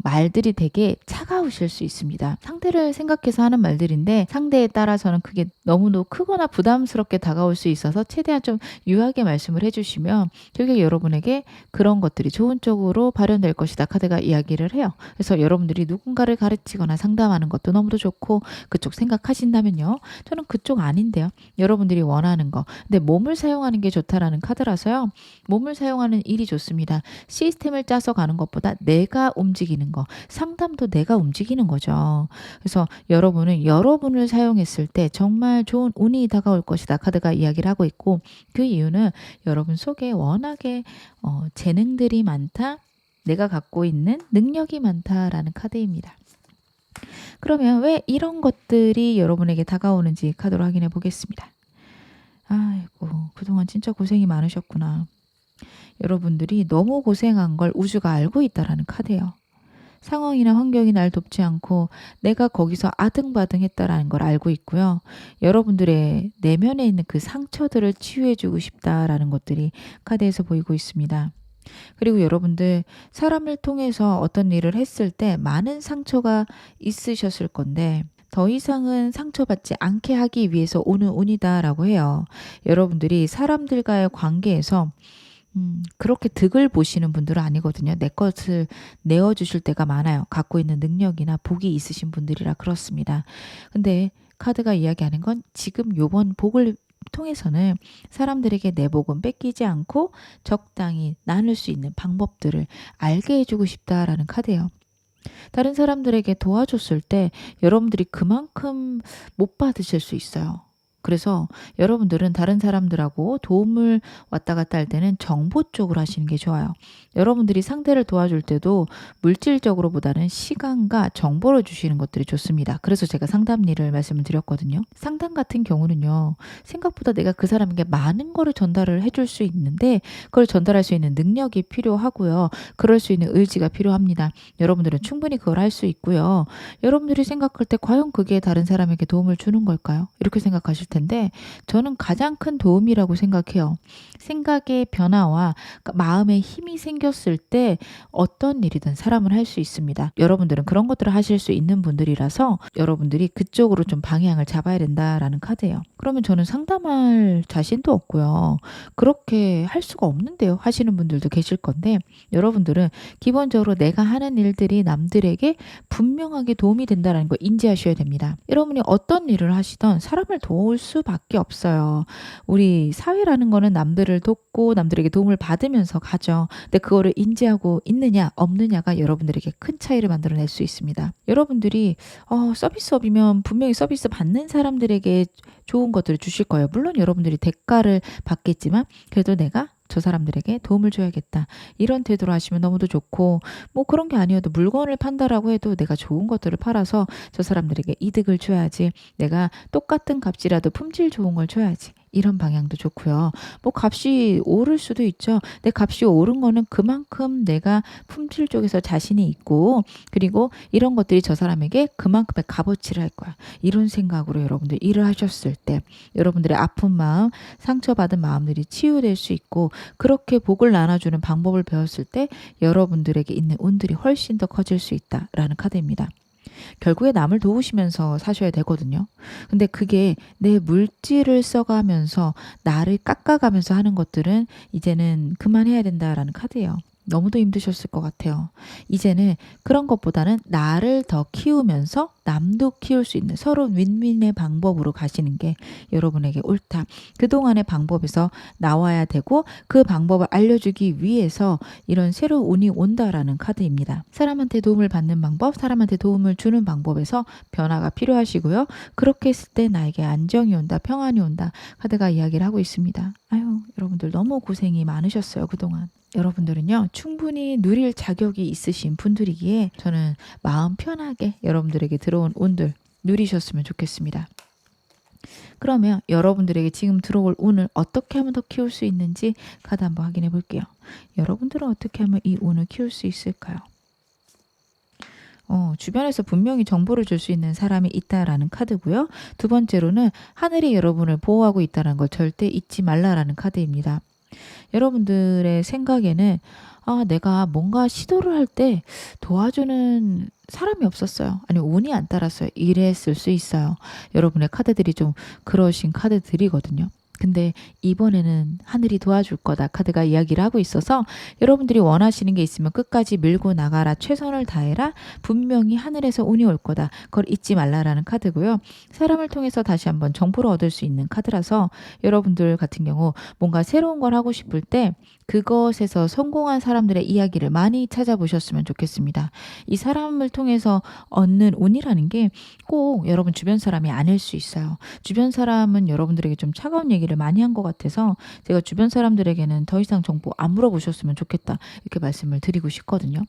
말들이 되게 차가우실 수 있습니다. 상대를 생각해서 하는 말들인데 상대에 따라서는 그게 너무도 크거나 부담스럽게 다가올 수 있어서 최대한 좀 유하게 말씀을 해주시면 결국 여러분에게 그런 것들이 좋은 쪽으로 발현될 것이다 카드가 이야기를 해요. 그래서 여러분들이 누군가를 가르치거나 상담하는 것도 너무도 좋고 그쪽 생각하신다면요. 저는 그쪽 아닌데요. 여러분들이 원하는 거. 근데 몸을 사용하는 게 좋다라는 카드라서요. 몸을 사용하는 일이 좋습니다. 시스템을 짜서 가는 것보다 내가 움직이는 거. 상담도 내가 움직이는 거죠. 그래서 여러분은 여러분을 사용했을 때 정말 좋은 운이 다가올 것이다. 카드가 이야기를 하고 있고 그 이유는 여러분 속에 워낙에 재능들이 많다. 내가 갖고 있는 능력이 많다라는 카드입니다. 그러면 왜 이런 것들이 여러분에게 다가오는지 카드로 확인해 보겠습니다. 아이고, 그동안 진짜 고생이 많으셨구나. 여러분들이 너무 고생한 걸 우주가 알고 있다라는 카드예요. 상황이나 환경이 날 돕지 않고 내가 거기서 아등바등했다라는 걸 알고 있고요. 여러분들의 내면에 있는 그 상처들을 치유해주고 싶다라는 것들이 카드에서 보이고 있습니다. 그리고 여러분들 사람을 통해서 어떤 일을 했을 때 많은 상처가 있으셨을 건데 더 이상은 상처받지 않게 하기 위해서 오는 운이다라고 해요. 여러분들이 사람들과의 관계에서 그렇게 득을 보시는 분들은 아니거든요. 내 것을 내어주실 때가 많아요. 갖고 있는 능력이나 복이 있으신 분들이라 그렇습니다. 근데 카드가 이야기하는 건 지금 요번 복을 통해서는 사람들에게 내 복은 뺏기지 않고 적당히 나눌 수 있는 방법들을 알게 해주고 싶다라는 카드예요. 다른 사람들에게 도와줬을 때 여러분들이 그만큼 못 받으실 수 있어요. 그래서 여러분들은 다른 사람들하고 도움을 왔다 갔다 할 때는 정보 쪽으로 하시는 게 좋아요. 여러분들이 상대를 도와줄 때도 물질적으로보다는 시간과 정보를 주시는 것들이 좋습니다. 그래서 제가 상담일을 말씀을 드렸거든요. 상담 같은 경우는요. 생각보다 내가 그 사람에게 많은 거를 전달을 해줄 수 있는데 그걸 전달할 수 있는 능력이 필요하고요. 그럴 수 있는 의지가 필요합니다. 여러분들은 충분히 그걸 할 수 있고요. 여러분들이 생각할 때 과연 그게 다른 사람에게 도움을 주는 걸까요? 이렇게 생각하실 텐데 저는 가장 큰 도움이라고 생각해요. 생각의 변화와 마음의 힘이 생겼을 때 어떤 일이든 사람을 할 수 있습니다. 여러분들은 그런 것들을 하실 수 있는 분들이라서 여러분들이 그쪽으로 좀 방향을 잡아야 된다라는 카드예요. 그러면 저는 상담할 자신도 없고요. 그렇게 할 수가 없는데요. 하시는 분들도 계실 건데 여러분들은 기본적으로 내가 하는 일들이 남들에게 분명하게 도움이 된다는 거 인지하셔야 됩니다. 여러분이 어떤 일을 하시던 사람을 도울 수밖에 없어요. 우리 사회라는 거는 남들을 돕고 남들에게 도움을 받으면서 가죠. 근데 그거를 인지하고 있느냐 없느냐가 여러분들에게 큰 차이를 만들어낼 수 있습니다. 여러분들이 서비스업이면 분명히 서비스 받는 사람들에게 좋은 것들을 주실 거예요. 물론 여러분들이 대가를 받겠지만 그래도 내가 저 사람들에게 도움을 줘야겠다. 이런 태도로 하시면 너무도 좋고 뭐 그런 게 아니어도 물건을 판다라고 해도 내가 좋은 것들을 팔아서 저 사람들에게 이득을 줘야지. 내가 똑같은 값이라도 품질 좋은 걸 줘야지. 이런 방향도 좋고요. 뭐 값이 오를 수도 있죠. 근데 값이 오른 거는 그만큼 내가 품질 쪽에서 자신이 있고 그리고 이런 것들이 저 사람에게 그만큼의 값어치를 할 거야. 이런 생각으로 여러분들 일을 하셨을 때 여러분들의 아픈 마음, 상처받은 마음들이 치유될 수 있고 그렇게 복을 나눠주는 방법을 배웠을 때 여러분들에게 있는 운들이 훨씬 더 커질 수 있다라는 카드입니다. 결국에 남을 도우시면서 사셔야 되거든요. 근데 그게 내 물질을 써가면서 나를 깎아가면서 하는 것들은 이제는 그만해야 된다라는 카드예요. 너무도 힘드셨을 것 같아요. 이제는 그런 것보다는 나를 더 키우면서 남도 키울 수 있는 서로 윈윈의 방법으로 가시는 게 여러분에게 옳다. 그동안의 방법에서 나와야 되고 그 방법을 알려주기 위해서 이런 새로운 운이 온다라는 카드입니다. 사람한테 도움을 받는 방법, 사람한테 도움을 주는 방법에서 변화가 필요하시고요. 그렇게 했을 때 나에게 안정이 온다, 평안이 온다. 카드가 이야기를 하고 있습니다. 아유, 여러분들 너무 고생이 많으셨어요, 그동안. 여러분들은요 충분히 누릴 자격이 있으신 분들이기에 저는 마음 편하게 여러분들에게 들어온 운들 누리셨으면 좋겠습니다. 그러면 여러분들에게 지금 들어올 운을 어떻게 하면 더 키울 수 있는지 카드 한번 확인해 볼게요. 여러분들은 어떻게 하면 이 운을 키울 수 있을까요? 주변에서 분명히 정보를 줄 수 있는 사람이 있다라는 카드고요. 두 번째로는 하늘이 여러분을 보호하고 있다는 걸 절대 잊지 말라라는 카드입니다. 여러분들의 생각에는 내가 뭔가 시도를 할 때 도와주는 사람이 없었어요. 아니 운이 안 따랐어요. 이랬을 수 있어요. 여러분의 카드들이 좀 그러신 카드들이거든요. 근데 이번에는 하늘이 도와줄 거다 카드가 이야기를 하고 있어서 여러분들이 원하시는 게 있으면 끝까지 밀고 나가라. 최선을 다해라. 분명히 하늘에서 운이 올 거다. 그걸 잊지 말라라는 카드고요. 사람을 통해서 다시 한번 정보를 얻을 수 있는 카드라서 여러분들 같은 경우 뭔가 새로운 걸 하고 싶을 때 그것에서 성공한 사람들의 이야기를 많이 찾아보셨으면 좋겠습니다. 이 사람을 통해서 얻는 운이라는 게 꼭 여러분 주변 사람이 아닐 수 있어요. 주변 사람은 여러분들에게 좀 차가운 얘기를 많이 한 것 같아서 제가 주변 사람들에게는 더 이상 정보 안 물어보셨으면 좋겠다 이렇게 말씀을 드리고 싶거든요.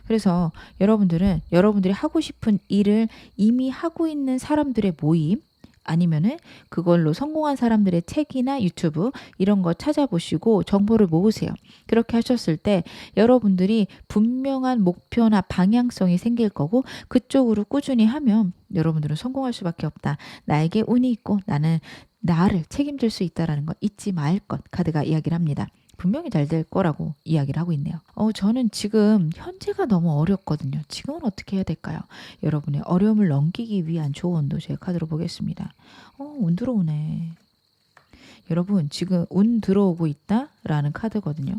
그래서 여러분들은 여러분들이 하고 싶은 일을 이미 하고 있는 사람들의 모임 아니면은 그걸로 성공한 사람들의 책이나 유튜브 이런 거 찾아보시고 정보를 모으세요. 그렇게 하셨을 때 여러분들이 분명한 목표나 방향성이 생길 거고 그쪽으로 꾸준히 하면 여러분들은 성공할 수밖에 없다. 나에게 운이 있고 나는 나를 책임질 수 있다라는 거 잊지 말 것 카드가 이야기를 합니다. 분명히 잘 될 거라고 이야기를 하고 있네요. 저는 지금 현재가 너무 어렵거든요. 지금은 어떻게 해야 될까요? 여러분의 어려움을 넘기기 위한 조언도 제 카드로 보겠습니다. 운 들어오네. 여러분 지금 운 들어오고 있다라는 카드거든요.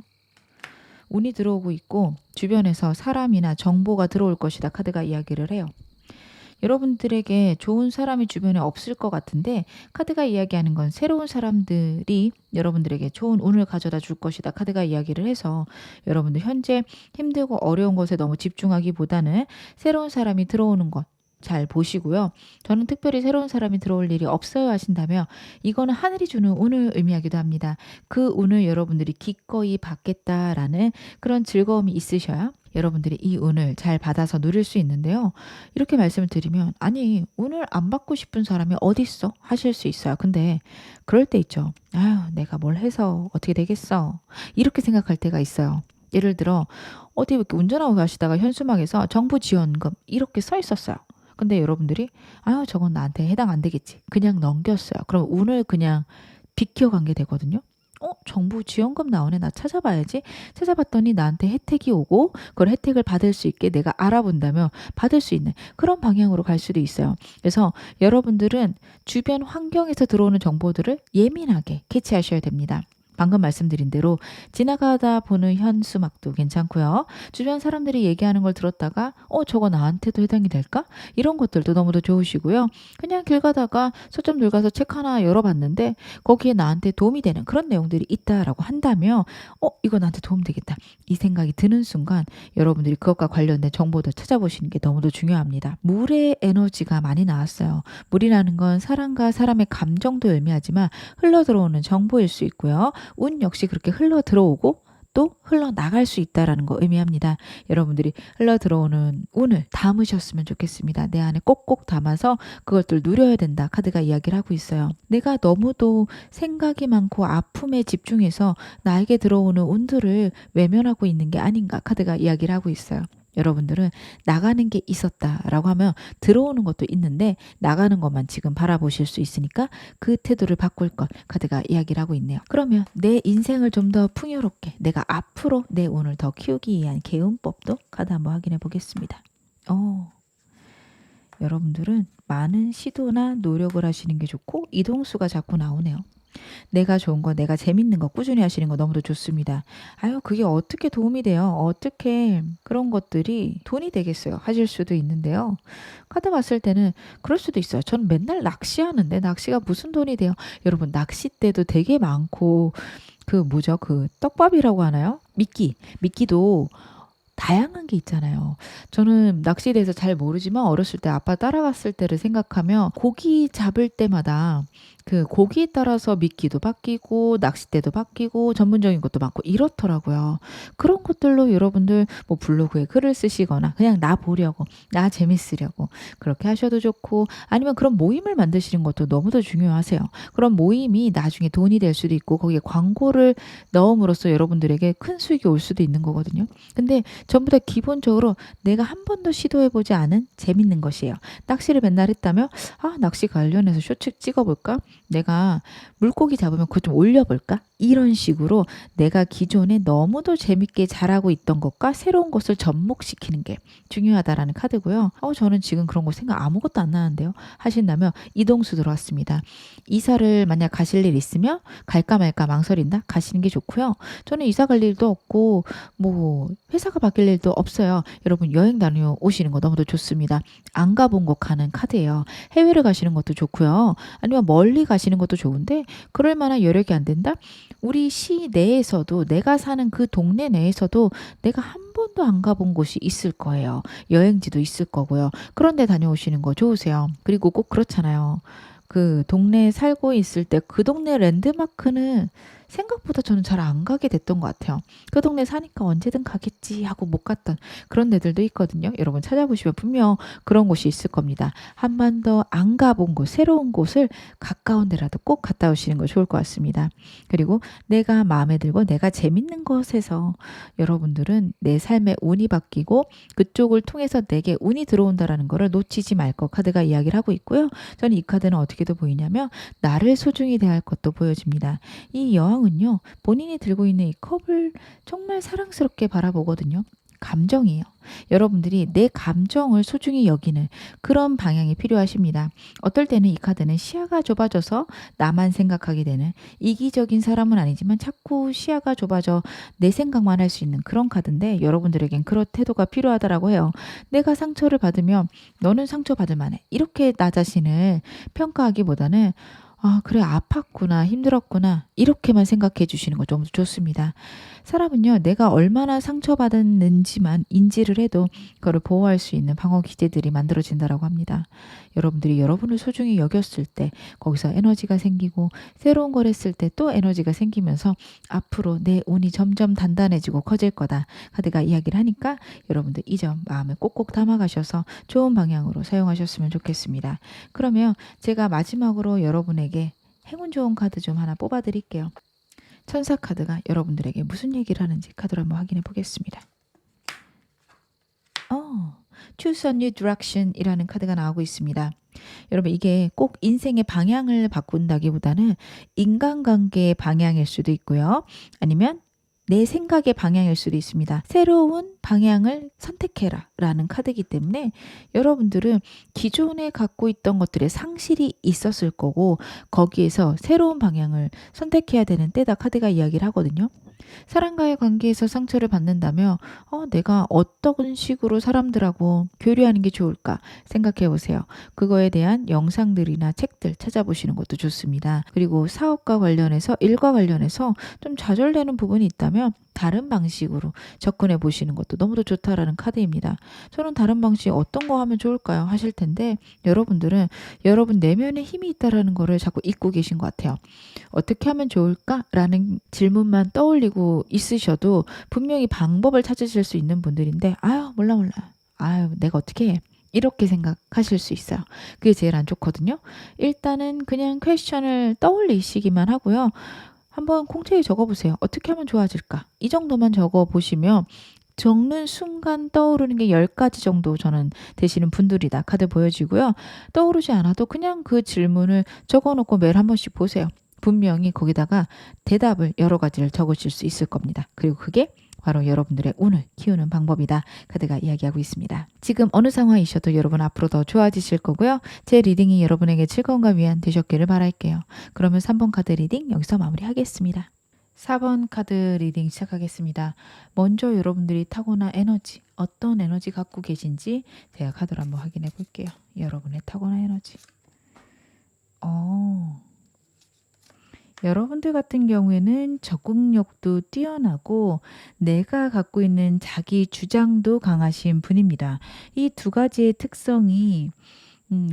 운이 들어오고 있고 주변에서 사람이나 정보가 들어올 것이다 카드가 이야기를 해요. 여러분들에게 좋은 사람이 주변에 없을 것 같은데 카드가 이야기하는 건 새로운 사람들이 여러분들에게 좋은 운을 가져다 줄 것이다 카드가 이야기를 해서 여러분들 현재 힘들고 어려운 것에 너무 집중하기보다는 새로운 사람이 들어오는 것 잘 보시고요. 저는 특별히 새로운 사람이 들어올 일이 없어야 하신다면 이거는 하늘이 주는 운을 의미하기도 합니다. 그 운을 여러분들이 기꺼이 받겠다라는 그런 즐거움이 있으셔야 여러분들이 이 운을 잘 받아서 누릴 수 있는데요. 이렇게 말씀을 드리면 아니 운을 안 받고 싶은 사람이 어딨어? 하실 수 있어요. 근데 그럴 때 있죠. 아유 내가 뭘 해서 어떻게 되겠어? 이렇게 생각할 때가 있어요. 예를 들어 어디 이렇게 운전하고 가시다가 현수막에서 정부 지원금 이렇게 써 있었어요. 근데 여러분들이 아유 저건 나한테 해당 안 되겠지. 그냥 넘겼어요. 그럼 운을 그냥 비켜간 게 되거든요. 정부 지원금 나오네. 나 찾아봐야지. 찾아봤더니 나한테 혜택이 오고 그걸 혜택을 받을 수 있게 내가 알아본다면 받을 수 있는 그런 방향으로 갈 수도 있어요. 그래서 여러분들은 주변 환경에서 들어오는 정보들을 예민하게 캐치하셔야 됩니다. 방금 말씀드린 대로 지나가다 보는 현수막도 괜찮고요. 주변 사람들이 얘기하는 걸 들었다가 저거 나한테도 해당이 될까? 이런 것들도 너무도 좋으시고요. 그냥 길 가다가 서점 들 가서 책 하나 열어봤는데 거기에 나한테 도움이 되는 그런 내용들이 있다라고 한다면 이거 나한테 도움 되겠다. 이 생각이 드는 순간 여러분들이 그것과 관련된 정보들 찾아보시는 게 너무도 중요합니다. 물의 에너지가 많이 나왔어요. 물이라는 건 사람과 사람의 감정도 의미하지만 흘러들어오는 정보일 수 있고요. 운 역시 그렇게 흘러 들어오고 또 흘러나갈 수 있다는 거 의미합니다. 여러분들이 흘러 들어오는 운을 담으셨으면 좋겠습니다. 내 안에 꼭꼭 담아서 그것들 누려야 된다. 카드가 이야기를 하고 있어요. 내가 너무도 생각이 많고 아픔에 집중해서 나에게 들어오는 운들을 외면하고 있는 게 아닌가. 카드가 이야기를 하고 있어요. 여러분들은 나가는 게 있었다라고 하면 들어오는 것도 있는데 나가는 것만 지금 바라보실 수 있으니까 그 태도를 바꿀 것 카드가 이야기를 하고 있네요. 그러면 내 인생을 좀 더 풍요롭게 내가 앞으로 내 운을 더 키우기 위한 개운법도 카드 한번 확인해 보겠습니다. 여러분들은 많은 시도나 노력을 하시는 게 좋고 이동수가 자꾸 나오네요. 내가 좋은 거, 내가 재밌는 거 꾸준히 하시는 거 너무도 좋습니다. 아유, 그게 어떻게 도움이 돼요? 어떻게 그런 것들이 돈이 되겠어요? 하실 수도 있는데요. 카드 봤을 때는 그럴 수도 있어요. 전 맨날 낚시하는데 낚시가 무슨 돈이 돼요? 여러분, 낚싯대도 되게 많고 그 뭐죠? 그 떡밥이라고 하나요? 미끼도 다양한 게 있잖아요. 저는 낚시에 대해서 잘 모르지만 어렸을 때 아빠 따라갔을 때를 생각하면 고기 잡을 때마다 그 고기에 따라서 미끼도 바뀌고 낚싯대도 바뀌고 전문적인 것도 많고 이렇더라고요. 그런 것들로 여러분들 뭐 블로그에 글을 쓰시거나 그냥 나 보려고 나 재밌으려고 그렇게 하셔도 좋고 아니면 그런 모임을 만드시는 것도 너무도 중요하세요. 그런 모임이 나중에 돈이 될 수도 있고 거기에 광고를 넣음으로써 여러분들에게 큰 수익이 올 수도 있는 거거든요. 근데 전부 다 기본적으로 내가 한 번도 시도해보지 않은 재밌는 것이에요. 낚시를 맨날 했다면 낚시 관련해서 쇼츠 찍어볼까? 내가 물고기 잡으면 그거 좀 올려볼까? 이런 식으로 내가 기존에 너무도 재밌게 잘하고 있던 것과 새로운 것을 접목시키는 게 중요하다라는 카드고요. 저는 지금 그런 거 생각 아무것도 안 나는데요. 하신다면 이동수 들어왔습니다. 이사를 만약 가실 일 있으면 갈까 말까 망설인다? 가시는 게 좋고요. 저는 이사 갈 일도 없고 뭐 회사가 바뀔 일도 없어요. 여러분 여행 다녀오시는 거 너무도 좋습니다. 안 가본 곳 가는 카드예요. 해외를 가시는 것도 좋고요. 아니면 멀리 가시는 것도 좋은데 그럴 만한 여력이 안 된다? 우리 시 내에서도 내가 사는 그 동네 내에서도 내가 한 번도 안 가본 곳이 있을 거예요. 여행지도 있을 거고요. 그런데 다녀오시는 거 좋으세요. 그리고 꼭 그렇잖아요. 그 동네에 살고 있을 때 그 동네 랜드마크는 생각보다 저는 잘 안 가게 됐던 것 같아요. 그 동네 사니까 언제든 가겠지 하고 못 갔던 그런 데들도 있거든요. 여러분 찾아보시면 분명 그런 곳이 있을 겁니다. 한 번도 안 가본 곳, 새로운 곳을 가까운 데라도 꼭 갔다 오시는 거 좋을 것 같습니다. 그리고 내가 마음에 들고 내가 재밌는 곳에서 여러분들은 내 삶의 운이 바뀌고 그쪽을 통해서 내게 운이 들어온다라는 거를 놓치지 말 것 카드가 이야기를 하고 있고요. 저는 이 카드는 어떻게도 보이냐면 나를 소중히 대할 것도 보여집니다. 이 여왕은요, 본인이 들고 있는 이 컵을 정말 사랑스럽게 바라보거든요. 감정이에요. 여러분들이 내 감정을 소중히 여기는 그런 방향이 필요하십니다. 어떨 때는 이 카드는 시야가 좁아져서 나만 생각하게 되는 이기적인 사람은 아니지만 자꾸 시야가 좁아져 내 생각만 할 수 있는 그런 카드인데 여러분들에겐 그런 태도가 필요하다라고 해요. 내가 상처를 받으면 너는 상처받을 만해. 이렇게 나 자신을 평가하기보다는 그래, 아팠구나, 힘들었구나. 이렇게만 생각해 주시는 거 좀 좋습니다. 사람은요, 내가 얼마나 상처받았는지만 인지를 해도 그거를 보호할 수 있는 방어 기제들이 만들어진다라고 합니다. 여러분들이 여러분을 소중히 여겼을 때 거기서 에너지가 생기고 새로운 걸 했을 때 또 에너지가 생기면서 앞으로 내 운이 점점 단단해지고 커질 거다. 카드가 이야기를 하니까 여러분들 이 점 마음에 꼭꼭 담아가셔서 좋은 방향으로 사용하셨으면 좋겠습니다. 그러면 제가 마지막으로 여러분에게 행운 좋은 카드 좀 하나 뽑아 드릴게요. 천사 카드가 여러분들에게 무슨 얘기를 하는지 카드로 한번 확인해 보겠습니다. Choose a new direction 이라는 카드가 나오고 있습니다. 여러분 이게 꼭 인생의 방향을 바꾼다기보다는 인간관계의 방향일 수도 있고요. 아니면 내 생각의 방향일 수도 있습니다. 새로운 방향을 선택해라 라는 카드이기 때문에 여러분들은 기존에 갖고 있던 것들의 상실이 있었을 거고 거기에서 새로운 방향을 선택해야 되는 때다 카드가 이야기를 하거든요. 사람과의 관계에서 상처를 받는다면 내가 어떤 식으로 사람들하고 교류하는 게 좋을까 생각해 보세요. 그거에 대한 영상들이나 책들 찾아보시는 것도 좋습니다. 그리고 사업과 관련해서 일과 관련해서 좀 좌절되는 부분이 있다면 다른 방식으로 접근해 보시는 것도 너무도 좋다라는 카드입니다. 저는 다른 방식 어떤 거 하면 좋을까요? 하실 텐데 여러분들은 여러분 내면에 힘이 있다라는 거를 자꾸 잊고 계신 것 같아요. 어떻게 하면 좋을까라는 질문만 떠올리고 있으셔도 분명히 방법을 찾으실 수 있는 분들인데 몰라 내가 어떻게 해? 이렇게 생각하실 수 있어요. 그게 제일 안 좋거든요. 일단은 그냥 퀘스천을 떠올리시기만 하고요. 한번 공책에 적어보세요. 어떻게 하면 좋아질까? 이 정도만 적어보시면 적는 순간 떠오르는 게 10가지 정도 저는 되시는 분들이다. 카드 보여지고요. 떠오르지 않아도 그냥 그 질문을 적어놓고 매일 한 번씩 보세요. 분명히 거기다가 대답을 여러 가지를 적으실 수 있을 겁니다. 그리고 그게 바로 여러분들의 운을 키우는 방법이다. 카드가 이야기하고 있습니다. 지금 어느 상황이셔도 여러분 앞으로 더 좋아지실 거고요. 제 리딩이 여러분에게 즐거움과 위안 되셨기를 바랄게요. 그러면 3번 카드 리딩 여기서 마무리하겠습니다. 4번 카드 리딩 시작하겠습니다. 먼저 여러분들이 타고난 에너지, 어떤 에너지 갖고 계신지 제가 카드로 한번 확인해 볼게요. 여러분의 타고난 에너지. 여러분들 같은 경우에는 적응력도 뛰어나고 내가 갖고 있는 자기 주장도 강하신 분입니다. 이 두 가지의 특성이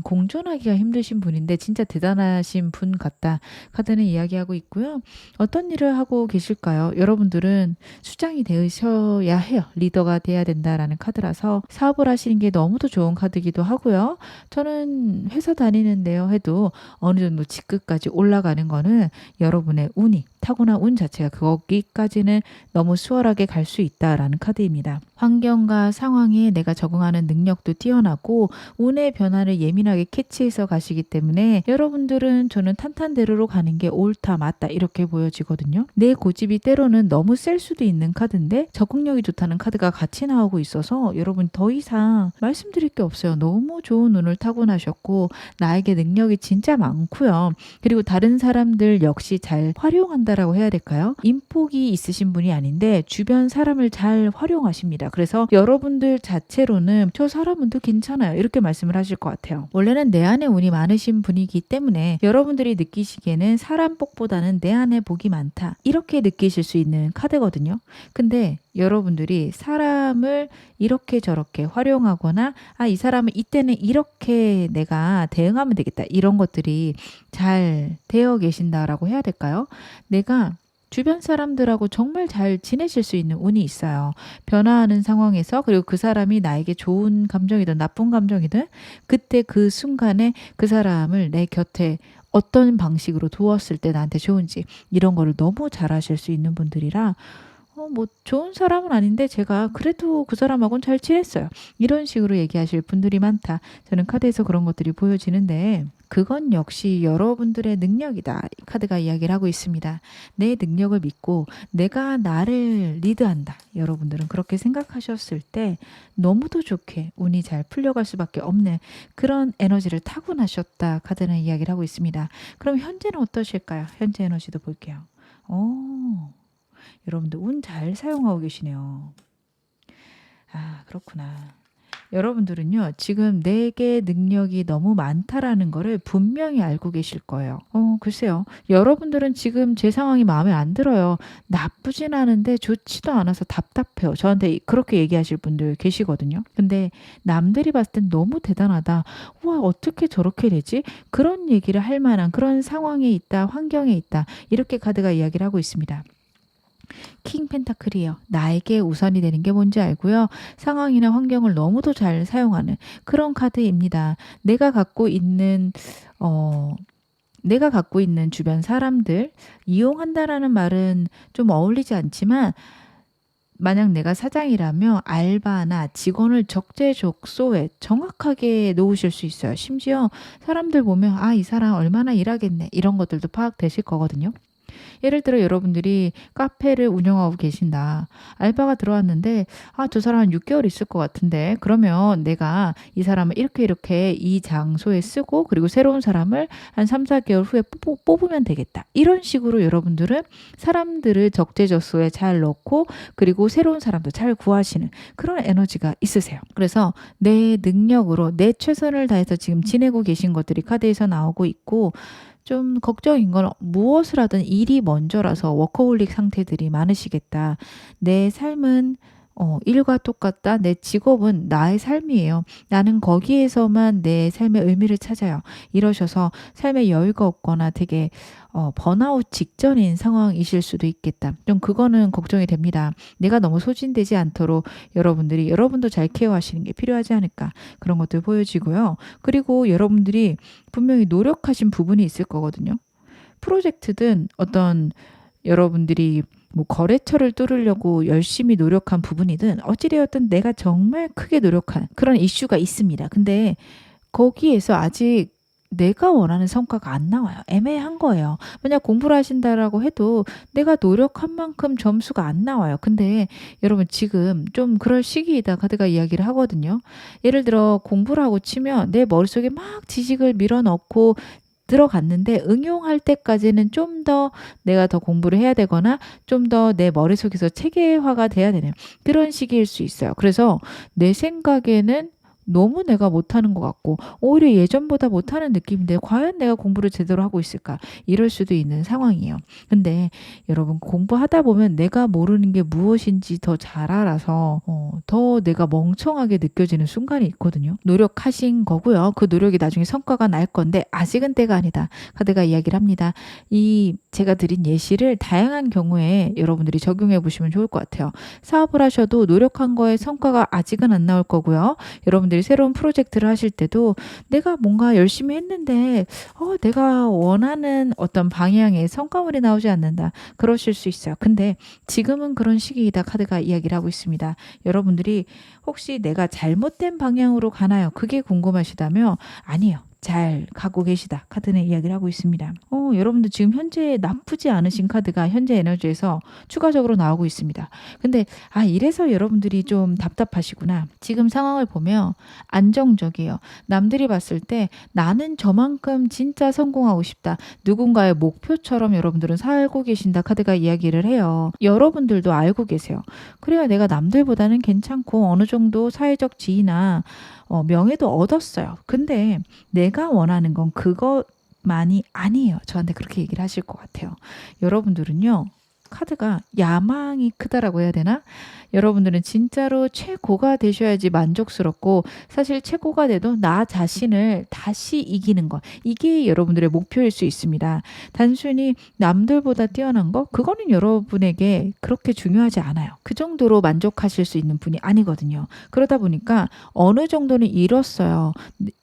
공존하기가 힘드신 분인데 진짜 대단하신 분 같다. 카드는 이야기하고 있고요. 어떤 일을 하고 계실까요? 여러분들은 수장이 되셔야 해요. 리더가 돼야 된다라는 카드라서 사업을 하시는 게 너무도 좋은 카드이기도 하고요. 저는 회사 다니는데요 해도 어느 정도 직급까지 올라가는 거는 여러분의 운이 타고난 운 자체가 거기까지는 너무 수월하게 갈 수 있다라는 카드입니다. 환경과 상황에 내가 적응하는 능력도 뛰어나고 운의 변화를 예민하게 캐치해서 가시기 때문에 여러분들은 저는 탄탄대로로 가는 게 옳다 맞다 이렇게 보여지거든요. 내 고집이 때로는 너무 셀 수도 있는 카드인데 적응력이 좋다는 카드가 같이 나오고 있어서 여러분 더 이상 말씀드릴 게 없어요. 너무 좋은 운을 타고나셨고 나에게 능력이 진짜 많고요. 그리고 다른 사람들 역시 잘 활용한다라고 해야 될까요? 인복이 있으신 분이 아닌데 주변 사람을 잘 활용하십니다. 그래서 여러분들 자체로는 저 사람은도 괜찮아요. 이렇게 말씀을 하실 것 같아요. 원래는 내 안에 운이 많으신 분이기 때문에 여러분들이 느끼시기에는 사람 복보다는 내 안에 복이 많다. 이렇게 느끼실 수 있는 카드거든요. 근데 여러분들이 사람을 이렇게 저렇게 활용하거나 이 사람은 이때는 이렇게 내가 대응하면 되겠다. 이런 것들이 잘 되어 계신다라고 해야 될까요? 내가 주변 사람들하고 정말 잘 지내실 수 있는 운이 있어요. 변화하는 상황에서 그리고 그 사람이 나에게 좋은 감정이든 나쁜 감정이든 그때 그 순간에 그 사람을 내 곁에 어떤 방식으로 두었을 때 나한테 좋은지 이런 거를 너무 잘 아실 수 있는 분들이라 뭐 좋은 사람은 아닌데 제가 그래도 그 사람하고는 잘 지냈어요. 이런 식으로 얘기하실 분들이 많다. 저는 카드에서 그런 것들이 보여지는데 그건 역시 여러분들의 능력이다. 이 카드가 이야기를 하고 있습니다. 내 능력을 믿고 내가 나를 리드한다. 여러분들은 그렇게 생각하셨을 때 너무도 좋게 운이 잘 풀려갈 수밖에 없는 그런 에너지를 타고나셨다. 카드는 이야기를 하고 있습니다. 그럼 현재는 어떠실까요? 현재 에너지도 볼게요. 여러분들 운 잘 사용하고 계시네요. 그렇구나. 여러분들은요, 지금 내게 능력이 너무 많다라는 거를 분명히 알고 계실 거예요. 글쎄요. 여러분들은 지금 제 상황이 마음에 안 들어요. 나쁘진 않은데 좋지도 않아서 답답해요. 저한테 그렇게 얘기하실 분들 계시거든요. 근데 남들이 봤을 땐 너무 대단하다. 와, 어떻게 저렇게 되지? 그런 얘기를 할 만한 그런 상황에 있다, 환경에 있다. 이렇게 카드가 이야기를 하고 있습니다. 킹 펜타클이에요. 나에게 우선이 되는 게 뭔지 알고요. 상황이나 환경을 너무도 잘 사용하는 그런 카드입니다. 내가 갖고 있는 주변 사람들 이용한다라는 말은 좀 어울리지 않지만 만약 내가 사장이라면 알바나 직원을 적재적소에 정확하게 놓으실 수 있어요. 심지어 사람들 보면 이 사람 얼마나 일하겠네 이런 것들도 파악되실 거거든요. 예를 들어 여러분들이 카페를 운영하고 계신다. 알바가 들어왔는데 저 사람 한 6개월 있을 것 같은데 그러면 내가 이 사람을 이렇게 이 장소에 쓰고 그리고 새로운 사람을 한 3, 4개월 후에 뽑으면 되겠다. 이런 식으로 여러분들은 사람들을 적재적소에 잘 넣고 그리고 새로운 사람도 잘 구하시는 그런 에너지가 있으세요. 그래서 내 능력으로 내 최선을 다해서 지금 지내고 계신 것들이 카드에서 나오고 있고 좀 걱정인 건 무엇을 하든 일이 먼저라서 워커홀릭 상태들이 많으시겠다. 내 삶은 일과 똑같다. 내 직업은 나의 삶이에요. 나는 거기에서만 내 삶의 의미를 찾아요. 이러셔서 삶에 여유가 없거나 되게 번아웃 직전인 상황이실 수도 있겠다. 좀 그거는 걱정이 됩니다. 내가 너무 소진되지 않도록 여러분도 잘 케어하시는 게 필요하지 않을까. 그런 것들 보여지고요. 그리고 여러분들이 분명히 노력하신 부분이 있을 거거든요. 프로젝트든 어떤 여러분들이 뭐 거래처를 뚫으려고 열심히 노력한 부분이든 어찌되었든 내가 정말 크게 노력한 그런 이슈가 있습니다. 근데 거기에서 아직 내가 원하는 성과가 안 나와요. 애매한 거예요. 만약 공부를 하신다라고 해도 내가 노력한 만큼 점수가 안 나와요. 근데 여러분 지금 좀 그럴 시기이다 카드가 이야기를 하거든요. 예를 들어 공부를 하고 치면 내 머릿속에 막 지식을 밀어넣고 들어갔는데 응용할 때까지는 좀 더 내가 더 공부를 해야 되거나 좀 더 내 머릿속에서 체계화가 돼야 되는 그런 시기일 수 있어요. 그래서 내 생각에는 너무 내가 못하는 것 같고 오히려 예전보다 못하는 느낌인데 과연 내가 공부를 제대로 하고 있을까? 이럴 수도 있는 상황이에요. 근데 여러분 공부하다 보면 내가 모르는 게 무엇인지 더 잘 알아서 더 내가 멍청하게 느껴지는 순간이 있거든요. 노력하신 거고요. 그 노력이 나중에 성과가 날 건데 아직은 때가 아니다. 카드가 이야기를 합니다. 제가 드린 예시를 다양한 경우에 여러분들이 적용해 보시면 좋을 것 같아요. 사업을 하셔도 노력한 거에 성과가 아직은 안 나올 거고요. 여러분들 여러분들이 새로운 프로젝트를 하실 때도 내가 뭔가 열심히 했는데 내가 원하는 어떤 방향의 성과물이 나오지 않는다. 그러실 수 있어요. 근데 지금은 그런 시기이다. 카드가 이야기를 하고 있습니다. 여러분들이 혹시 내가 잘못된 방향으로 가나요? 그게 궁금하시다면 아니요. 잘 가고 계시다. 카드는 이야기를 하고 있습니다. 여러분들 지금 현재 나쁘지 않으신 카드가 현재 에너지에서 추가적으로 나오고 있습니다. 근데 이래서 여러분들이 좀 답답하시구나. 지금 상황을 보면 안정적이에요. 남들이 봤을 때 나는 저만큼 진짜 성공하고 싶다. 누군가의 목표처럼 여러분들은 살고 계신다. 카드가 이야기를 해요. 여러분들도 알고 계세요. 그래야 내가 남들보다는 괜찮고 어느 정도 사회적 지위나 명예도 얻었어요. 근데 내가 원하는 건 그것만이 아니에요. 저한테 그렇게 얘기를 하실 것 같아요. 여러분들은요. 카드가 야망이 크다라고 해야 되나? 여러분들은 진짜로 최고가 되셔야지 만족스럽고 사실 최고가 돼도 나 자신을 다시 이기는 것. 이게 여러분들의 목표일 수 있습니다. 단순히 남들보다 뛰어난 거? 그거는 여러분에게 그렇게 중요하지 않아요. 그 정도로 만족하실 수 있는 분이 아니거든요. 그러다 보니까 어느 정도는 이뤘어요.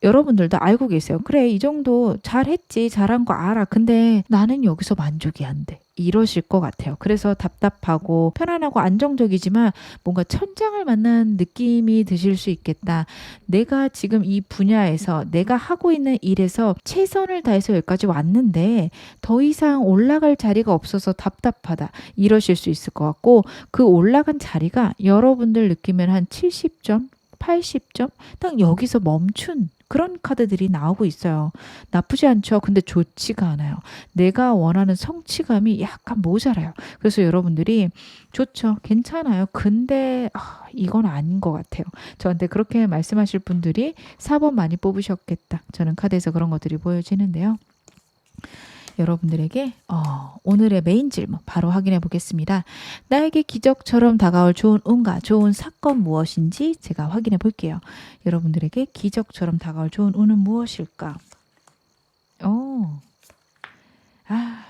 여러분들도 알고 계세요. 그래, 이 정도 잘했지. 잘한 거 알아. 근데 나는 여기서 만족이 안 돼. 이러실 것 같아요. 그래서 답답하고 편안하고 안정적이지만 뭔가 천장을 만난 느낌이 드실 수 있겠다. 내가 지금 이 분야에서 내가 하고 있는 일에서 최선을 다해서 여기까지 왔는데 더 이상 올라갈 자리가 없어서 답답하다. 이러실 수 있을 것 같고 그 올라간 자리가 여러분들 느끼면 한 70점, 80점? 딱 여기서 멈춘 그런 카드들이 나오고 있어요. 나쁘지 않죠. 근데 좋지가 않아요. 내가 원하는 성취감이 약간 모자라요. 그래서 여러분들이 좋죠. 괜찮아요. 근데 이건 아닌 것 같아요. 저한테 그렇게 말씀하실 분들이 4번 많이 뽑으셨겠다. 저는 카드에서 그런 것들이 보여지는데요. 여러분들에게 오늘의 메인 질문 바로 확인해 보겠습니다. 나에게 기적처럼 다가올 좋은 운과 좋은 사건 무엇인지 제가 확인해 볼게요. 여러분들에게 기적처럼 다가올 좋은 운은 무엇일까?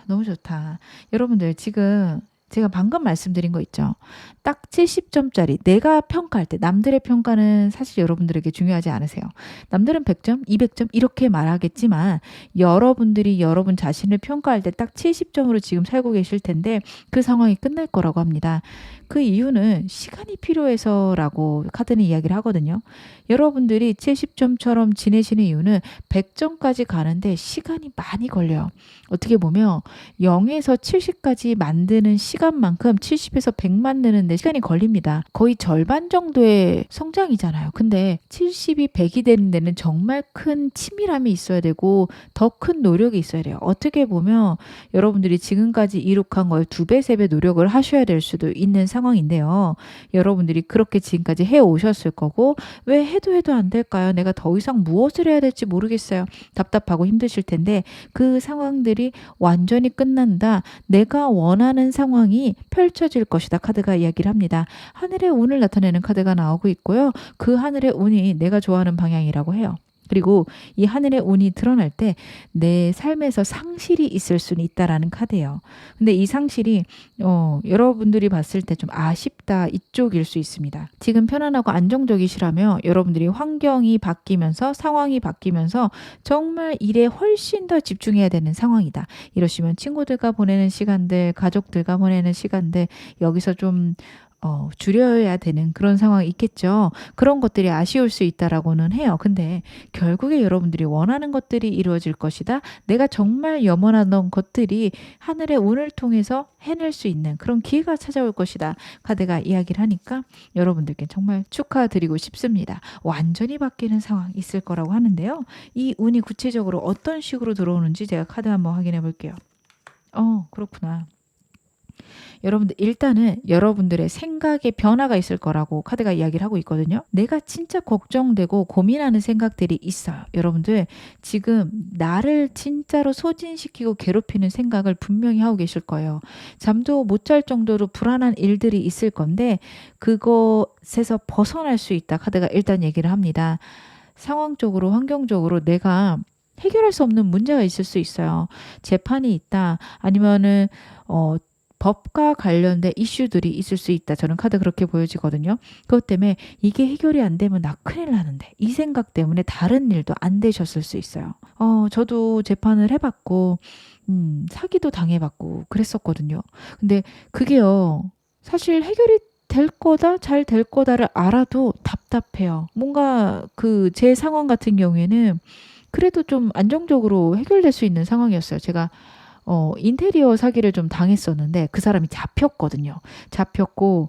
너무 좋다. 여러분들 지금 제가 방금 말씀드린 거 있죠. 딱 70점짜리 내가 평가할 때 남들의 평가는 사실 여러분들에게 중요하지 않으세요. 남들은 100점, 200점 이렇게 말하겠지만 여러분들이 여러분 자신을 평가할 때 딱 70점으로 지금 살고 계실 텐데 그 상황이 끝날 거라고 합니다. 그 이유는 시간이 필요해서라고 카드는 이야기를 하거든요. 여러분들이 70점처럼 지내시는 이유는 100점까지 가는데 시간이 많이 걸려요. 어떻게 보면 0에서 70까지 만드는 시간만큼 70에서 100 만드는데 시간이 걸립니다. 거의 절반 정도의 성장이잖아요. 근데 70이 100이 되는 데는 정말 큰 치밀함이 있어야 되고 더 큰 노력이 있어야 돼요. 어떻게 보면 여러분들이 지금까지 이룩한 걸 2배, 3배 노력을 하셔야 될 수도 있는 상황인데요. 여러분들이 그렇게 지금까지 해오셨을 거고 왜 해도 안 될까요? 내가 더 이상 무엇을 해야 될지 모르겠어요. 답답하고 힘드실 텐데 그 상황들이 완전히 끝난다. 내가 원하는 상황이 펼쳐질 것이다. 카드가 이야기를 합니다. 하늘의 운을 나타내는 카드가 나오고 있고요. 그 하늘의 운이 내가 좋아하는 방향이라고 해요. 그리고 이 하늘의 운이 드러날 때 내 삶에서 상실이 있을 수는 있다라는 카드예요. 근데 이 상실이 여러분들이 봤을 때 좀 아쉽다 이쪽일 수 있습니다. 지금 편안하고 안정적이시라면 여러분들이 환경이 바뀌면서 상황이 바뀌면서 정말 일에 훨씬 더 집중해야 되는 상황이다. 이러시면 친구들과 보내는 시간들, 가족들과 보내는 시간들 여기서 좀 줄여야 되는 그런 상황이 있겠죠. 그런 것들이 아쉬울 수 있다라고는 해요. 근데 결국에 여러분들이 원하는 것들이 이루어질 것이다. 내가 정말 염원하던 것들이 하늘의 운을 통해서 해낼 수 있는 그런 기회가 찾아올 것이다. 카드가 이야기를 하니까 여러분들께 정말 축하드리고 싶습니다. 완전히 바뀌는 상황이 있을 거라고 하는데요. 이 운이 구체적으로 어떤 식으로 들어오는지 제가 카드 한번 확인해 볼게요. 그렇구나. 여러분들 일단은 여러분들의 생각의 변화가 있을 거라고 카드가 이야기를 하고 있거든요. 내가 진짜 걱정되고 고민하는 생각들이 있어요. 여러분들 지금 나를 진짜로 소진시키고 괴롭히는 생각을 분명히 하고 계실 거예요. 잠도 못 잘 정도로 불안한 일들이 있을 건데 그것에서 벗어날 수 있다. 카드가 일단 얘기를 합니다. 상황적으로 환경적으로 내가 해결할 수 없는 문제가 있을 수 있어요. 재판이 있다. 아니면은 법과 관련된 이슈들이 있을 수 있다. 저는 카드 그렇게 보여지거든요. 그것 때문에 이게 해결이 안 되면 나 큰일 나는데 이 생각 때문에 다른 일도 안 되셨을 수 있어요. 저도 재판을 해봤고 사기도 당해봤고 그랬었거든요. 근데 그게요. 사실 해결이 될 거다, 잘 될 거다를 알아도 답답해요. 뭔가 제 상황 같은 경우에는 그래도 좀 안정적으로 해결될 수 있는 상황이었어요. 제가 인테리어 사기를 좀 당했었는데 그 사람이 잡혔거든요. 잡혔고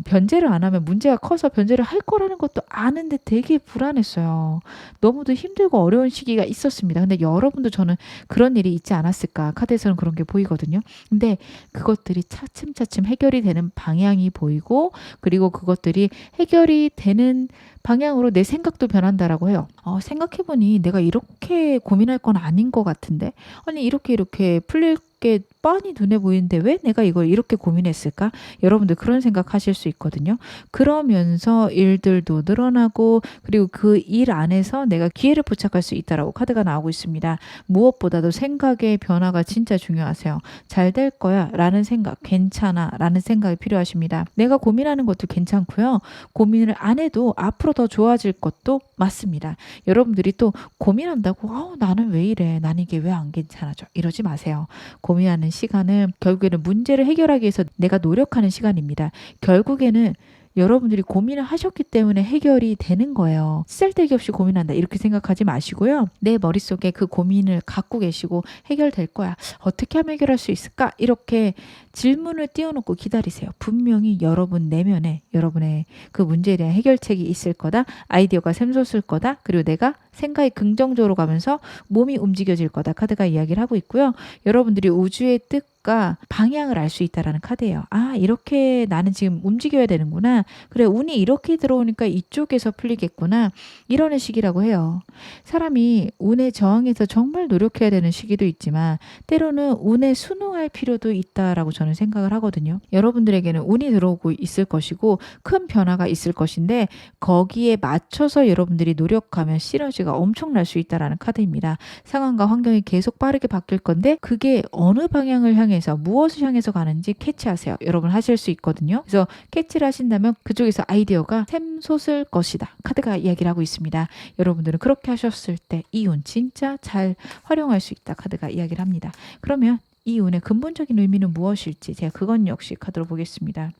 변제를 안 하면 문제가 커서 변제를 할 거라는 것도 아는데 되게 불안했어요. 너무도 힘들고 어려운 시기가 있었습니다. 근데 여러분도 저는 그런 일이 있지 않았을까? 카드에서는 그런 게 보이거든요. 근데 그것들이 차츰차츰 해결이 되는 방향이 보이고 그리고 그것들이 해결이 되는 방향으로 내 생각도 변한다라고 해요. 생각해보니 내가 이렇게 고민할 건 아닌 것 같은데 아니 이렇게 풀릴 게 뻔히 눈에 보이는데 왜 내가 이걸 이렇게 고민했을까? 여러분들 그런 생각하실 수 있거든요. 그러면서 일들도 늘어나고 그리고 그 일 안에서 내가 기회를 포착할 수 있다라고 카드가 나오고 있습니다. 무엇보다도 생각의 변화가 진짜 중요하세요. 잘 될 거야 라는 생각, 괜찮아 라는 생각이 필요하십니다. 내가 고민하는 것도 괜찮고요. 고민을 안 해도 앞으로 더 좋아질 것도 맞습니다. 여러분들이 또 고민한다고 나는 왜 이래? 난 이게 왜 안 괜찮아져? 이러지 마세요. 고민하는 시간은 결국에는 문제를 해결하기 위해서 내가 노력하는 시간입니다. 결국에는 여러분들이 고민을 하셨기 때문에 해결이 되는 거예요. 쓸데기 없이 고민한다 이렇게 생각하지 마시고요. 내 머릿속에 그 고민을 갖고 계시고 해결될 거야. 어떻게 하면 해결할 수 있을까? 이렇게 질문을 띄워놓고 기다리세요. 분명히 여러분 내면에 여러분의 그 문제에 대한 해결책이 있을 거다. 아이디어가 샘솟을 거다. 그리고 내가 생각이 긍정적으로 가면서 몸이 움직여질 거다. 카드가 이야기를 하고 있고요. 여러분들이 우주의 뜻과 방향을 알 수 있다라는 카드예요. 이렇게 나는 지금 움직여야 되는구나. 그래, 운이 이렇게 들어오니까 이쪽에서 풀리겠구나. 이러는 시기라고 해요. 사람이 운에 저항해서 정말 노력해야 되는 시기도 있지만 때로는 운에 순응할 필요도 있다라고 저는 생각을 하거든요. 여러분들에게는 운이 들어오고 있을 것이고 큰 변화가 있을 것인데 거기에 맞춰서 여러분들이 노력하면 시너지가 엄청날 수 있다라는 카드입니다. 상황과 환경이 계속 빠르게 바뀔 건데 그게 어느 방향을 향해서 무엇을 향해서 가는지 캐치하세요. 여러분 하실 수 있거든요. 그래서 캐치를 하신다면 그쪽에서 아이디어가 샘솟을 것이다. 카드가 이야기를 하고 있습니다. 여러분들은 그렇게 하셨을 때 이 운 진짜 잘 활용할 수 있다. 카드가 이야기를 합니다. 그러면 이 운의 근본적인 의미는 무엇일지 제가 그건 역시 카드로 보겠습니다.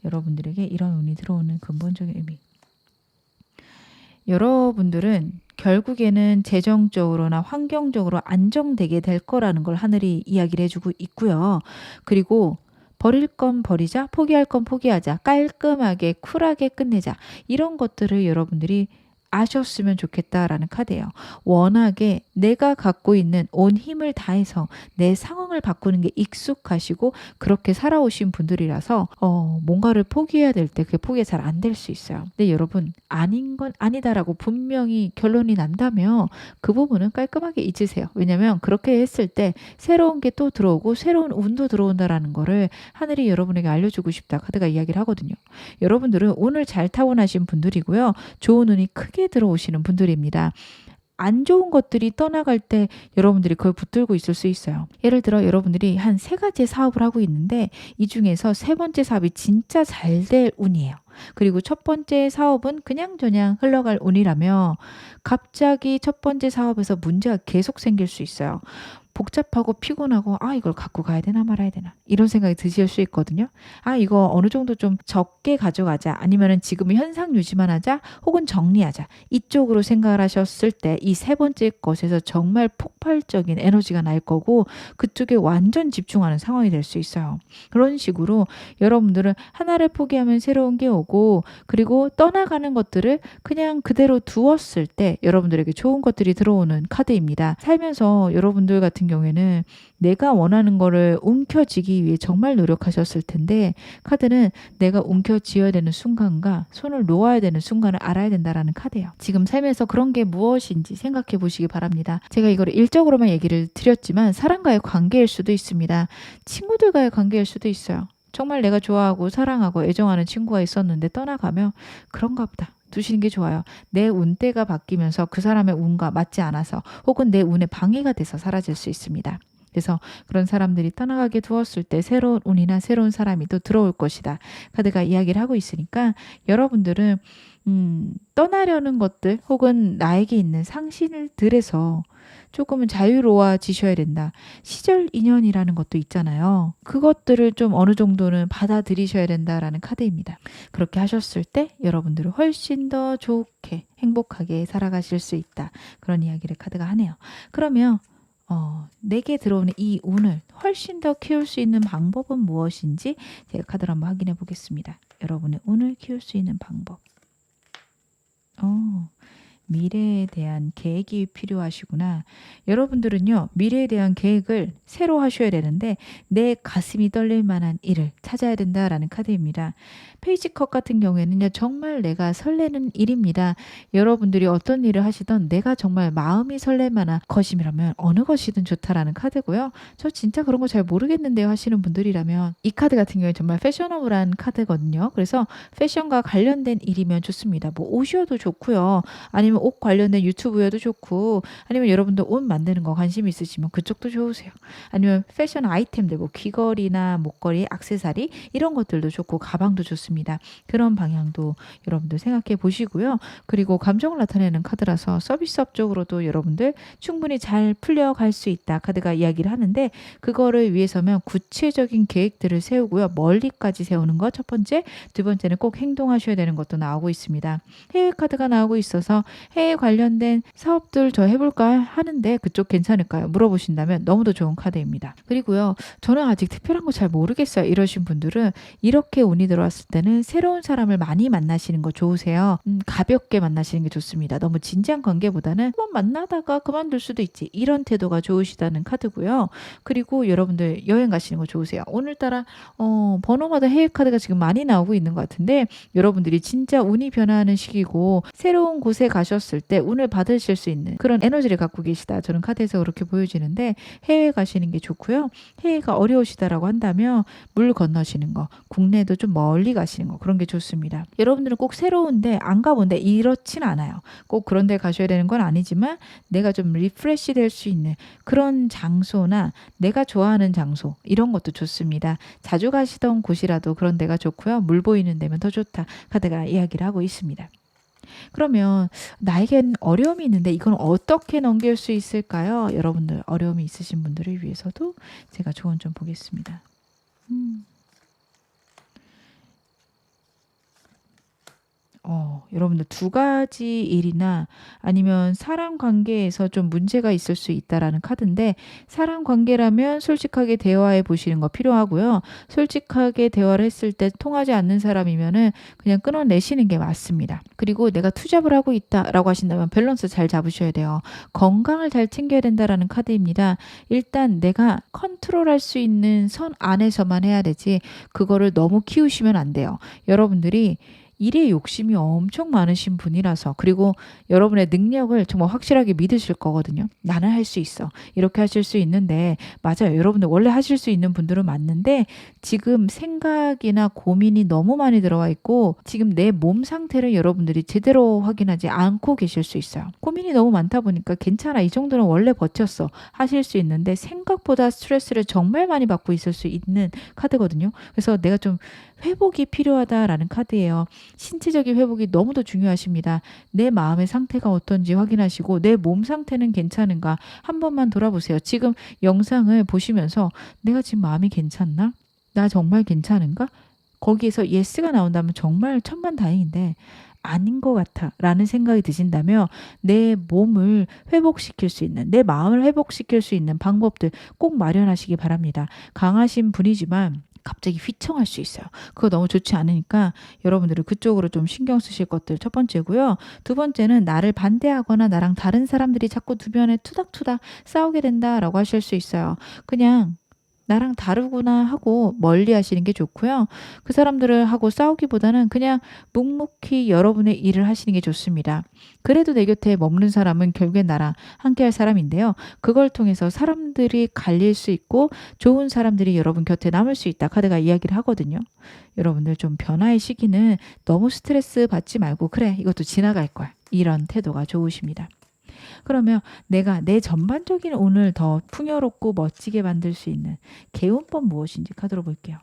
여러분들에게 이런 운이 들어오는 근본적인 의미. 여러분들은 결국에는 재정적으로나 환경적으로 안정되게 될 거라는 걸 하늘이 이야기를 해주고 있고요. 그리고 버릴 건 버리자, 포기할 건 포기하자, 깔끔하게 쿨하게 끝내자. 이런 것들을 여러분들이 아셨으면 좋겠다라는 카드예요. 워낙에 내가 갖고 있는 온 힘을 다해서 내 상황을 바꾸는 게 익숙하시고 그렇게 살아오신 분들이라서 뭔가를 포기해야 될 때 그게 포기가 잘 안 될 수 있어요. 근데 여러분 아닌 건 아니다라고 분명히 결론이 난다면 그 부분은 깔끔하게 잊으세요. 왜냐하면 그렇게 했을 때 새로운 게 또 들어오고 새로운 운도 들어온다라는 거를 하늘이 여러분에게 알려주고 싶다. 카드가 이야기를 하거든요. 여러분들은 운을 잘 타고나신 분들이고요. 좋은 운이 크게 들어오시는 분들입니다. 안 좋은 것들이 떠나갈 때 여러분들이 그걸 붙들고 있을 수 있어요. 예를 들어 여러분들이 한 3가지 사업을 하고 있는데 이 중에서 3번째 사업이 진짜 잘 될 운이에요. 그리고 첫 번째 사업은 그냥저냥 흘러갈 운이라며 갑자기 첫 번째 사업에서 문제가 계속 생길 수 있어요. 복잡하고 피곤하고 이걸 갖고 가야 되나 말아야 되나 이런 생각이 드실 수 있거든요. 이거 어느 정도 좀 적게 가져가자 아니면은 지금 현상 유지만 하자 혹은 정리하자 이쪽으로 생각을 하셨을 때 이 3번째 것에서 정말 폭발적인 에너지가 날 거고 그쪽에 완전 집중하는 상황이 될 수 있어요. 그런 식으로 여러분들은 하나를 포기하면 새로운 게 오고 그리고 떠나가는 것들을 그냥 그대로 두었을 때 여러분들에게 좋은 것들이 들어오는 카드입니다. 살면서 여러분들 같은 경우에는 내가 원하는 거를 움켜쥐기 위해 정말 노력하셨을 텐데 카드는 내가 움켜쥐어야 되는 순간과 손을 놓아야 되는 순간을 알아야 된다라는 카드예요. 지금 삶에서 그런 게 무엇인지 생각해 보시기 바랍니다. 제가 이걸 일적으로만 얘기를 드렸지만 사람과의 관계일 수도 있습니다. 친구들과의 관계일 수도 있어요. 정말 내가 좋아하고 사랑하고 애정하는 친구가 있었는데 떠나가면 그런가 보다. 두시는 게 좋아요. 내 운대가 바뀌면서 그 사람의 운과 맞지 않아서 혹은 내 운에 방해가 돼서 사라질 수 있습니다. 그래서 그런 사람들이 떠나가게 두었을 때 새로운 운이나 새로운 사람이 또 들어올 것이다. 카드가 이야기를 하고 있으니까 여러분들은 떠나려는 것들 혹은 나에게 있는 상실들에서 조금은 자유로워지셔야 된다. 시절 인연이라는 것도 있잖아요. 그것들을 좀 어느 정도는 받아들이셔야 된다라는 카드입니다. 그렇게 하셨을 때 여러분들은 훨씬 더 좋게 행복하게 살아가실 수 있다. 그런 이야기를 카드가 하네요. 그러면 내게 들어오는 이 운을 훨씬 더 키울 수 있는 방법은 무엇인지 제가 카드를 한번 확인해 보겠습니다. 여러분의 운을 키울 수 있는 방법. 미래에 대한 계획이 필요하시구나. 여러분들은요, 미래에 대한 계획을 새로 하셔야 되는데 내 가슴이 떨릴 만한 일을 찾아야 된다라는 카드입니다. 페이지 컷 같은 경우에는요, 정말 내가 설레는 일입니다. 여러분들이 어떤 일을 하시던 내가 정말 마음이 설렐 만한 것이라면 어느 것이든 좋다라는 카드고요. 저 진짜 그런 거 잘 모르겠는데요 하시는 분들이라면 이 카드 같은 경우에 정말 패셔너블한 카드거든요. 그래서 패션과 관련된 일이면 좋습니다. 뭐 옷이어도 좋고요. 아니면 옷 관련된 유튜브여도 좋고, 아니면 여러분들 옷 만드는 거 관심 있으시면 그쪽도 좋으세요. 아니면 패션 아이템들, 뭐 귀걸이나 목걸이, 액세서리 이런 것들도 좋고 가방도 좋습니다. 그런 방향도 여러분들 생각해 보시고요. 그리고 감정을 나타내는 카드라서 서비스업 쪽으로도 여러분들 충분히 잘 풀려갈 수 있다. 카드가 이야기를 하는데 그거를 위해서면 구체적인 계획들을 세우고요. 멀리까지 세우는 거 첫 번째, 두 번째는 꼭 행동하셔야 되는 것도 나오고 있습니다. 해외 카드가 나오고 있어서 해외 관련된 사업들 저 해볼까 하는데 그쪽 괜찮을까요? 물어보신다면 너무도 좋은 카드입니다. 그리고요, 저는 아직 특별한 거 잘 모르겠어요 이러신 분들은 이렇게 운이 들어왔을 때는 새로운 사람을 많이 만나시는 거 좋으세요. 가볍게 만나시는 게 좋습니다. 너무 진지한 관계보다는 한번 만나다가 그만둘 수도 있지, 이런 태도가 좋으시다는 카드고요. 그리고 여러분들 여행 가시는 거 좋으세요. 오늘따라 번호마다 해외 카드가 지금 많이 나오고 있는 것 같은데 여러분들이 진짜 운이 변화하는 시기고 새로운 곳에 가셨을 때 운을 받으실 수 있는 그런 에너지를 갖고 계시다. 저는 카드에서 그렇게 보여지는데 해외 가시는 게 좋고요. 해외가 어려우시다라고 한다면 물 건너시는 거, 국내도 좀 멀리 가시는 거, 그런 게 좋습니다. 여러분들은 꼭 새로운데 안 가본데 이렇진 않아요. 꼭 그런 데 가셔야 되는 건 아니지만 내가 좀 리프레시 될 수 있는 그런 장소나 내가 좋아하는 장소, 이런 것도 좋습니다. 자주 가시던 곳이라도 그런 데가 좋고요. 물 보이는 데면 더 좋다. 카드가 이야기를 하고 있습니다. 그러면 나에겐 어려움이 있는데 이건 어떻게 넘길 수 있을까요? 여러분들 어려움이 있으신 분들을 위해서도 제가 조언 좀 보겠습니다. 여러분들 두 가지 일이나 아니면 사람 관계에서 좀 문제가 있을 수 있다라는 카드인데, 사람 관계라면 솔직하게 대화해 보시는 거 필요하고요. 솔직하게 대화를 했을 때 통하지 않는 사람이면은 그냥 끊어내시는 게 맞습니다. 그리고 내가 투잡을 하고 있다라고 하신다면 밸런스 잘 잡으셔야 돼요. 건강을 잘 챙겨야 된다라는 카드입니다. 일단 내가 컨트롤할 수 있는 선 안에서만 해야 되지 그거를 너무 키우시면 안 돼요. 여러분들이 일에 욕심이 엄청 많으신 분이라서, 그리고 여러분의 능력을 정말 확실하게 믿으실 거거든요. 나는 할 수 있어. 이렇게 하실 수 있는데, 맞아요. 여러분들 원래 하실 수 있는 분들은 맞는데 지금 생각이나 고민이 너무 많이 들어와 있고 지금 내 몸 상태를 여러분들이 제대로 확인하지 않고 계실 수 있어요. 고민이 너무 많다 보니까 괜찮아, 이 정도는 원래 버텼어 하실 수 있는데 생각보다 스트레스를 정말 많이 받고 있을 수 있는 카드거든요. 그래서 내가 좀 회복이 필요하다라는 카드예요. 신체적인 회복이 너무도 중요하십니다. 내 마음의 상태가 어떤지 확인하시고 내 몸 상태는 괜찮은가 한 번만 돌아보세요. 지금 영상을 보시면서 내가 지금 마음이 괜찮나? 나 정말 괜찮은가? 거기에서 예스가 나온다면 정말 천만다행인데 아닌 것 같아 라는 생각이 드신다면 내 몸을 회복시킬 수 있는, 내 마음을 회복시킬 수 있는 방법들 꼭 마련하시기 바랍니다. 강하신 분이지만 갑자기 휘청할 수 있어요. 그거 너무 좋지 않으니까 여러분들은 그쪽으로 좀 신경 쓰실 것들 첫 번째고요. 두 번째는 나를 반대하거나 나랑 다른 사람들이 자꾸 주변에 투닥투닥 싸우게 된다라고 하실 수 있어요. 그냥 나랑 다르구나 하고 멀리 하시는 게 좋고요. 그 사람들을 하고 싸우기보다는 그냥 묵묵히 여러분의 일을 하시는 게 좋습니다. 그래도 내 곁에 머무는 사람은 결국엔 나랑 함께할 사람인데요. 그걸 통해서 사람들이 갈릴 수 있고 좋은 사람들이 여러분 곁에 남을 수 있다. 카드가 이야기를 하거든요. 여러분들 좀 변화의 시기는 너무 스트레스 받지 말고 그래, 이것도 지나갈 거야. 이런 태도가 좋으십니다. 그러면 내가 내 전반적인 운을 더 풍요롭고 멋지게 만들 수 있는 개운법 무엇인지 카드로 볼게요.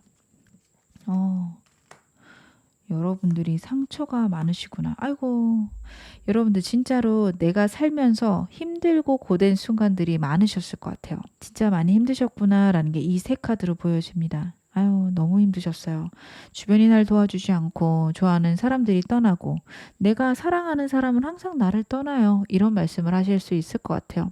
여러분들이 상처가 많으시구나. 아이고, 여러분들 진짜로 내가 살면서 힘들고 고된 순간들이 많으셨을 것 같아요. 진짜 많이 힘드셨구나라는 게 이 세 카드로 보여집니다. 아유, 너무 힘드셨어요. 주변이 날 도와주지 않고 좋아하는 사람들이 떠나고 내가 사랑하는 사람은 항상 나를 떠나요. 이런 말씀을 하실 수 있을 것 같아요.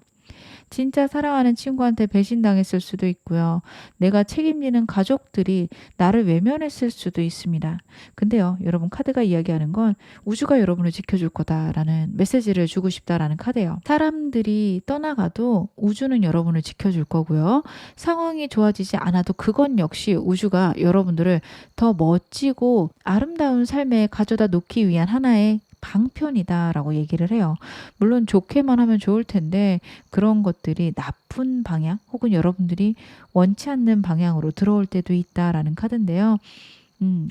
진짜 사랑하는 친구한테 배신당했을 수도 있고요. 내가 책임지는 가족들이 나를 외면했을 수도 있습니다. 근데요, 여러분 카드가 이야기하는 건 우주가 여러분을 지켜줄 거다라는 메시지를 주고 싶다라는 카드예요. 사람들이 떠나가도 우주는 여러분을 지켜줄 거고요. 상황이 좋아지지 않아도 그건 역시 우주가 여러분들을 더 멋지고 아름다운 삶에 가져다 놓기 위한 하나의 방편이다라고 얘기를 해요. 물론 좋게만 하면 좋을 텐데 그런 것들이 나쁜 방향 혹은 여러분들이 원치 않는 방향으로 들어올 때도 있다라는 카드인데요.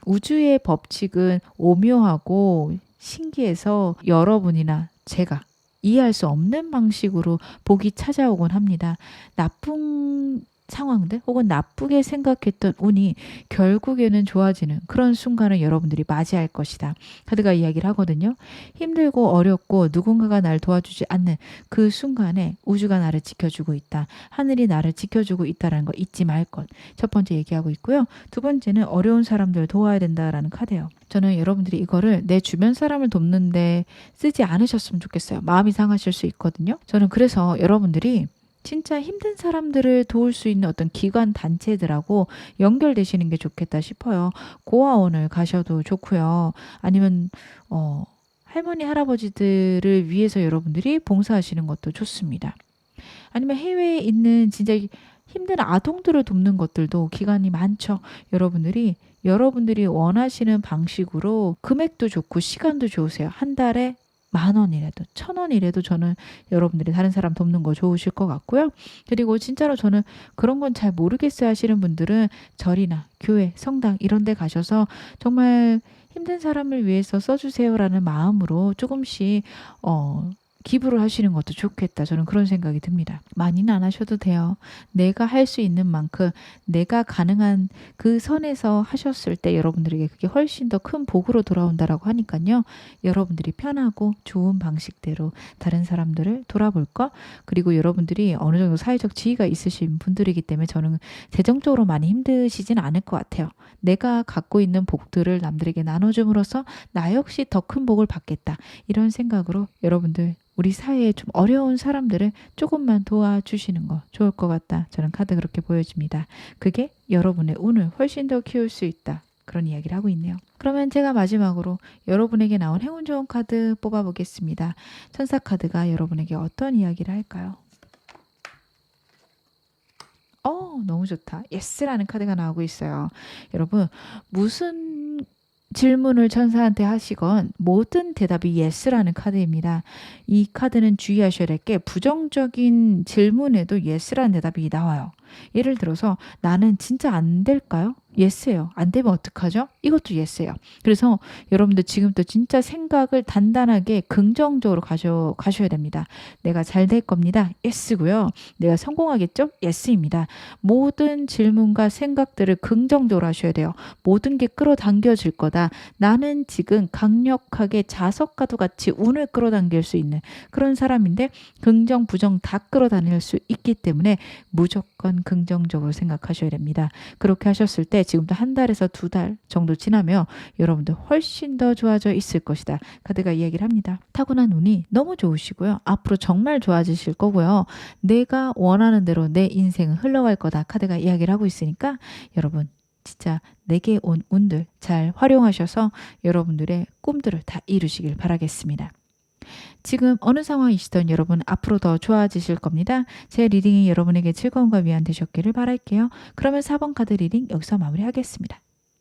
우주의 법칙은 오묘하고 신기해서 여러분이나 제가 이해할 수 없는 방식으로 복이 찾아오곤 합니다. 나쁜 상황들 혹은 나쁘게 생각했던 운이 결국에는 좋아지는 그런 순간을 여러분들이 맞이할 것이다. 카드가 이야기를 하거든요. 힘들고 어렵고 누군가가 날 도와주지 않는 그 순간에 우주가 나를 지켜주고 있다. 하늘이 나를 지켜주고 있다는 거 잊지 말 것. 첫 번째 얘기하고 있고요. 두 번째는 어려운 사람들 도와야 된다라는 카드예요. 저는 여러분들이 이거를 내 주변 사람을 돕는데 쓰지 않으셨으면 좋겠어요. 마음이 상하실 수 있거든요. 저는 그래서 여러분들이 진짜 힘든 사람들을 도울 수 있는 어떤 기관 단체들하고 연결되시는 게 좋겠다 싶어요. 고아원을 가셔도 좋고요. 아니면 할머니 할아버지들을 위해서 여러분들이 봉사하시는 것도 좋습니다. 아니면 해외에 있는 진짜 힘든 아동들을 돕는 것들도 기관이 많죠. 여러분들이 원하시는 방식으로 금액도 좋고 시간도 좋으세요. 한 달에 10,000원이라도 1,000원이라도 저는 여러분들이 다른 사람 돕는 거 좋으실 것 같고요. 그리고 진짜로 저는 그런 건 잘 모르겠어요 하시는 분들은 절이나 교회, 성당 이런 데 가셔서 정말 힘든 사람을 위해서 써주세요라는 마음으로 조금씩 기부를 하시는 것도 좋겠다. 저는 그런 생각이 듭니다. 많이는 안 하셔도 돼요. 내가 할 수 있는 만큼 내가 가능한 그 선에서 하셨을 때 여러분들에게 그게 훨씬 더 큰 복으로 돌아온다라고 하니까요. 여러분들이 편하고 좋은 방식대로 다른 사람들을 돌아볼 것. 그리고 여러분들이 어느 정도 사회적 지위가 있으신 분들이기 때문에 저는 재정적으로 많이 힘드시진 않을 것 같아요. 내가 갖고 있는 복들을 남들에게 나눠줌으로써 나 역시 더 큰 복을 받겠다. 이런 생각으로 여러분들 우리 사회에 좀 어려운 사람들을 조금만 도와주시는 거 좋을 것 같다. 저는 카드 그렇게 보여집니다. 그게 여러분의 운을 훨씬 더 키울 수 있다. 그런 이야기를 하고 있네요. 그러면 제가 마지막으로 여러분에게 나온 행운 좋은 카드 뽑아보겠습니다. 천사 카드가 여러분에게 어떤 이야기를 할까요? 너무 좋다. 예스라는 카드가 나오고 있어요. 여러분, 무슨 질문을 천사한테 하시건 모든 대답이 예스라는 카드입니다. 이 카드는 주의하셔야 될 게 부정적인 질문에도 예스라는 대답이 나와요. 예를 들어서 나는 진짜 안 될까요? 예스예요. 안 되면 어떡하죠? 이것도 예스예요. 그래서 여러분들 지금부터 진짜 생각을 단단하게 긍정적으로 가셔야 됩니다. 내가 잘 될 겁니다. 예스고요. 내가 성공하겠죠? 예스입니다. 모든 질문과 생각들을 긍정적으로 하셔야 돼요. 모든 게 끌어당겨질 거다. 나는 지금 강력하게 자석과도 같이 운을 끌어당길 수 있는 그런 사람인데 긍정, 부정 다 끌어다닐 수 있기 때문에 무조건 긍정적으로 생각하셔야 됩니다. 그렇게 하셨을 때 지금부터 한 달에서 2달 정도 지나면 여러분들 훨씬 더 좋아져 있을 것이다. 카드가 이야기를 합니다. 타고난 운이 너무 좋으시고요. 앞으로 정말 좋아지실 거고요. 내가 원하는 대로 내 인생은 흘러갈 거다. 카드가 이야기를 하고 있으니까 여러분 진짜 내게 온 운들 잘 활용하셔서 여러분들의 꿈들을 다 이루시길 바라겠습니다. 지금 어느 상황이시던 여러분 앞으로 더 좋아지실 겁니다. 제 리딩이 여러분에게 즐거움과 위안 되셨기를 바랄게요. 그러면 4번 카드 리딩 여기서 마무리하겠습니다.